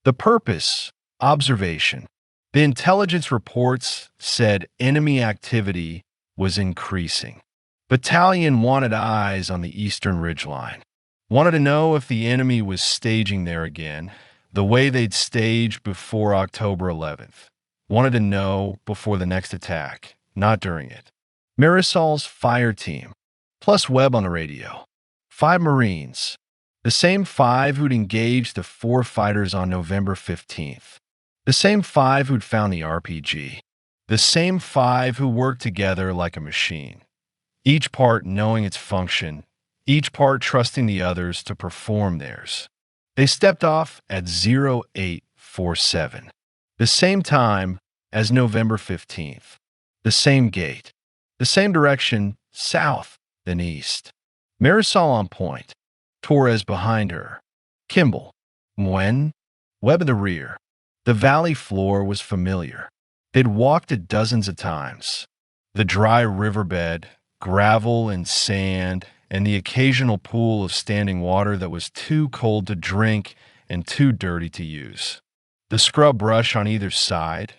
The purpose, observation. The intelligence reports said enemy activity was increasing. Battalion wanted eyes on the eastern ridgeline. Wanted to know if the enemy was staging there again, the way they'd staged before October 11th. Wanted to know before the next attack, not during it. Marisol's fire team, plus Webb on the radio. 5 Marines, the same 5 who'd engaged the 4 fighters on November 15th. The same 5 who'd found the RPG. The same 5 who worked together like a machine. Each part knowing its function, each part trusting the others to perform theirs. They stepped off at 0847, the same time as November 15th, the same gate, the same direction, south than east. Marisol on point, Torres behind her, Kimball, Mwen, Webb in the rear. The valley floor was familiar. They'd walked it dozens of times. The dry riverbed, gravel and sand, and the occasional pool of standing water that was too cold to drink and too dirty to use. The scrub brush on either side,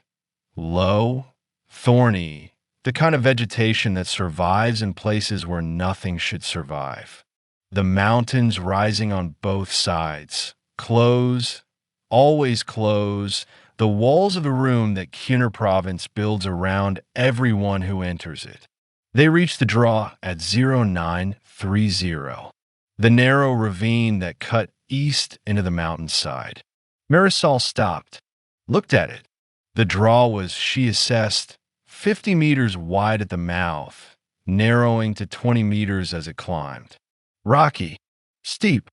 low, thorny, the kind of vegetation that survives in places where nothing should survive. The mountains rising on both sides, close, always close, the walls of the room that Kiener Province builds around everyone who enters it. They reached the draw at 0930, the narrow ravine that cut east into the mountainside. Marisol stopped, looked at it. The draw was, she assessed, 50 meters wide at the mouth, narrowing to 20 meters as it climbed. Rocky, steep,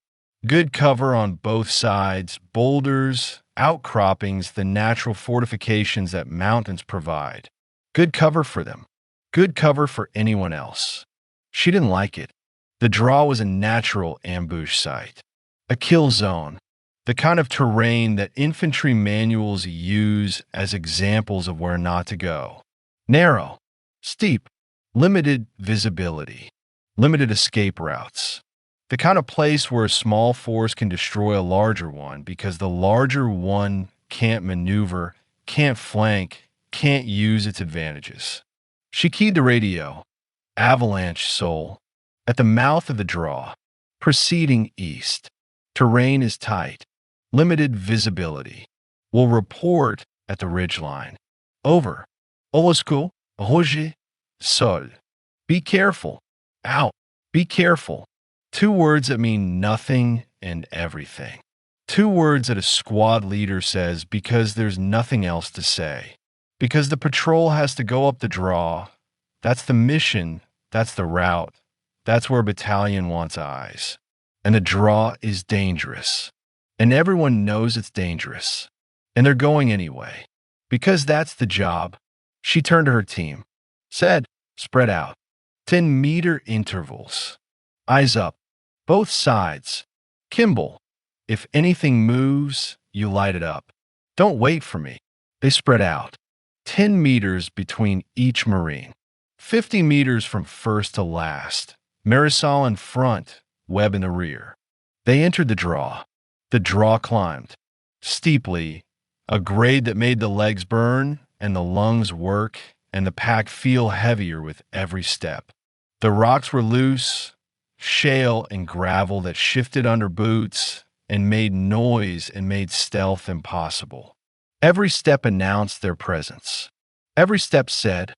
good cover on both sides, boulders, outcroppings, the natural fortifications that mountains provide. Good cover for them. Good cover for anyone else. She didn't like it. The draw was a natural ambush site. A kill zone. The kind of terrain that infantry manuals use as examples of where not to go. Narrow, steep, limited visibility, limited escape routes. The kind of place where a small force can destroy a larger one because the larger one can't maneuver, can't flank, can't use its advantages. She keyed the radio. Avalanche Soul. At the mouth of the draw. Proceeding east. Terrain is tight. Limited visibility. Will report at the ridgeline. Over. Olosco. Roger. Sol. Be careful. Out. Be careful. 2 words that mean nothing and everything. 2 words that a squad leader says because there's nothing else to say. Because the patrol has to go up the draw. That's the mission. That's the route. That's where a battalion wants eyes. And the draw is dangerous. And everyone knows it's dangerous. And they're going anyway. Because that's the job. She turned to her team. Said, spread out. 10-meter intervals. Eyes up. Both sides. Kimball. If anything moves, you light it up. Don't wait for me. They spread out. 10 meters between each Marine. 50 meters from first to last. Marisol in front, Webb in the rear. They entered the draw. The draw climbed. Steeply, a grade that made the legs burn and the lungs work and the pack feel heavier with every step. The rocks were loose, shale and gravel that shifted under boots and made noise and made stealth impossible. Every step announced their presence. Every step said,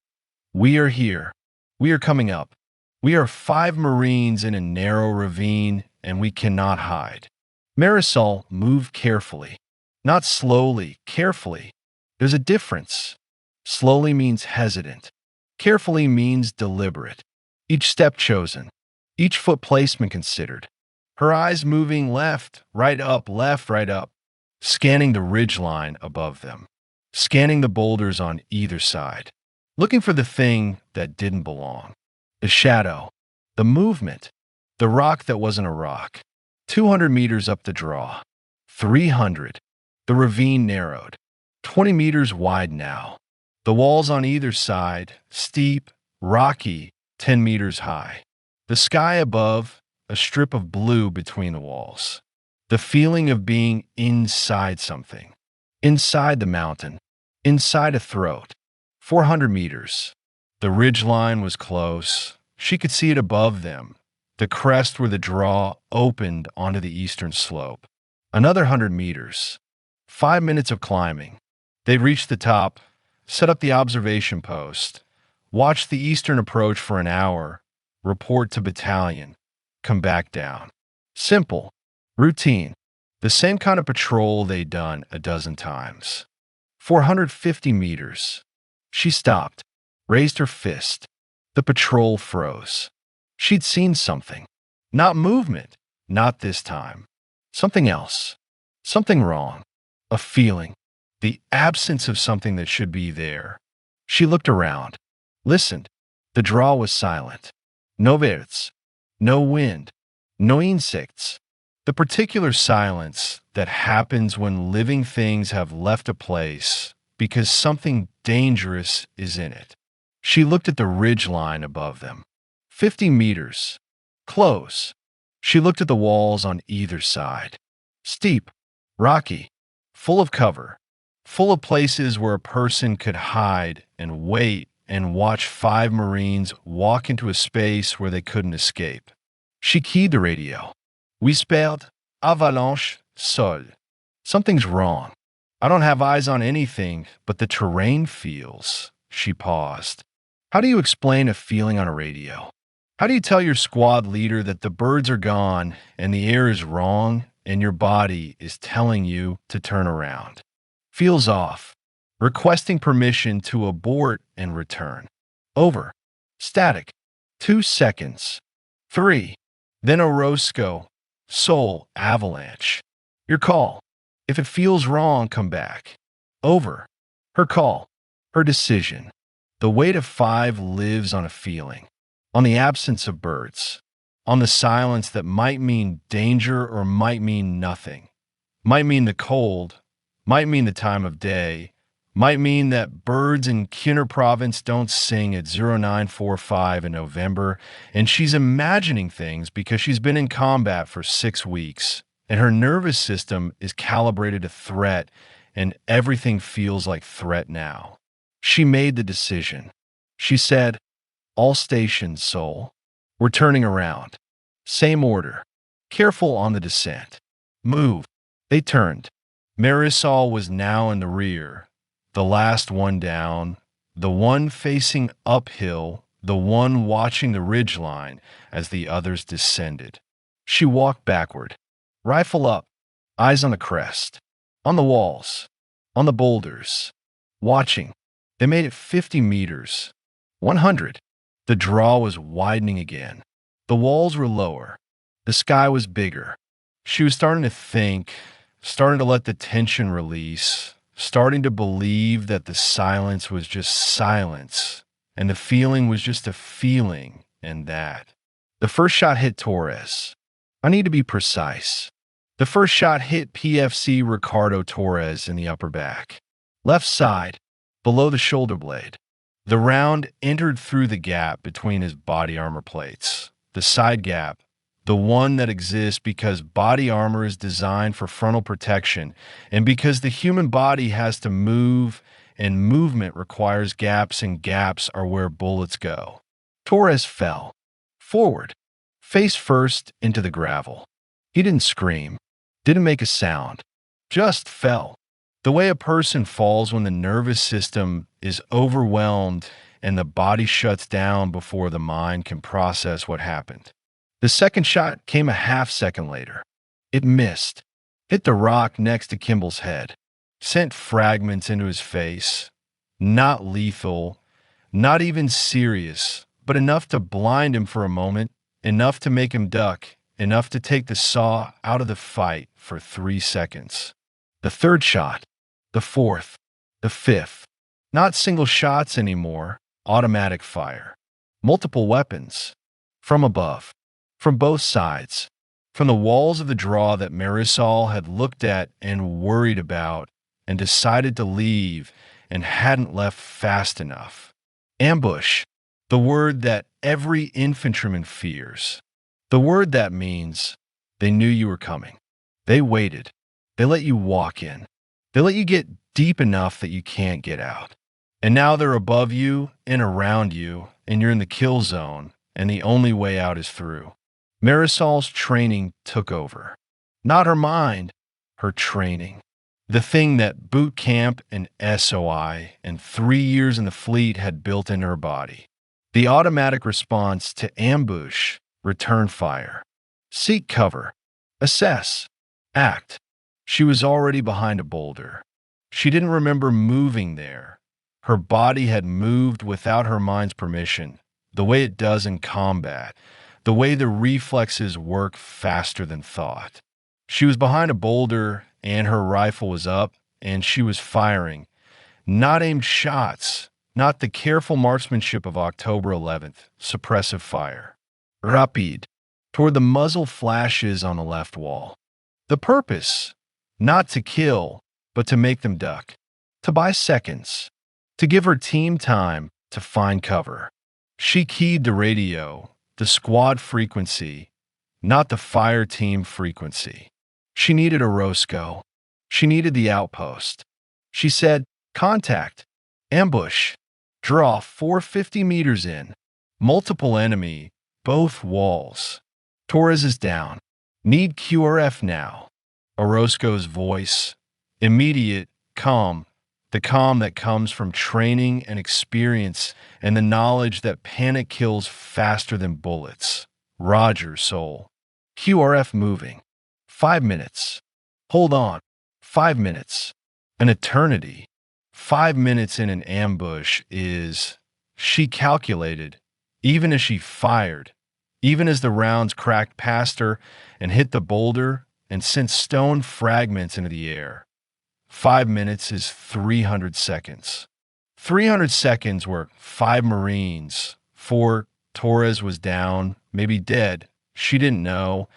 "We are here. We are coming up. We are 5 Marines in a narrow ravine, and we cannot hide." Marisol moved carefully. Not slowly, carefully. There's a difference. Slowly means hesitant. Carefully means deliberate. Each step chosen. Each foot placement considered. Her eyes moving left, right up, scanning the ridgeline above them. Scanning the boulders on either side. Looking for the thing that didn't belong. The shadow. The movement. The rock that wasn't a rock. 200 meters up the draw. 300. The ravine narrowed. 20 meters wide now. The walls on either side, steep, rocky, 10 meters high. The sky above, a strip of blue between the walls. The feeling of being inside something. Inside the mountain. Inside a throat. 400 meters. The ridgeline was close. She could see it above them, the crest where the draw opened onto the eastern slope. Another 100 meters. 5 minutes of climbing. They reached the top, set up the observation post, watched the eastern approach for an hour, report to battalion, come back down. Simple. Routine. The same kind of patrol they'd done a dozen times. 450 meters. She stopped, raised her fist. The patrol froze. She'd seen something. Not movement, not this time. Something else. Something wrong. A feeling. The absence of something that should be there. She looked around, listened. The draw was silent. No birds, no wind, no insects. The particular silence that happens when living things have left a place because something dangerous is in it. She looked at the ridge line above them. 50 meters. Close. She looked at the walls on either side. Steep, rocky, full of cover, full of places where a person could hide and wait and watch 5 Marines walk into a space where they couldn't escape. She keyed the radio. We spelled avalanche sol. Something's wrong. I don't have eyes on anything, but the terrain feels. She paused. How do you explain a feeling on a radio? How do you tell your squad leader that the birds are gone and the air is wrong and your body is telling you to turn around? Feels off. Requesting permission to abort and return. Over. Static. 2 seconds. 3. Then a Roscoe. Soul. Avalanche. Your call. If it feels wrong, come back. Over. Her call. Her decision. The weight of 5 lives on a feeling. On the absence of birds. On the silence that might mean danger or might mean nothing. Might mean the cold. Might mean the time of day. Might mean that birds in Kiener province don't sing at 0945 in November, and she's imagining things because she's been in combat for 6 weeks, and her nervous system is calibrated to threat, and everything feels like threat now. She made the decision. She said, all stations, Soul. We're turning around. Same order. Careful on the descent. Move. They turned. Marisol was now in the rear. The last one down, the one facing uphill, the one watching the ridgeline as the others descended. She walked backward, rifle up, eyes on the crest, on the walls, on the boulders, watching. They made it 50 meters, 100. The draw was widening again. The walls were lower. The sky was bigger. She was starting to think, starting to let the tension release, starting to believe that the silence was just silence, and the feeling was just a feeling, and that. The first shot hit Torres. I need to be precise. The first shot hit PFC Ricardo Torres in the upper back. Left side, below the shoulder blade. The round entered through the gap between his body armor plates. The side gap, the one that exists because body armor is designed for frontal protection and because the human body has to move and movement requires gaps and gaps are where bullets go. Torres fell. Forward. Face first into the gravel. He didn't scream. Didn't make a sound. Just fell. The way a person falls when the nervous system is overwhelmed and the body shuts down before the mind can process what happened. The second shot came a half second later. It missed. Hit the rock next to Kimball's head. Sent fragments into his face. Not lethal. Not even serious, but enough to blind him for a moment. Enough to make him duck. Enough to take the saw out of the fight for 3 seconds. The third shot. The fourth. The fifth. Not single shots anymore. Automatic fire. Multiple weapons. From above. From both sides, from the walls of the draw that Marisol had looked at and worried about and decided to leave and hadn't left fast enough. Ambush, the word that every infantryman fears. The word that means they knew you were coming. They waited. They let you walk in. They let you get deep enough that you can't get out. And now they're above you and around you, and you're in the kill zone, and the only way out is through. Marisol's training took over. Not her mind, her training. The thing that boot camp and SOI and 3 years in the fleet had built into her body. The automatic response to ambush, return fire, seek cover, assess, act. She was already behind a boulder. She didn't remember moving there. Her body had moved without her mind's permission, the way it does in combat, the way the reflexes work faster than thought. She was behind a boulder, and her rifle was up, and she was firing. Not aimed shots, not the careful marksmanship of October 11th, suppressive fire. Rapide, toward the muzzle flashes on the left wall. The purpose, not to kill, but to make them duck, to buy seconds, to give her team time to find cover. She keyed the radio, the squad frequency, not the fire team frequency. She needed a Roscoe. She needed the outpost. She said, contact, ambush, draw 450 meters in, multiple enemy, both walls. Torres is down. Need QRF now. Orozco's voice, immediate, calm, the calm that comes from training and experience and the knowledge that panic kills faster than bullets. Roger, soul. QRF moving. 5 minutes. Hold on. 5 minutes. An eternity. 5 minutes in an ambush is, she calculated, even as she fired, even as the rounds cracked past her and hit the boulder and sent stone fragments into the air. 5 minutes is 300 seconds. 300 seconds were 5 Marines. 4, Torres was down, maybe dead. She didn't know.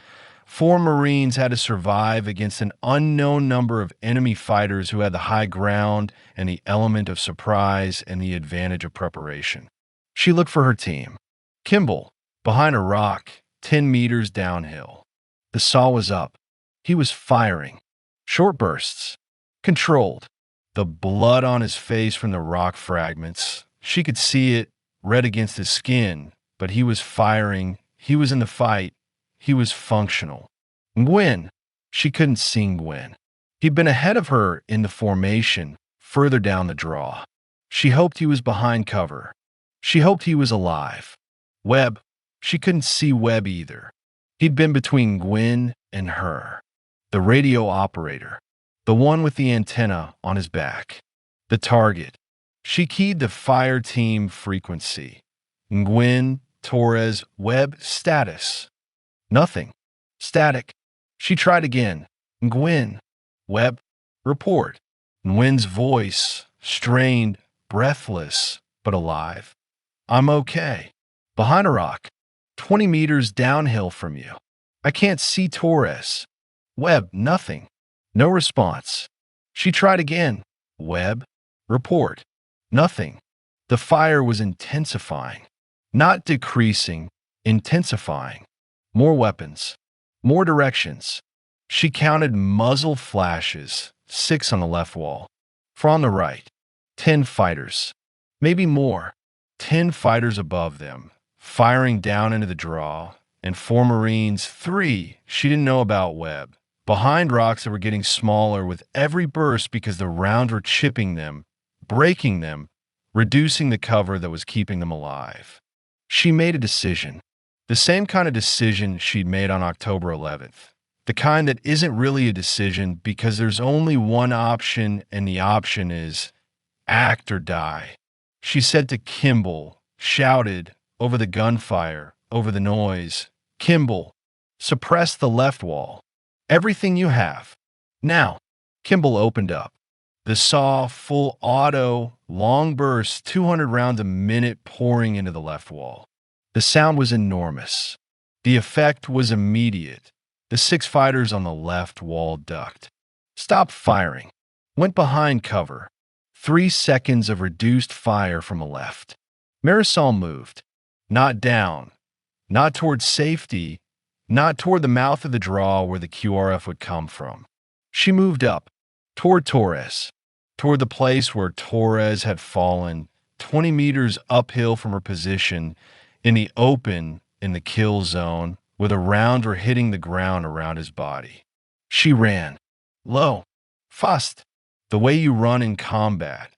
4 Marines had to survive against an unknown number of enemy fighters who had the high ground and the element of surprise and the advantage of preparation. She looked for her team. Kimball, behind a rock, 10 meters downhill. The saw was up. He was firing. Short bursts. Controlled. The blood on his face from the rock fragments. She could see it, red against his skin, but he was firing. He was in the fight. He was functional. Nguyen. She couldn't see Nguyen. He'd been ahead of her in the formation, further down the draw. She hoped he was behind cover. She hoped he was alive. Webb. She couldn't see Webb either. He'd been between Nguyen and her. The radio operator. The one with the antenna on his back. The target. She keyed the fire team frequency. Nguyen, Torres, Webb, status. Nothing. Static. She tried again. Nguyen. Webb. Report. Nguyen's voice, strained, breathless, but alive. I'm okay. Behind a rock. 20 meters downhill from you. I can't see Torres. Webb, nothing. No response. She tried again. Webb. Report. Nothing. The fire was intensifying. Not decreasing, intensifying. More weapons. More directions. She counted muzzle flashes, 6 on the left wall. For on the right, 10 fighters. Maybe more. 10 fighters above them, firing down into the draw, and 4 Marines, 3 she didn't know about Webb, behind rocks that were getting smaller with every burst because the rounds were chipping them, breaking them, reducing the cover that was keeping them alive. She made a decision. The same kind of decision she'd made on October 11th. The kind that isn't really a decision because there's only one option, and the option is act or die. She said to Kimball, shouted over the gunfire, over the noise, Kimball, suppress the left wall. Everything you have. Now, Kimball opened up. The saw, full auto, long bursts, 200 rounds a minute pouring into the left wall. The sound was enormous. The effect was immediate. The 6 fighters on the left wall ducked. Stopped firing. Went behind cover. 3 seconds of reduced fire from the left. Marisol moved. Not down. Not towards safety, not toward the mouth of the draw where the QRF would come from. She moved up, toward Torres, toward the place where Torres had fallen, 20 meters uphill from her position, in the open in the kill zone, where the rounds were hitting the ground around his body. She ran, low, fast, the way you run in combat,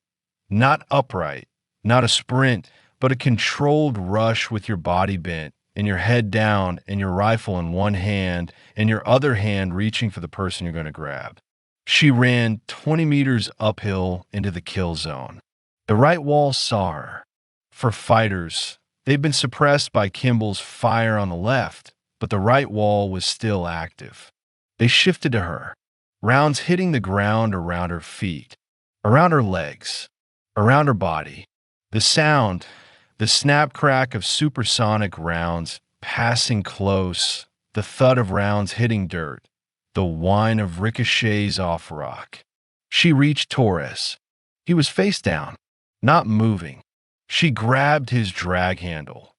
not upright, not a sprint, but a controlled rush with your body bent, and your head down, and your rifle in one hand, and your other hand reaching for the person you're going to grab. She ran 20 meters uphill into the kill zone. The right wall saw her. For fighters, they'd been suppressed by Kimball's fire on the left, but the right wall was still active. They shifted to her, rounds hitting the ground around her feet, around her legs, around her body. The sound, the snap crack of supersonic rounds passing close, the thud of rounds hitting dirt, the whine of ricochets off rock. She reached Torres. He was face down, not moving. She grabbed his drag handle,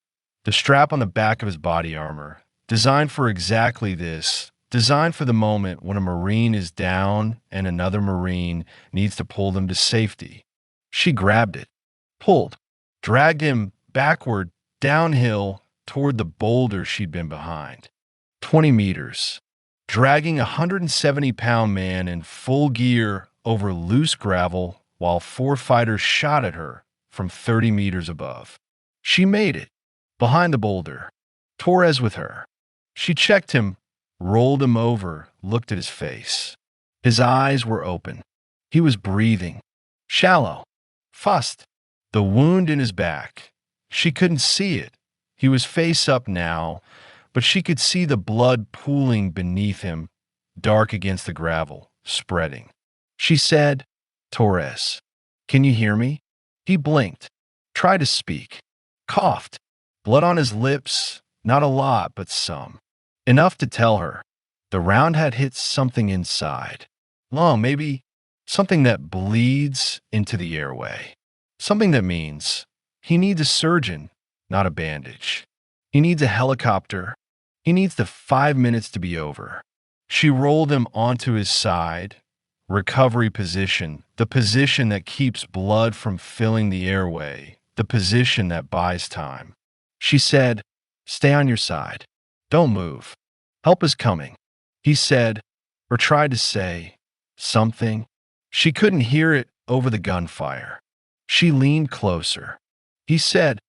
the strap on the back of his body armor, designed for exactly this, designed for the moment when a Marine is down and another Marine needs to pull them to safety. She grabbed it, pulled, dragged him backward, downhill, toward the boulder she'd been behind. 20 meters, dragging a 170-pound man in full gear over loose gravel while 4 fighters shot at her from 30 meters above. She made it, behind the boulder, Torres with her. She checked him, rolled him over, looked at his face. His eyes were open. He was breathing, shallow, fast. The wound in his back. She couldn't see it. He was face up now, but she could see the blood pooling beneath him, dark against the gravel, spreading. She said, "Torres, can you hear me?" He blinked, tried to speak, coughed, blood on his lips, not a lot, but some. Enough to tell her. The round had hit something inside. Lung, maybe something that bleeds into the airway. Something that means he needs a surgeon, not a bandage. He needs a helicopter. He needs the 5 minutes to be over. She rolled him onto his side, recovery position, the position that keeps blood from filling the airway, the position that buys time. She said, "Stay on your side. Don't move. Help is coming." He said, or tried to say, something. She couldn't hear it over the gunfire. She leaned closer. He said,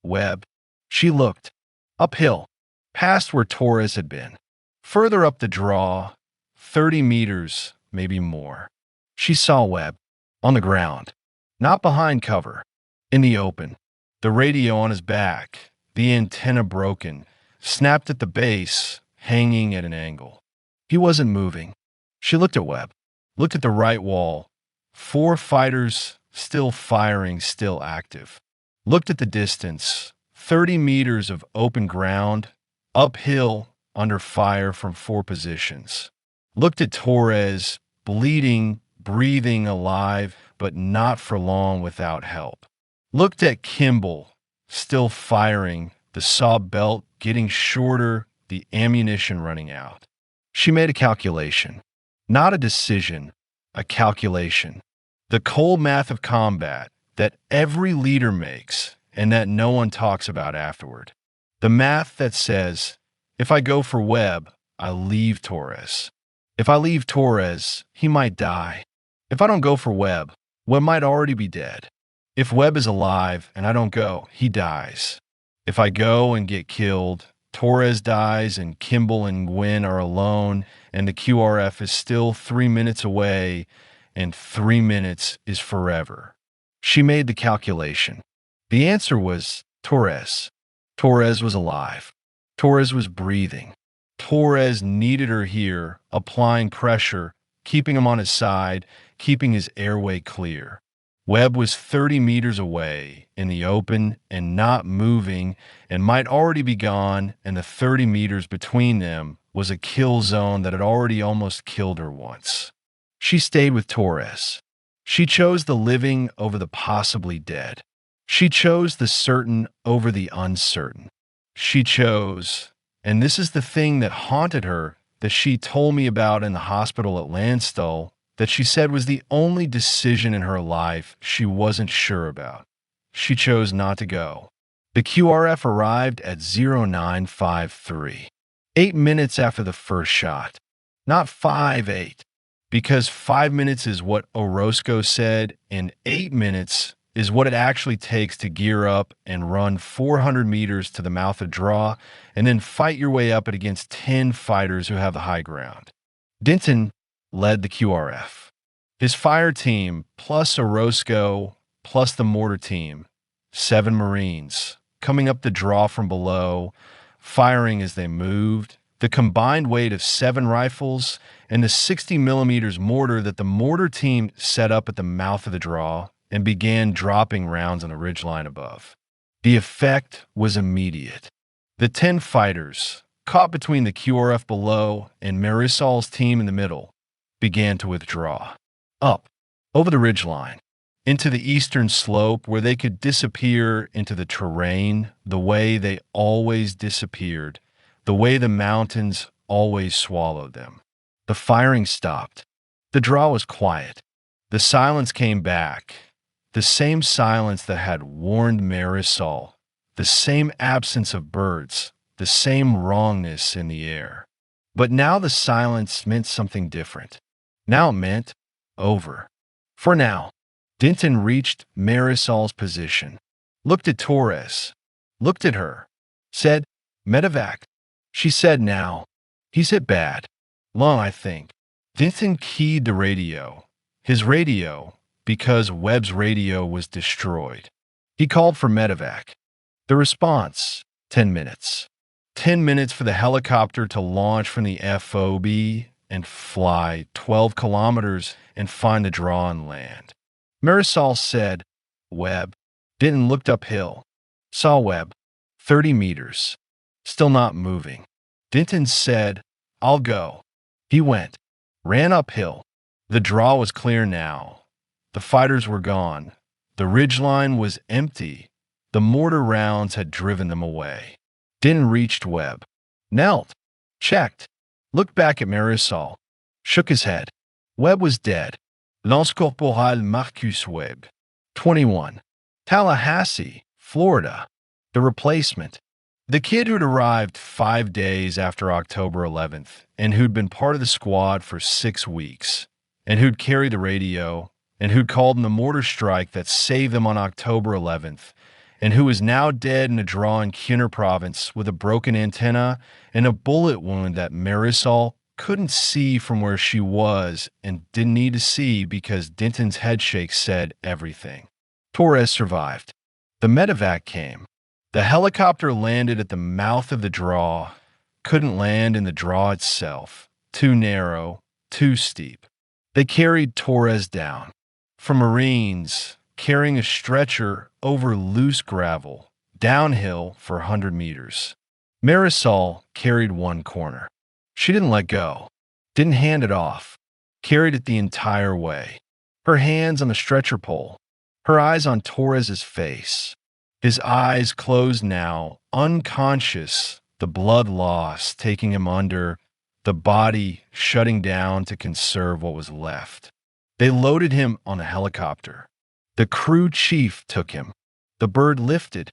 "Webb." She looked. Uphill, past where Torres had been. Further up the draw, 30 meters, maybe more. She saw Webb, on the ground, not behind cover, in the open. The radio on his back, the antenna broken, snapped at the base, hanging at an angle. He wasn't moving. She looked at Webb, looked at the right wall. 4 fighters still firing, still active. Looked at the distance, 30 meters of open ground, uphill, under fire from 4 positions. Looked at Torres, bleeding, breathing, alive, but not for long without help. Looked at Kimball, still firing, the saw belt getting shorter, the ammunition running out. She made a calculation, not a decision, a calculation. The cold math of combat that every leader makes and that no one talks about afterward. The math that says, if I go for Webb, I leave Torres. If I leave Torres, he might die. If I don't go for Webb, Webb might already be dead. If Webb is alive and I don't go, he dies. If I go and get killed, Torres dies and Kimball and Gwynn are alone and the QRF is still 3 minutes away and 3 minutes is forever. She made the calculation. The answer was Torres. Torres was alive. Torres was breathing. Torres needed her here, applying pressure, keeping him on his side, keeping his airway clear. Webb was 30 meters away, in the open and not moving, and might already be gone, and the 30 meters between them was a kill zone that had already almost killed her once. She stayed with Torres. She chose the living over the possibly dead. She chose the certain over the uncertain. She chose, And this is the thing that haunted her, that she told me about in the hospital at Landstuhl, that she said was the only decision in her life she wasn't sure about. She chose not to go. The QRF arrived at 0953, 8 minutes after the first shot, not 5-8, because 5 minutes is what Orozco said, and 8 minutes is what it actually takes to gear up and run 400 meters to the mouth of draw and then fight your way up it against 10 fighters who have the high ground. Denton led the QRF. His fire team, plus Orozco, plus the mortar team, 7 Marines, coming up the draw from below, firing as they moved, the combined weight of 7 rifles and the 60 millimeters mortar that the mortar team set up at the mouth of the draw and began dropping rounds on the ridgeline above. The effect was immediate. The 10 fighters, caught between the QRF below and Marisol's team in the middle, began to withdraw. Up, over the ridgeline, into the eastern slope where they could disappear into the terrain the way they always disappeared, the way the mountains always swallowed them. The firing stopped. The draw was quiet. The silence came back. The same silence that had warned Marisol, the same absence of birds, the same wrongness in the air. But now the silence meant something different. Now it meant over. For now, Denton reached Marisol's position, looked at Torres, looked at her, said, "Medevac." She said now. He said bad. Long, I think. Denton keyed the radio. His radio, because Webb's radio was destroyed. He called for medevac. The response, 10 minutes. 10 minutes for the helicopter to launch from the FOB and fly 12 kilometers and find the draw on land. Marisol said, "Webb." Denton looked uphill. Saw Webb, 30 meters. Still not moving. Denton said, "I'll go." He went. Ran uphill. The draw was clear now. The fighters were gone. The ridgeline was empty. The mortar rounds had driven them away. Denton reached Webb. Knelt. Checked. Looked back at Marisol. Shook his head. Webb was dead. Lance Corporal Marcus Webb, 21. Tallahassee, Florida. The replacement. The kid who'd arrived 5 days after October 11th and who'd been part of the squad for 6 weeks and who'd carried the radio and who'd called in the mortar strike that saved them on October 11th, and who is now dead in a draw in Kiener Province with a broken antenna and a bullet wound that Marisol couldn't see from where she was and didn't need to see because Denton's headshake said everything. Torres survived. The medevac came. The helicopter landed at the mouth of the draw, couldn't land in the draw itself. Too narrow, too steep. They carried Torres down. From Marines, carrying a stretcher over loose gravel, downhill for 100 meters. Marisol carried one corner. She didn't let go, didn't hand it off, carried it the entire way. Her hands on the stretcher pole, her eyes on Torres's face. His eyes closed now, unconscious, the blood loss taking him under, the body shutting down to conserve what was left. They loaded him on a helicopter. The crew chief took him. The bird lifted,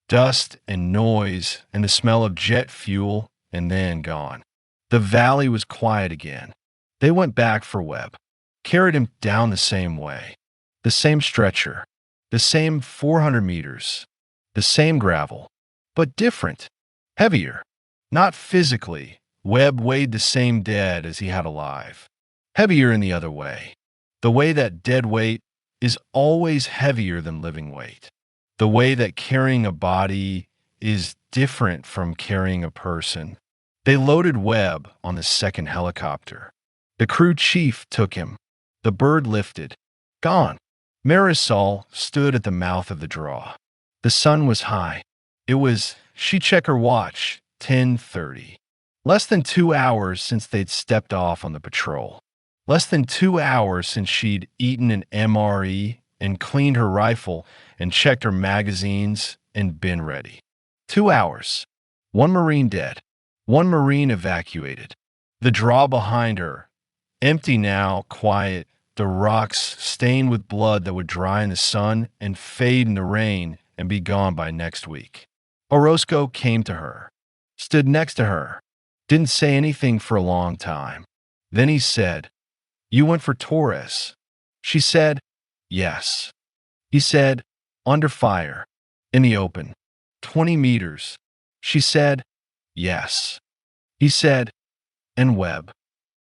dust and noise and the smell of jet fuel, and then gone. The valley was quiet again. They went back for Webb, carried him down the same way. The same stretcher, the same 400 meters, the same gravel, but different, heavier. Not physically. Webb weighed the same dead as he had alive. Heavier in the other way. The way that dead weight is always heavier than living weight. The way that carrying a body is different from carrying a person. They loaded Webb on the second helicopter. The crew chief took him. The bird lifted. Gone. Marisol stood at the mouth of the draw. The sun was high. It was, she checked her watch, 10:30. Less than 2 hours since they'd stepped off on the patrol. Less than 2 hours since she'd eaten an MRE and cleaned her rifle and checked her magazines and been ready. 2 hours. 1 Marine dead. One Marine evacuated. The draw behind her, empty now, quiet, the rocks stained with blood that would dry in the sun and fade in the rain and be gone by next week. Orozco came to her, stood next to her, didn't say anything for a long time. Then he said, "You went for Torres." She said, "Yes." He said, "Under fire, in the open, 20 meters." She said, "Yes." He said, "And Webb?"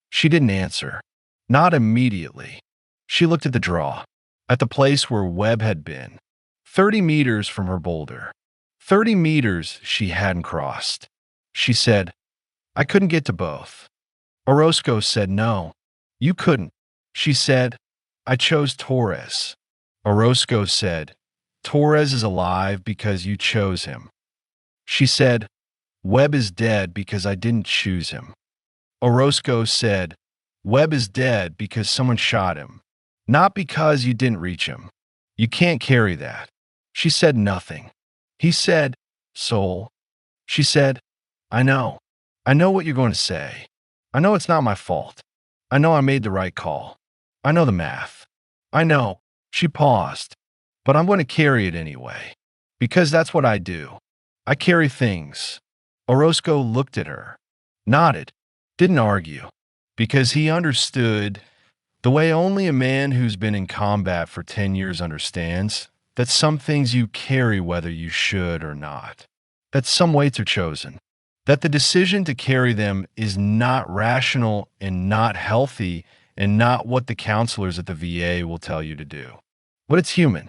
She didn't answer. Not immediately. She looked at the draw, at the place where Webb had been, 30 meters from her boulder. 30 meters she hadn't crossed. She said, "I couldn't get to both." Orozco said, "No, you couldn't." She said, "I chose Torres." Orozco said, "Torres is alive because you chose him." She said, "Webb is dead because I didn't choose him." Orozco said, "Webb is dead because someone shot him, not because you didn't reach him. You can't carry that." She said nothing. He said, "Soul." She said, "I know. I know what you're going to say. I know it's not my fault. I know I made the right call. I know the math. I know." She paused. "But I'm going to carry it anyway. Because that's what I do. I carry things." Orozco looked at her, nodded, didn't argue, because he understood, the way only a man who's been in combat for 10 years understands, that some things you carry whether you should or not, that some weights are chosen, that the decision to carry them is not rational and not healthy and not what the counselors at the VA will tell you to do. But it's human.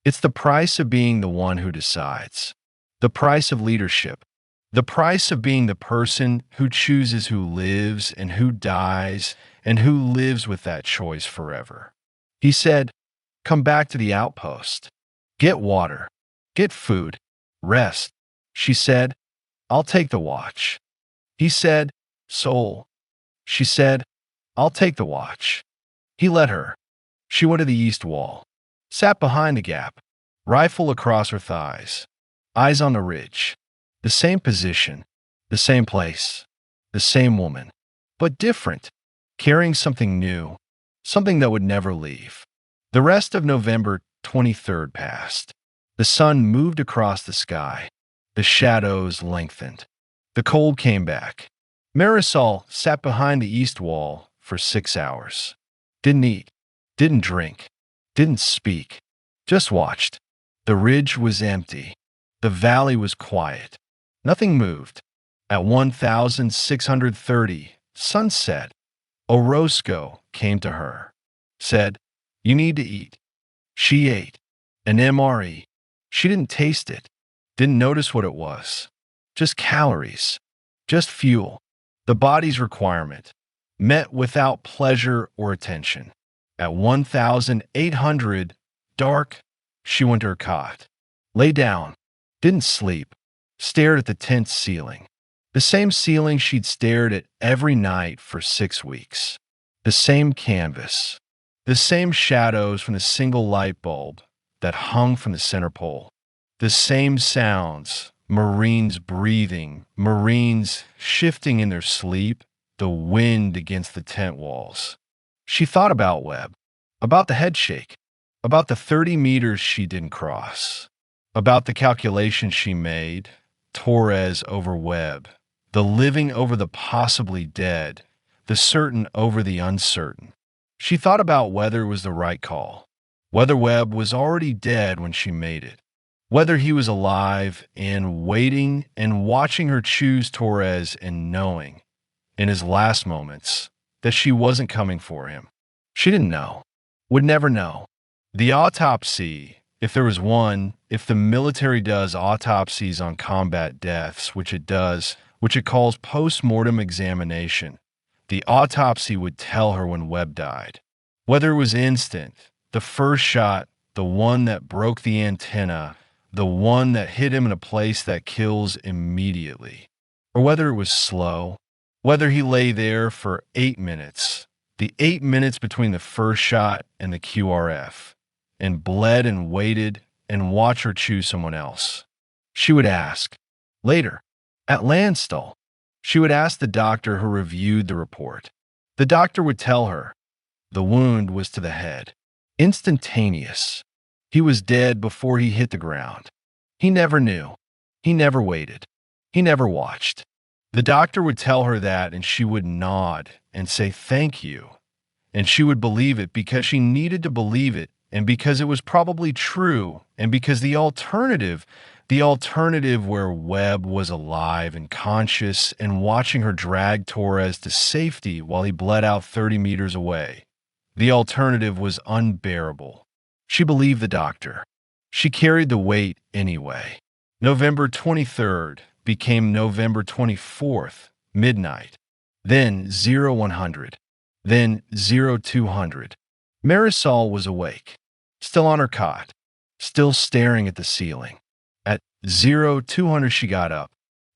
It's the price of being the one who decides, the price of leadership, the price of being the person who chooses who lives and who dies and who lives with that choice forever. He said, "Come back to the outpost. Get water. Get food. Rest." She said, "I'll take the watch." He said, "Soul." She said, "I'll take the watch." He let her. She went to the east wall, sat behind the gap, rifle across her thighs, eyes on the ridge. The same position, the same place, the same woman, but different, carrying something new, something that would never leave. The rest of November 23rd passed. The sun moved across the sky. The shadows lengthened. The cold came back. Marisol sat behind the east wall for 6 hours. Didn't eat, didn't drink, didn't speak, just watched. The ridge was empty. The valley was quiet. Nothing moved. At 1630, sunset, Orozco came to her, said, "You need to eat." She ate. An MRE. She didn't taste it, didn't notice what it was. Just calories, just fuel, the body's requirement, met without pleasure or attention. At 1800, dark, she went to her cot, lay down, didn't sleep, stared at the tent ceiling. The same ceiling she'd stared at every night for 6 weeks. The same canvas. The same shadows from the single light bulb that hung from the center pole. The same sounds, Marines breathing, Marines shifting in their sleep, the wind against the tent walls. She thought about Webb, about the head shake, about the 30 meters she didn't cross, about the calculations she made, Torres over Webb, the living over the possibly dead, the certain over the uncertain. She thought about whether it was the right call, whether Webb was already dead when she made it, whether he was alive and waiting and watching her choose Torres and knowing, in his last moments, that she wasn't coming for him. She didn't know, would never know. The autopsy, if there was one, if the military does autopsies on combat deaths, which it does, which it calls post-mortem examination, the autopsy would tell her when Webb died. Whether it was instant, the first shot, the one that broke the antenna, the one that hit him in a place that kills immediately, or whether it was slow, whether he lay there for 8 minutes, the 8 minutes between the first shot and the QRF, and bled and waited and watched her choose someone else. She would ask, later, at Landstuhl, She would ask the doctor who reviewed the report. The doctor would tell her the wound was to the head. Instantaneous. He was dead before he hit the ground. He never knew. He never waited. He never watched. The doctor would tell her that, and she would nod and say thank you. And she would believe it because she needed to believe it, and because it was probably true, and because the alternative where Webb was alive and conscious and watching her drag Torres to safety while he bled out 30 meters away, the alternative was unbearable. She believed the doctor. She carried the weight anyway. November 23rd became November 24th, midnight. Then 0100. Then 0200. Marisol was awake, still on her cot, still staring at the ceiling. At 0200 she got up,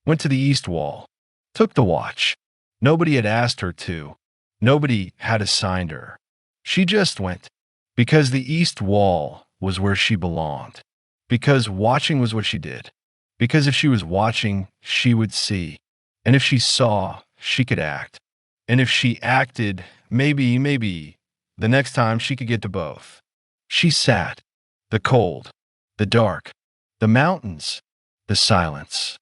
went to the east wall, took the watch. Nobody had asked her to. Nobody had assigned her. She just went, because the east wall was where she belonged, because watching was what she did, because if she was watching, she would see, and if she saw, she could act, and if she acted, maybe, the next time she could get to both. She sat, the cold, the dark, the mountains, the silence,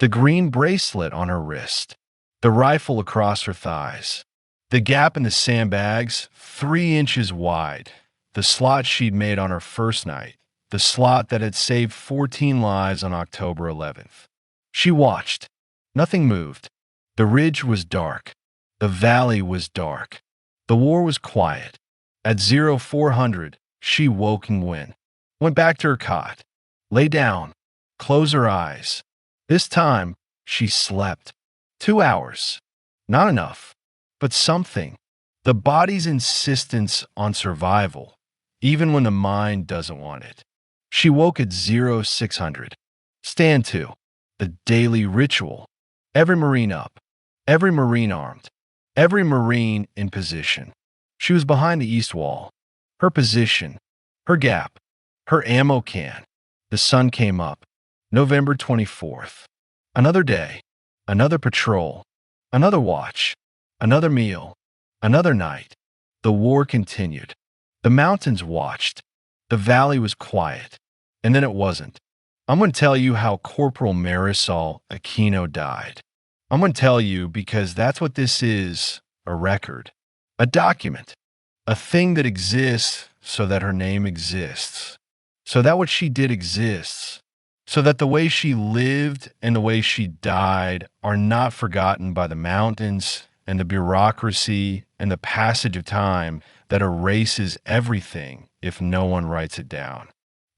the green bracelet on her wrist, the rifle across her thighs, the gap in the sandbags 3 inches wide, the slot she'd made on her first night, the slot that had saved 14 lives on October 11th. She watched. Nothing moved. The ridge was dark. The valley was dark. The war was quiet. At 0400, she woke and went back to her cot, lay down, closed her eyes. This time, she slept. 2 hours. Not enough, but something. The body's insistence on survival, even when the mind doesn't want it. She woke at 0600. Stand to. The daily ritual. Every Marine up. Every Marine armed. Every Marine in position. She was behind the east wall. Her position. Her gap. Her ammo can. The sun came up. November 24th. Another day. Another patrol. Another watch. Another meal. Another night. The war continued. The mountains watched. The valley was quiet. And then it wasn't. I'm going to tell you how Corporal Marisol Aquino died. I'm going to tell you because that's what this is, a record. A document. A thing that exists so that her name exists. So that what she did exists. So that the way she lived and the way she died are not forgotten by the mountains and the bureaucracy and the passage of time that erases everything if no one writes it down.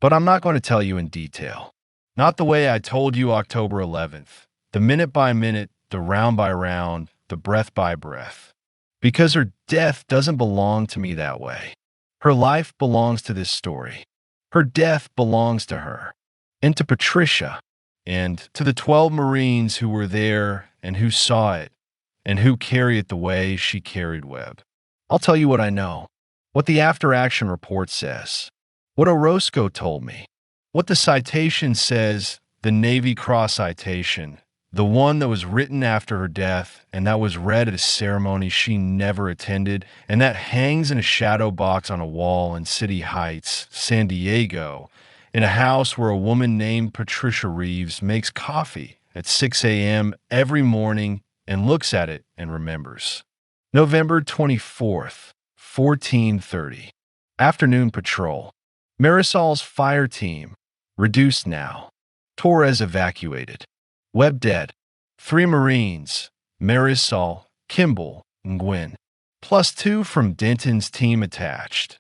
But I'm not going to tell you in detail. Not the way I told you October 11th, the minute by minute, the round by round, the breath by breath. Because her death doesn't belong to me that way. Her life belongs to this story. Her death belongs to her, and to Patricia, and to the 12 Marines who were there and who saw it, and who carry it the way she carried Webb. I'll tell you what I know, what the after-action report says, what Orozco told me, what the citation says, the Navy Cross citation, the one that was written after her death and that was read at a ceremony she never attended and that hangs in a shadow box on a wall in City Heights, San Diego, in a house where a woman named Patricia Reeves makes coffee at 6 a.m. every morning and looks at it and remembers. November 24th, 1430. Afternoon patrol. Marisol's fire team, reduced now. Torres evacuated. Webb dead. 3 Marines, Marisol, Kimball, and Gwynn. +2 from Denton's team attached.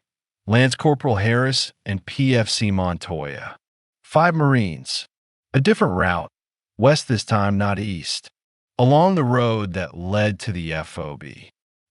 Lance Corporal Harris and PFC Montoya. 5 Marines. A different route. West this time, not east. Along the road that led to the FOB.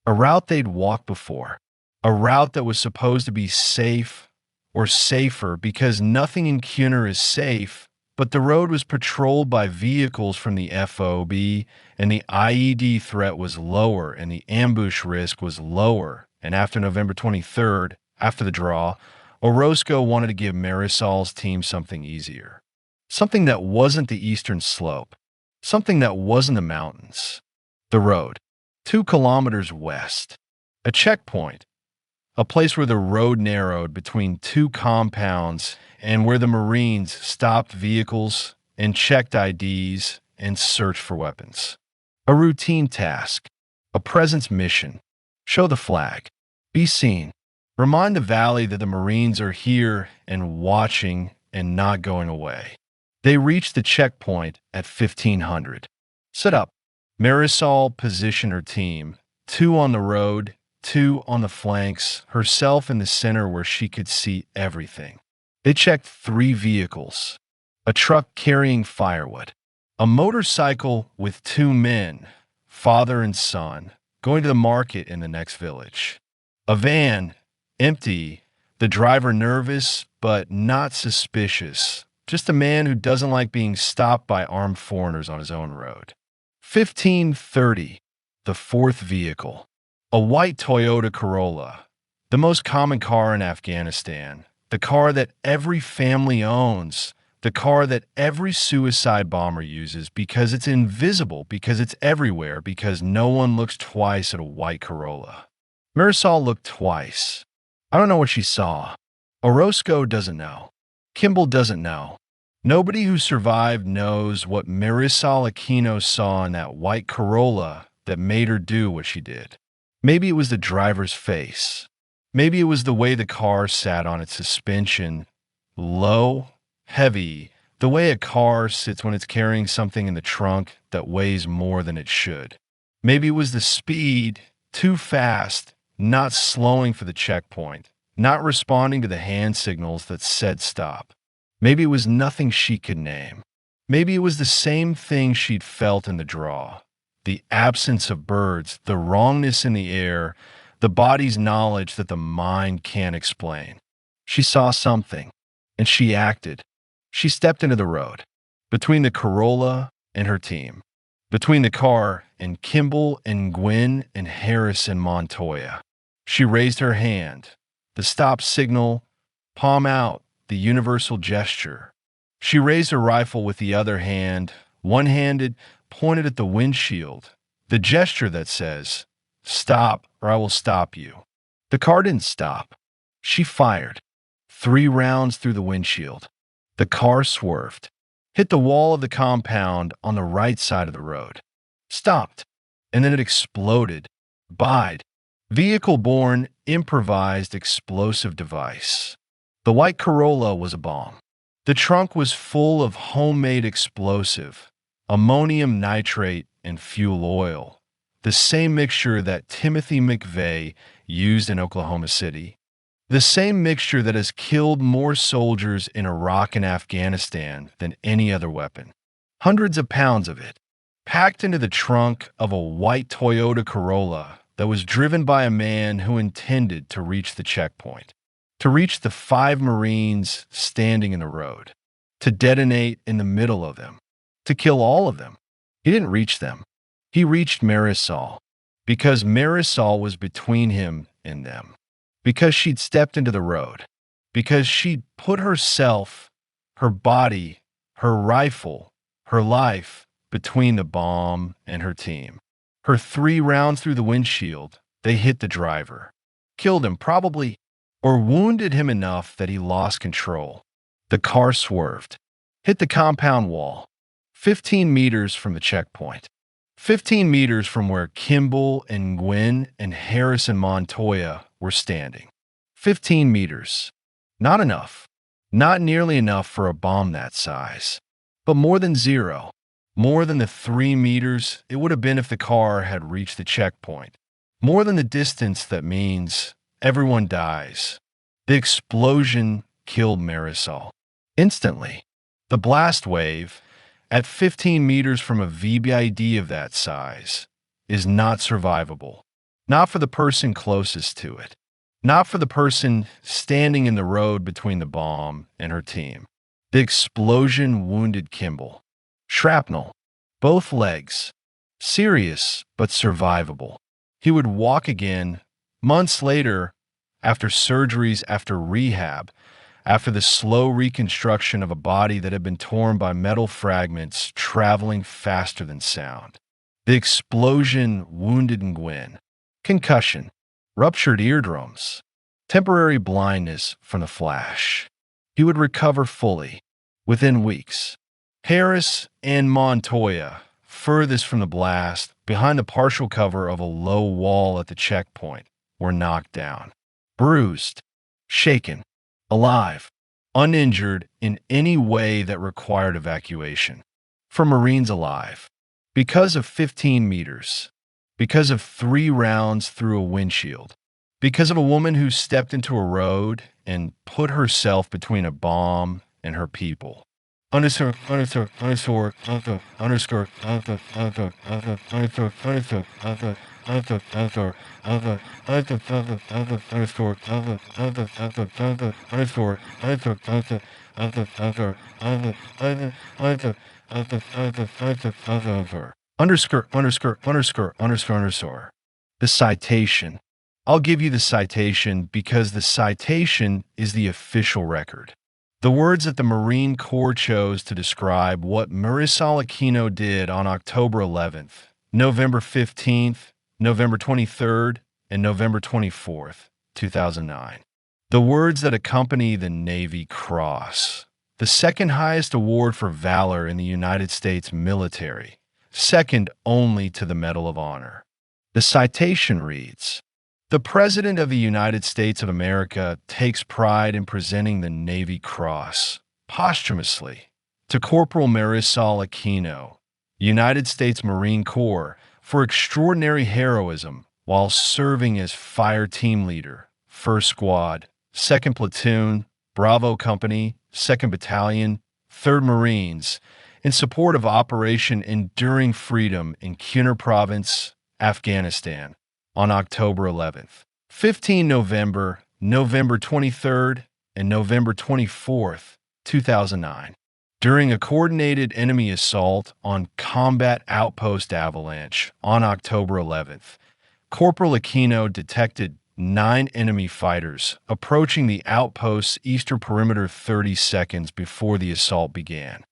A route they'd walked before. A route that was supposed to be safe or safer because nothing in Cunner is safe, but the road was patrolled by vehicles from the FOB and the IED threat was lower and the ambush risk was lower. And after November 23rd, after the draw, Orozco wanted to give Marisol's team something easier. Something that wasn't the eastern slope. something that wasn't the mountains. The road, 2 kilometers west. A checkpoint, a place where the road narrowed between two compounds and where the Marines stopped vehicles and checked IDs and searched for weapons. A routine task, a presence mission. Show the flag. Be seen. Remind the valley that the Marines are here and watching and not going away. They reached the checkpoint at 1500. Set up. Marisol positioned her team, 2 on the road, 2 on the flanks, herself in the center where she could see everything. They checked 3 vehicles, a truck carrying firewood, a motorcycle with 2 men, father and son, going to the market in the next village, a van, empty, the driver nervous but not suspicious, just a man who doesn't like being stopped by armed foreigners on his own road. 1530, the 4th vehicle, a white Toyota Corolla, the most common car in Afghanistan, the car that every family owns, the car that every suicide bomber uses because it's invisible, because it's everywhere, because no one looks twice at a white Corolla. Marisol looked twice. I don't know what she saw. Orozco doesn't know. Kimball doesn't know. Nobody who survived knows what Marisol Aquino saw in that white Corolla that made her do what she did. Maybe it was the driver's face. Maybe it was the way the car sat on its suspension, low, heavy, the way a car sits when it's carrying something in the trunk that weighs more than it should. Maybe it was the speed, too fast, not slowing for the checkpoint, not responding to the hand signals that said stop. Maybe it was nothing she could name. Maybe it was the same thing she'd felt in the draw. The absence of birds, the wrongness in the air, the body's knowledge that the mind can't explain. She saw something, and she acted. She stepped into the road, between the Corolla and her team, between the car and Kimball and Gwynn and Harris and Montoya. She raised her hand, the stop signal, palm out, the universal gesture. She raised her rifle with the other hand, one-handed, pointed at the windshield, the gesture that says, "Stop, or I will stop you." The car didn't stop. She fired. 3 rounds through the windshield. The car swerved, hit the wall of the compound on the right side of the road, stopped, and then it exploded. Bide. Vehicle-borne, improvised explosive device. The white Corolla was a bomb. The trunk was full of homemade explosive, ammonium nitrate and fuel oil, the same mixture that Timothy McVeigh used in Oklahoma City, the same mixture that has killed more soldiers in Iraq and Afghanistan than any other weapon. Hundreds of pounds of it, packed into the trunk of a white Toyota Corolla that was driven by a man who intended to reach the checkpoint, to reach the 5 Marines standing in the road, to detonate in the middle of them, to kill all of them. He didn't reach them. He reached Marisol, because Marisol was between him and them, because she'd stepped into the road, because she'd put herself, her body, her rifle, her life between the bomb and her team. Her 3 rounds through the windshield, they hit the driver, killed him probably, or wounded him enough that he lost control. The car swerved, hit the compound wall, 15 meters from the checkpoint, 15 meters from where Kimball and Gwynn and Harris and Montoya were standing. 15 meters. Not enough. Not nearly enough for a bomb that size. But more than 0. More than the 3 meters it would have been if the car had reached the checkpoint. More than the distance that means everyone dies. The explosion killed Marisol. Instantly. The blast wave, at 15 meters from a VBID of that size, is not survivable. Not for the person closest to it. Not for the person standing in the road between the bomb and her team. The explosion wounded Kimball. Shrapnel. Both legs. Serious, but survivable. He would walk again, months later, after surgeries, after rehab, after the slow reconstruction of a body that had been torn by metal fragments traveling faster than sound. The explosion wounded Nguyen. Concussion, ruptured eardrums, temporary blindness from the flash. He would recover fully within weeks. Harris and Montoya, furthest from the blast, behind the partial cover of a low wall at the checkpoint, were knocked down, bruised, shaken, alive, uninjured in any way that required evacuation. For Marines alive, because of 15 meters, because of 3 rounds through a windshield, because of a woman who stepped into a road and put herself between a bomb and her people. Underscore, underscore, underscore, underscore, underscore, underscore, underscore, underscore, underscore, underscore, underscore, underscore, underscore. The citation. I'll give you the citation because the citation is the official record. The words that the Marine Corps chose to describe what Marisol Aquino did on October 11th, November 15th, November 23rd, and November 24th, 2009. The words that accompany the Navy Cross, the second highest award for valor in the United States military, second only to the Medal of Honor. The citation reads, "The President of the United States of America takes pride in presenting the Navy Cross, posthumously, to Corporal Marisol Aquino, United States Marine Corps, for extraordinary heroism while serving as fire team leader, 1st Squad, 2nd Platoon, Bravo Company, 2nd Battalion, 3rd Marines, in support of Operation Enduring Freedom in Kunar Province, Afghanistan, on October 11th, 15 November, November 23rd, and November 24th, 2009. During a coordinated enemy assault on Combat Outpost Avalanche on October 11th, Corporal Aquino detected 9 enemy fighters approaching the outpost's eastern perimeter 30 seconds before the assault began.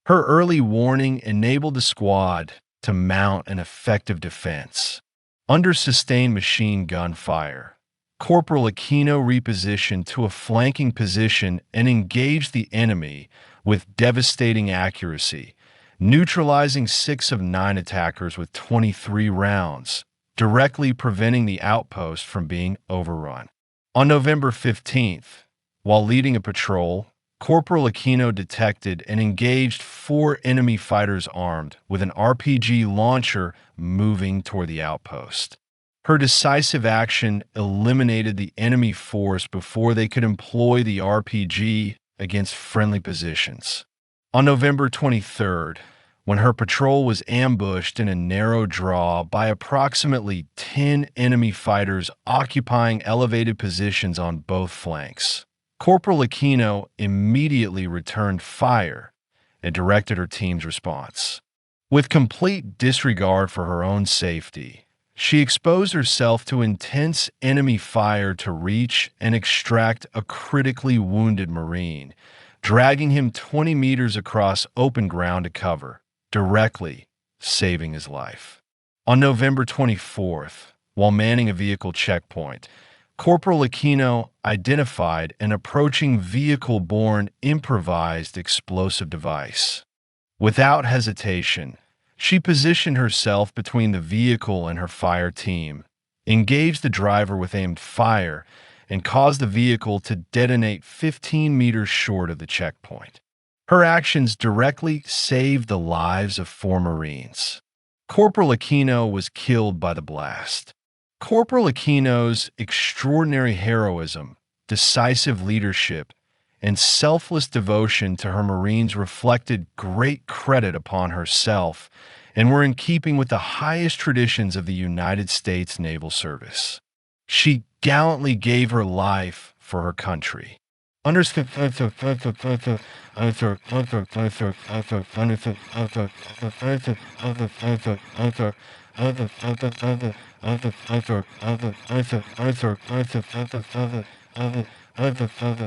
Her early warning enabled the squad to mount an effective defense. Under sustained machine gun fire, Corporal Aquino repositioned to a flanking position and engaged the enemy with devastating accuracy, neutralizing 6 of 9 attackers with 23 rounds, directly preventing the outpost from being overrun. On November 15th, while leading a patrol, Corporal Aquino detected and engaged 4 enemy fighters armed with an RPG launcher moving toward the outpost. Her decisive action eliminated the enemy force before they could employ the RPG against friendly positions. On November 23rd, when her patrol was ambushed in a narrow draw by approximately 10 enemy fighters occupying elevated positions on both flanks, Corporal Aquino immediately returned fire and directed her team's response. With complete disregard for her own safety, she exposed herself to intense enemy fire to reach and extract a critically wounded Marine, dragging him 20 meters across open ground to cover, directly saving his life. On November 24th, while manning a vehicle checkpoint, Corporal Aquino identified an approaching vehicle-borne improvised explosive device. Without hesitation, she positioned herself between the vehicle and her fire team, engaged the driver with aimed fire, and caused the vehicle to detonate 15 meters short of the checkpoint. Her actions directly saved the lives of 4 Marines. Corporal Aquino was killed by the blast. Corporal Aquino's extraordinary heroism, decisive leadership, and selfless devotion to her Marines reflected great credit upon herself and were in keeping with the highest traditions of the United States Naval Service. She gallantly gave her life for her country. underscore.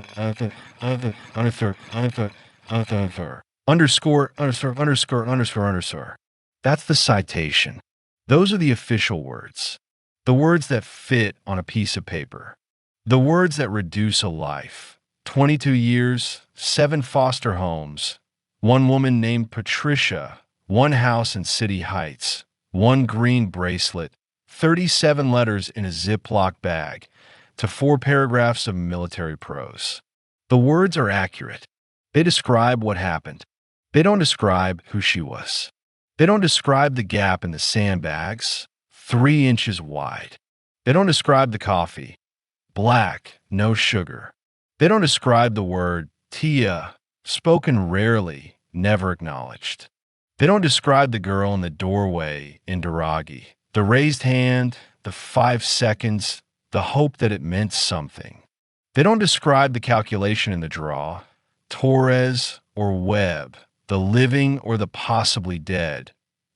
That's the citation. Those are the official words. The words that fit on a piece of paper. The words that reduce a life. 22 years, 7 foster homes, 1 woman named Patricia, 1 house in City Heights, 1 green bracelet, 37 letters in a Ziploc bag, to 4 paragraphs of military prose. The words are accurate. They describe what happened. They don't describe who she was. They don't describe the gap in the sandbags, 3 inches wide. They don't describe the coffee, black, no sugar. They don't describe the word Tia, spoken rarely, never acknowledged. They don't describe the girl in the doorway in Daragi, the raised hand, the 5 seconds, the hope that it meant something. They don't describe the calculation in the draw, Torres or Webb, the living or the possibly dead,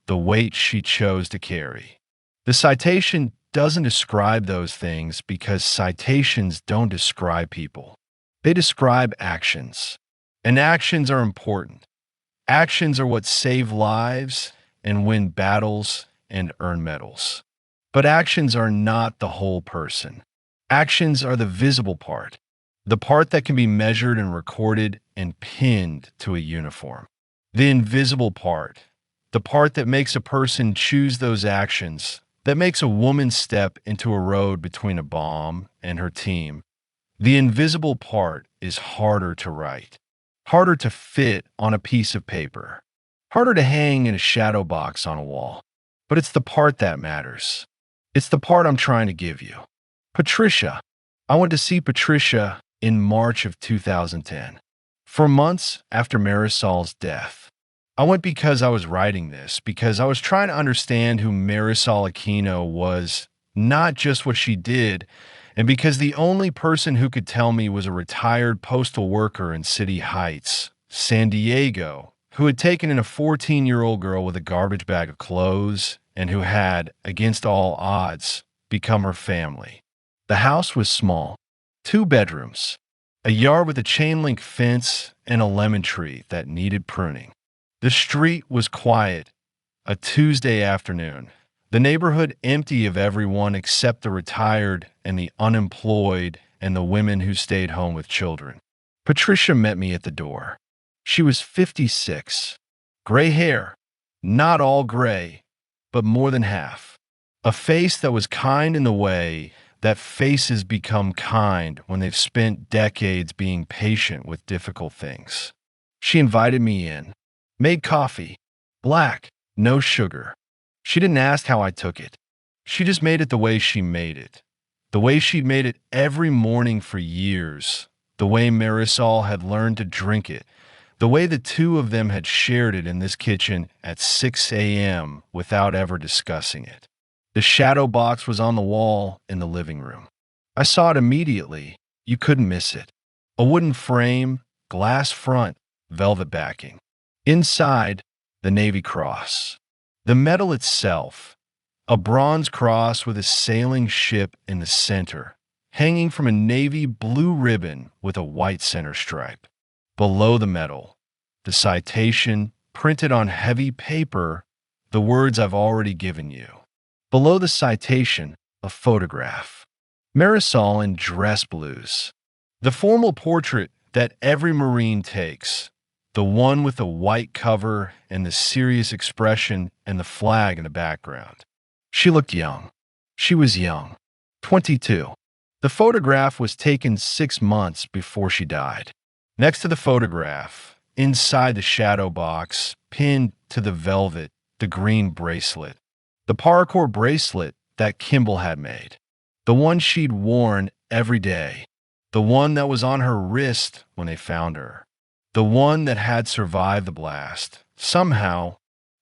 the weight she chose to carry. The citation doesn't describe those things because citations don't describe people. They describe actions. And actions are important. Actions are what save lives and win battles and earn medals. But actions are not the whole person. Actions are the visible part, the part that can be measured and recorded and pinned to a uniform. The invisible part, the part that makes a person choose those actions, that makes a woman step into a road between a bomb and her team. The invisible part is harder to write, harder to fit on a piece of paper, harder to hang in a shadow box on a wall. But it's the part that matters. It's the part I'm trying to give you. Patricia. I went to see Patricia in March of 2010, 4 months after Marisol's death. I went because I was writing this, because I was trying to understand who Marisol Aquino was, not just what she did, and because the only person who could tell me was a retired postal worker in City Heights, San Diego, who had taken in a 14-year-old girl with a garbage bag of clothes and who had, against all odds, become her family. The house was small, 2 bedrooms, a yard with a chain-link fence and a lemon tree that needed pruning. The street was quiet, a Tuesday afternoon. The neighborhood empty of everyone except the retired and the unemployed and the women who stayed home with children. Patricia met me at the door. She was 56. Gray hair, not all gray, but more than half. A face that was kind in the way that faces become kind when they've spent decades being patient with difficult things. She invited me in, made coffee, black, no sugar. She didn't ask how I took it. She just made it the way she made it. The way she'd made it every morning for years. The way Marisol had learned to drink it. The way the 2 of them had shared it in this kitchen at 6 a.m. without ever discussing it. The shadow box was on the wall in the living room. I saw it immediately. You couldn't miss it. A wooden frame, glass front, velvet backing. Inside, the Navy Cross. The medal itself, a bronze cross with a sailing ship in the center, hanging from a navy blue ribbon with a white center stripe. Below the medal, the citation, printed on heavy paper, the words I've already given you. Below the citation, a photograph. Marisol in dress blues. The formal portrait that every Marine takes. The one with the white cover and the serious expression and the flag in the background. She looked young. She was young. 22. The photograph was taken 6 months before she died. Next to the photograph, inside the shadow box, pinned to the velvet, the green bracelet. The paracord bracelet that Kimball had made. The one she'd worn every day. The one that was on her wrist when they found her. The one that had survived the blast. Somehow,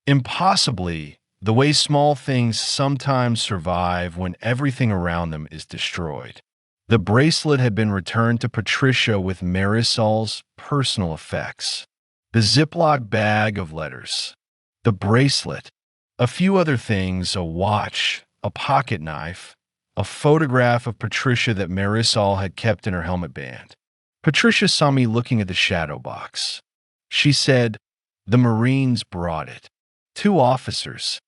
impossibly, the way small things sometimes survive when everything around them is destroyed. The bracelet had been returned to Patricia with Marisol's personal effects. The Ziploc bag of letters. The bracelet. A few other things, a watch, a pocket knife, a photograph of Patricia that Marisol had kept in her helmet band. Patricia saw me looking at the shadow box. She said, "The Marines brought it. 2 officers,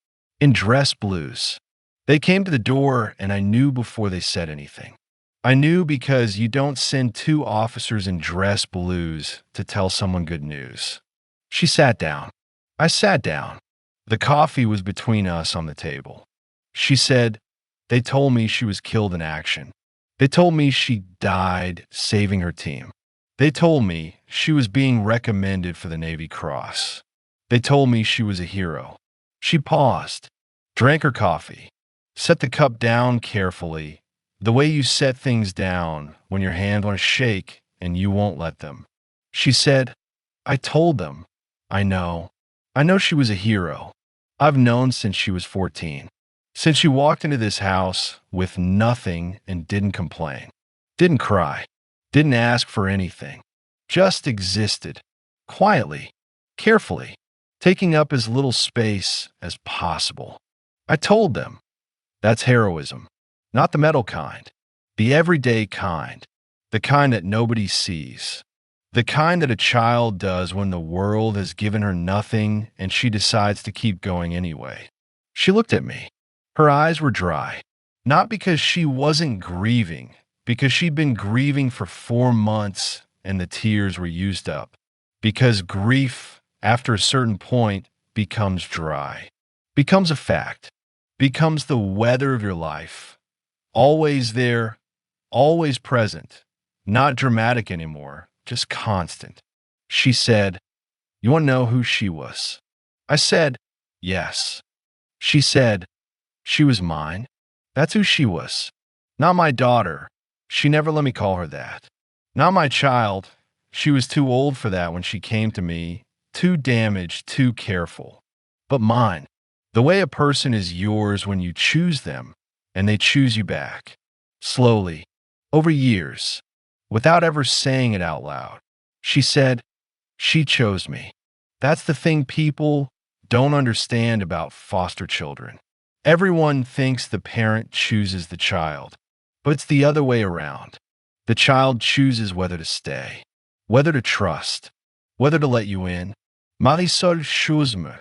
in dress blues. They came to the door, and I knew before they said anything. I knew because you don't send 2 officers in dress blues to tell someone good news." She sat down. I sat down. The coffee was between us on the table. She said, "They told me she was killed in action. They told me she died saving her team. They told me she was being recommended for the Navy Cross. They told me she was a hero." She paused, drank her coffee, set the cup down carefully, the way you set things down when your hand wants to shake and you won't let them. She said, "I told them. I know. I know she was a hero. I've known since she was 14. Since she walked into this house with nothing and didn't complain, didn't cry, didn't ask for anything, just existed, quietly, carefully, taking up as little space as possible. I told them. That's heroism. Not the metal kind, the everyday kind, the kind that nobody sees, the kind that a child does when the world has given her nothing and she decides to keep going anyway." She looked at me. Her eyes were dry, not because she wasn't grieving, because she'd been grieving for 4 months and the tears were used up, because grief, after a certain point, becomes dry, becomes a fact, becomes the weather of your life, always there, always present, not dramatic anymore, just constant. She said, "You want to know who she was?" I said, "Yes." She said, "She was mine. That's who she was. Not my daughter. She never let me call her that. Not my child. She was too old for that when she came to me, too damaged, too careful. But mine. The way a person is yours when you choose them, and they choose you back. Slowly, over years, without ever saying it out loud." She said, "She chose me." That's the thing people don't understand about foster children. Everyone thinks the parent chooses the child, but it's the other way around. The child chooses whether to stay, whether to trust, whether to let you in. Marisol chose me.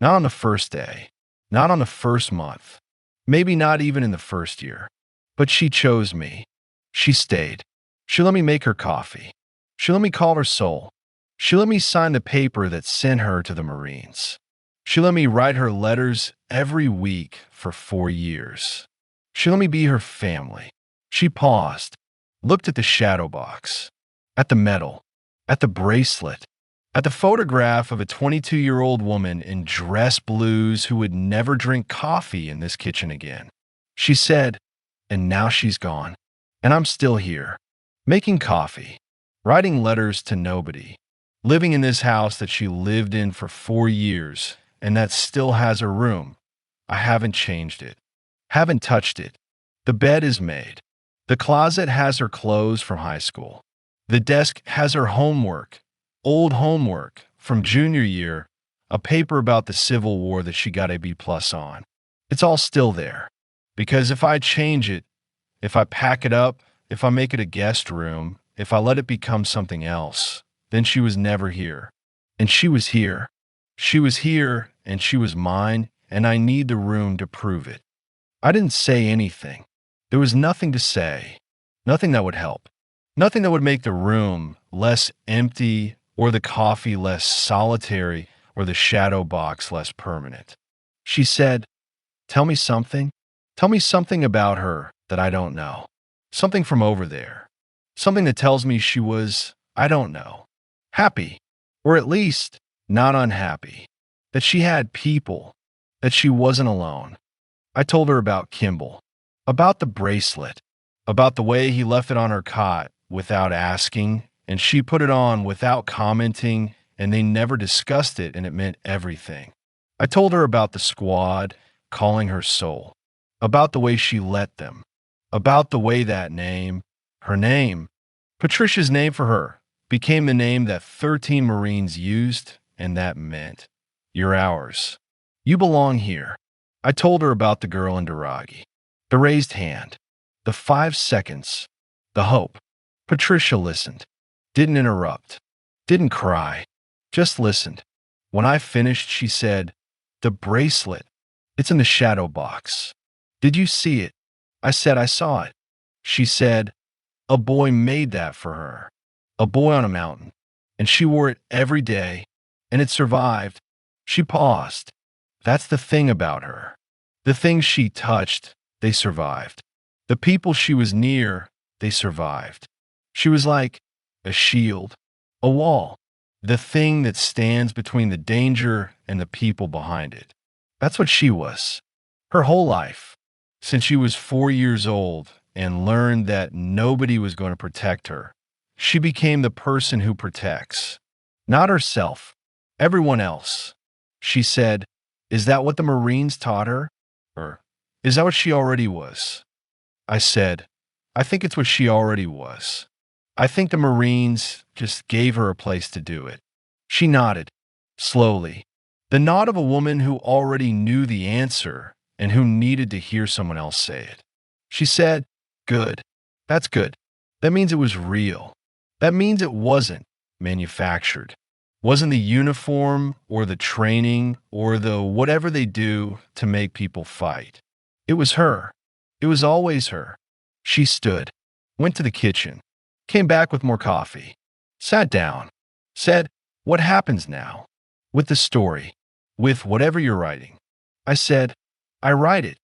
Not on the first day, not on the first month, maybe not even in the first year, but she chose me. She stayed. She let me make her coffee. She let me call her soul. She let me sign the paper that sent her to the Marines. She let me write her letters every week for 4 years. She let me be her family. She paused, looked at the shadow box, at the medal, at the bracelet, at the photograph of a 22-year-old woman in dress blues who would never drink coffee in this kitchen again. She said, "And now she's gone, and I'm still here, making coffee, writing letters to nobody, living in this house that she lived in for 4 years, and that still has her room. I haven't changed it, haven't touched it. The bed is made. The closet has her clothes from high school. The desk has her homework, old homework from junior year, a paper about the Civil War that she got a B+ on. It's all still there. Because if I change it, if I pack it up, if I make it a guest room, if I let it become something else, then she was never here. And she was here. She was here, and she was mine, and I need the room to prove it." I didn't say anything. There was nothing to say, nothing that would help, nothing that would make the room less empty or the coffee less solitary or the shadow box less permanent. She said, "Tell me something. Tell me something about her that I don't know. Something from over there. Something that tells me she was, I don't know, happy, or at least not unhappy, that she had people, that she wasn't alone." I told her about Kimball, about the bracelet, about the way he left it on her cot without asking, and she put it on without commenting, and they never discussed it, and it meant everything. I told her about the squad calling her soul, about the way she let them, about the way that name, her name, Patricia's name for her, became the name that 13 Marines used, and that meant, "You're ours. You belong here." I told her about the girl in Duragi, the raised hand, The 5 seconds. The hope. Patricia listened. Didn't interrupt. Didn't cry. Just listened. When I finished, she said, "The bracelet. It's in the shadow box. Did you see it?" I said I saw it. She said, "A boy made that for her. A boy on a mountain. And she wore it every day. And it survived." She paused. That's the thing about her. The things she touched, they survived. The people she was near, they survived. She was like a shield, a wall, the thing that stands between the danger and the people behind it. That's what she was. Her whole life, since she was 4 years old and learned that nobody was going to protect her, she became the person who protects. Not herself, everyone else. She said, "Is that what the Marines taught her? Or is that what she already was?" I said, "I think it's what she already was. I think the Marines just gave her a place to do it." She nodded, slowly. The nod of a woman who already knew the answer and who needed to hear someone else say it. She said, "Good. That's good. That means it was real. That means it wasn't manufactured. Wasn't the uniform or the training or the whatever they do to make people fight. It was her. It was always her." She stood, went to the kitchen, came back with more coffee, sat down, said, "What happens now? With the story, with whatever you're writing?" I said, "I write it.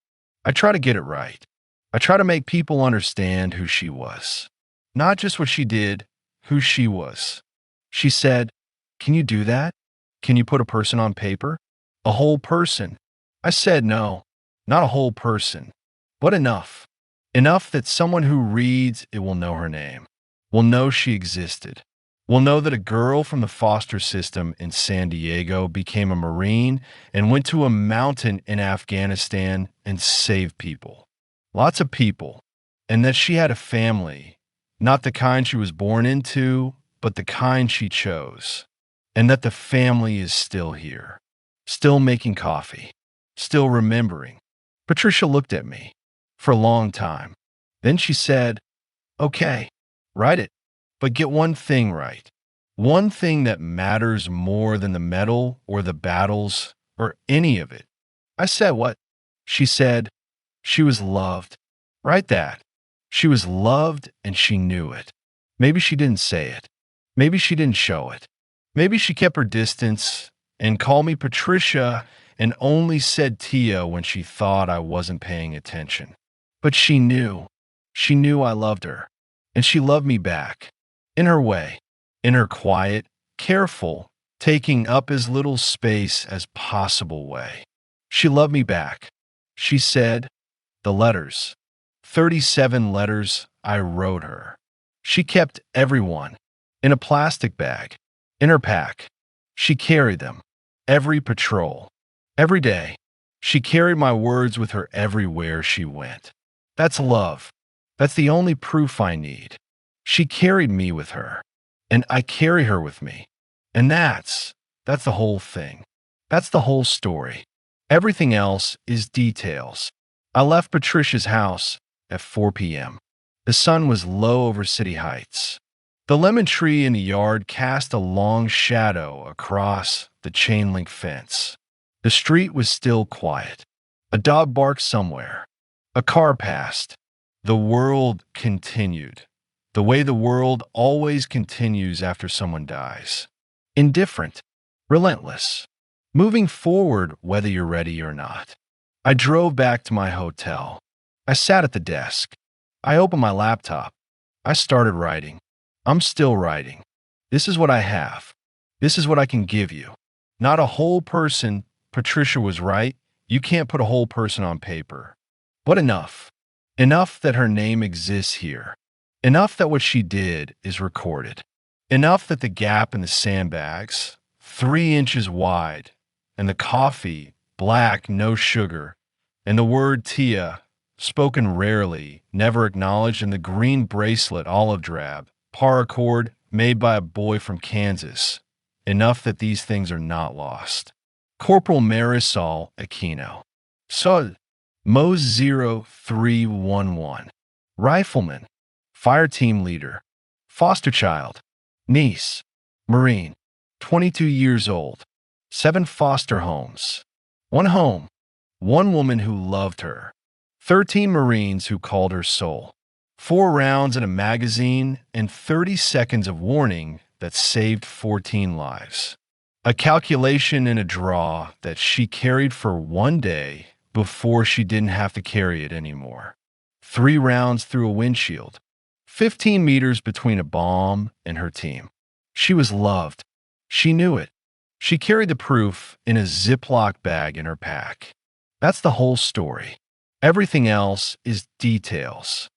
I try to get it right. I try to make people understand who she was. Not just what she did, who she was." She said, "Can you do that? Can you put a person on paper? A whole person?" I said, "No, not a whole person, but enough. Enough that someone who reads it will know her name, will know she existed, will know that a girl from the foster system in San Diego became a Marine and went to a mountain in Afghanistan and saved people. Lots of people. And that she had a family, not the kind she was born into, but the kind she chose. And that the family is still here, still making coffee, still remembering." Patricia looked at me for a long time. Then she said, "Okay, write it, but get one thing right. One thing that matters more than the medal or the battles or any of it." I said, "What?" She said, "She was loved." Write that. She was loved and she knew it. Maybe she didn't say it. Maybe she didn't show it. Maybe she kept her distance and called me Patricia and only said Tia when she thought I wasn't paying attention. But she knew. She knew I loved her. And she loved me back. In her way. In her quiet, careful, taking up as little space as possible way. She loved me back. She said, the letters. 37 letters I wrote her. She kept everyone in a plastic bag. In her pack, she carried them. Every patrol. Every day, she carried my words with her everywhere she went. That's love. That's the only proof I need. She carried me with her, and I carry her with me. And that's the whole thing. That's the whole story. Everything else is details. I left Patricia's house at 4 p.m. The sun was low over City Heights. The lemon tree in the yard cast a long shadow across the chain-link fence. The street was still quiet. A dog barked somewhere. A car passed. The world continued, the way the world always continues after someone dies. Indifferent, relentless, moving forward whether you're ready or not. I drove back to my hotel. I sat at the desk. I opened my laptop. I started writing. I'm still writing. This is what I have. This is what I can give you. Not a whole person. Patricia was right. You can't put a whole person on paper. But enough. Enough that her name exists here. Enough that what she did is recorded. Enough that the gap in the sandbags, 3 inches wide, and the coffee, black, no sugar, and the word Tia, spoken rarely, never acknowledged, and the green bracelet, olive drab, paracord, made by a boy from Kansas. Enough that these things are not lost. Corporal Marisol Aquino. Sol, Mos 0311. rifleman, fire team leader, foster child, niece, Marine, 22 years old, 7 foster homes, 1 home, 1 woman who loved her, 13 Marines who called her soul, 4 rounds in a magazine, and 30 seconds of warning that saved 14 lives. A calculation and a draw that she carried for 1 day before she didn't have to carry it anymore. 3 rounds through a windshield, 15 meters between a bomb and her team. She was loved. She knew it. She carried the proof in a Ziploc bag in her pack. That's the whole story. Everything else is details.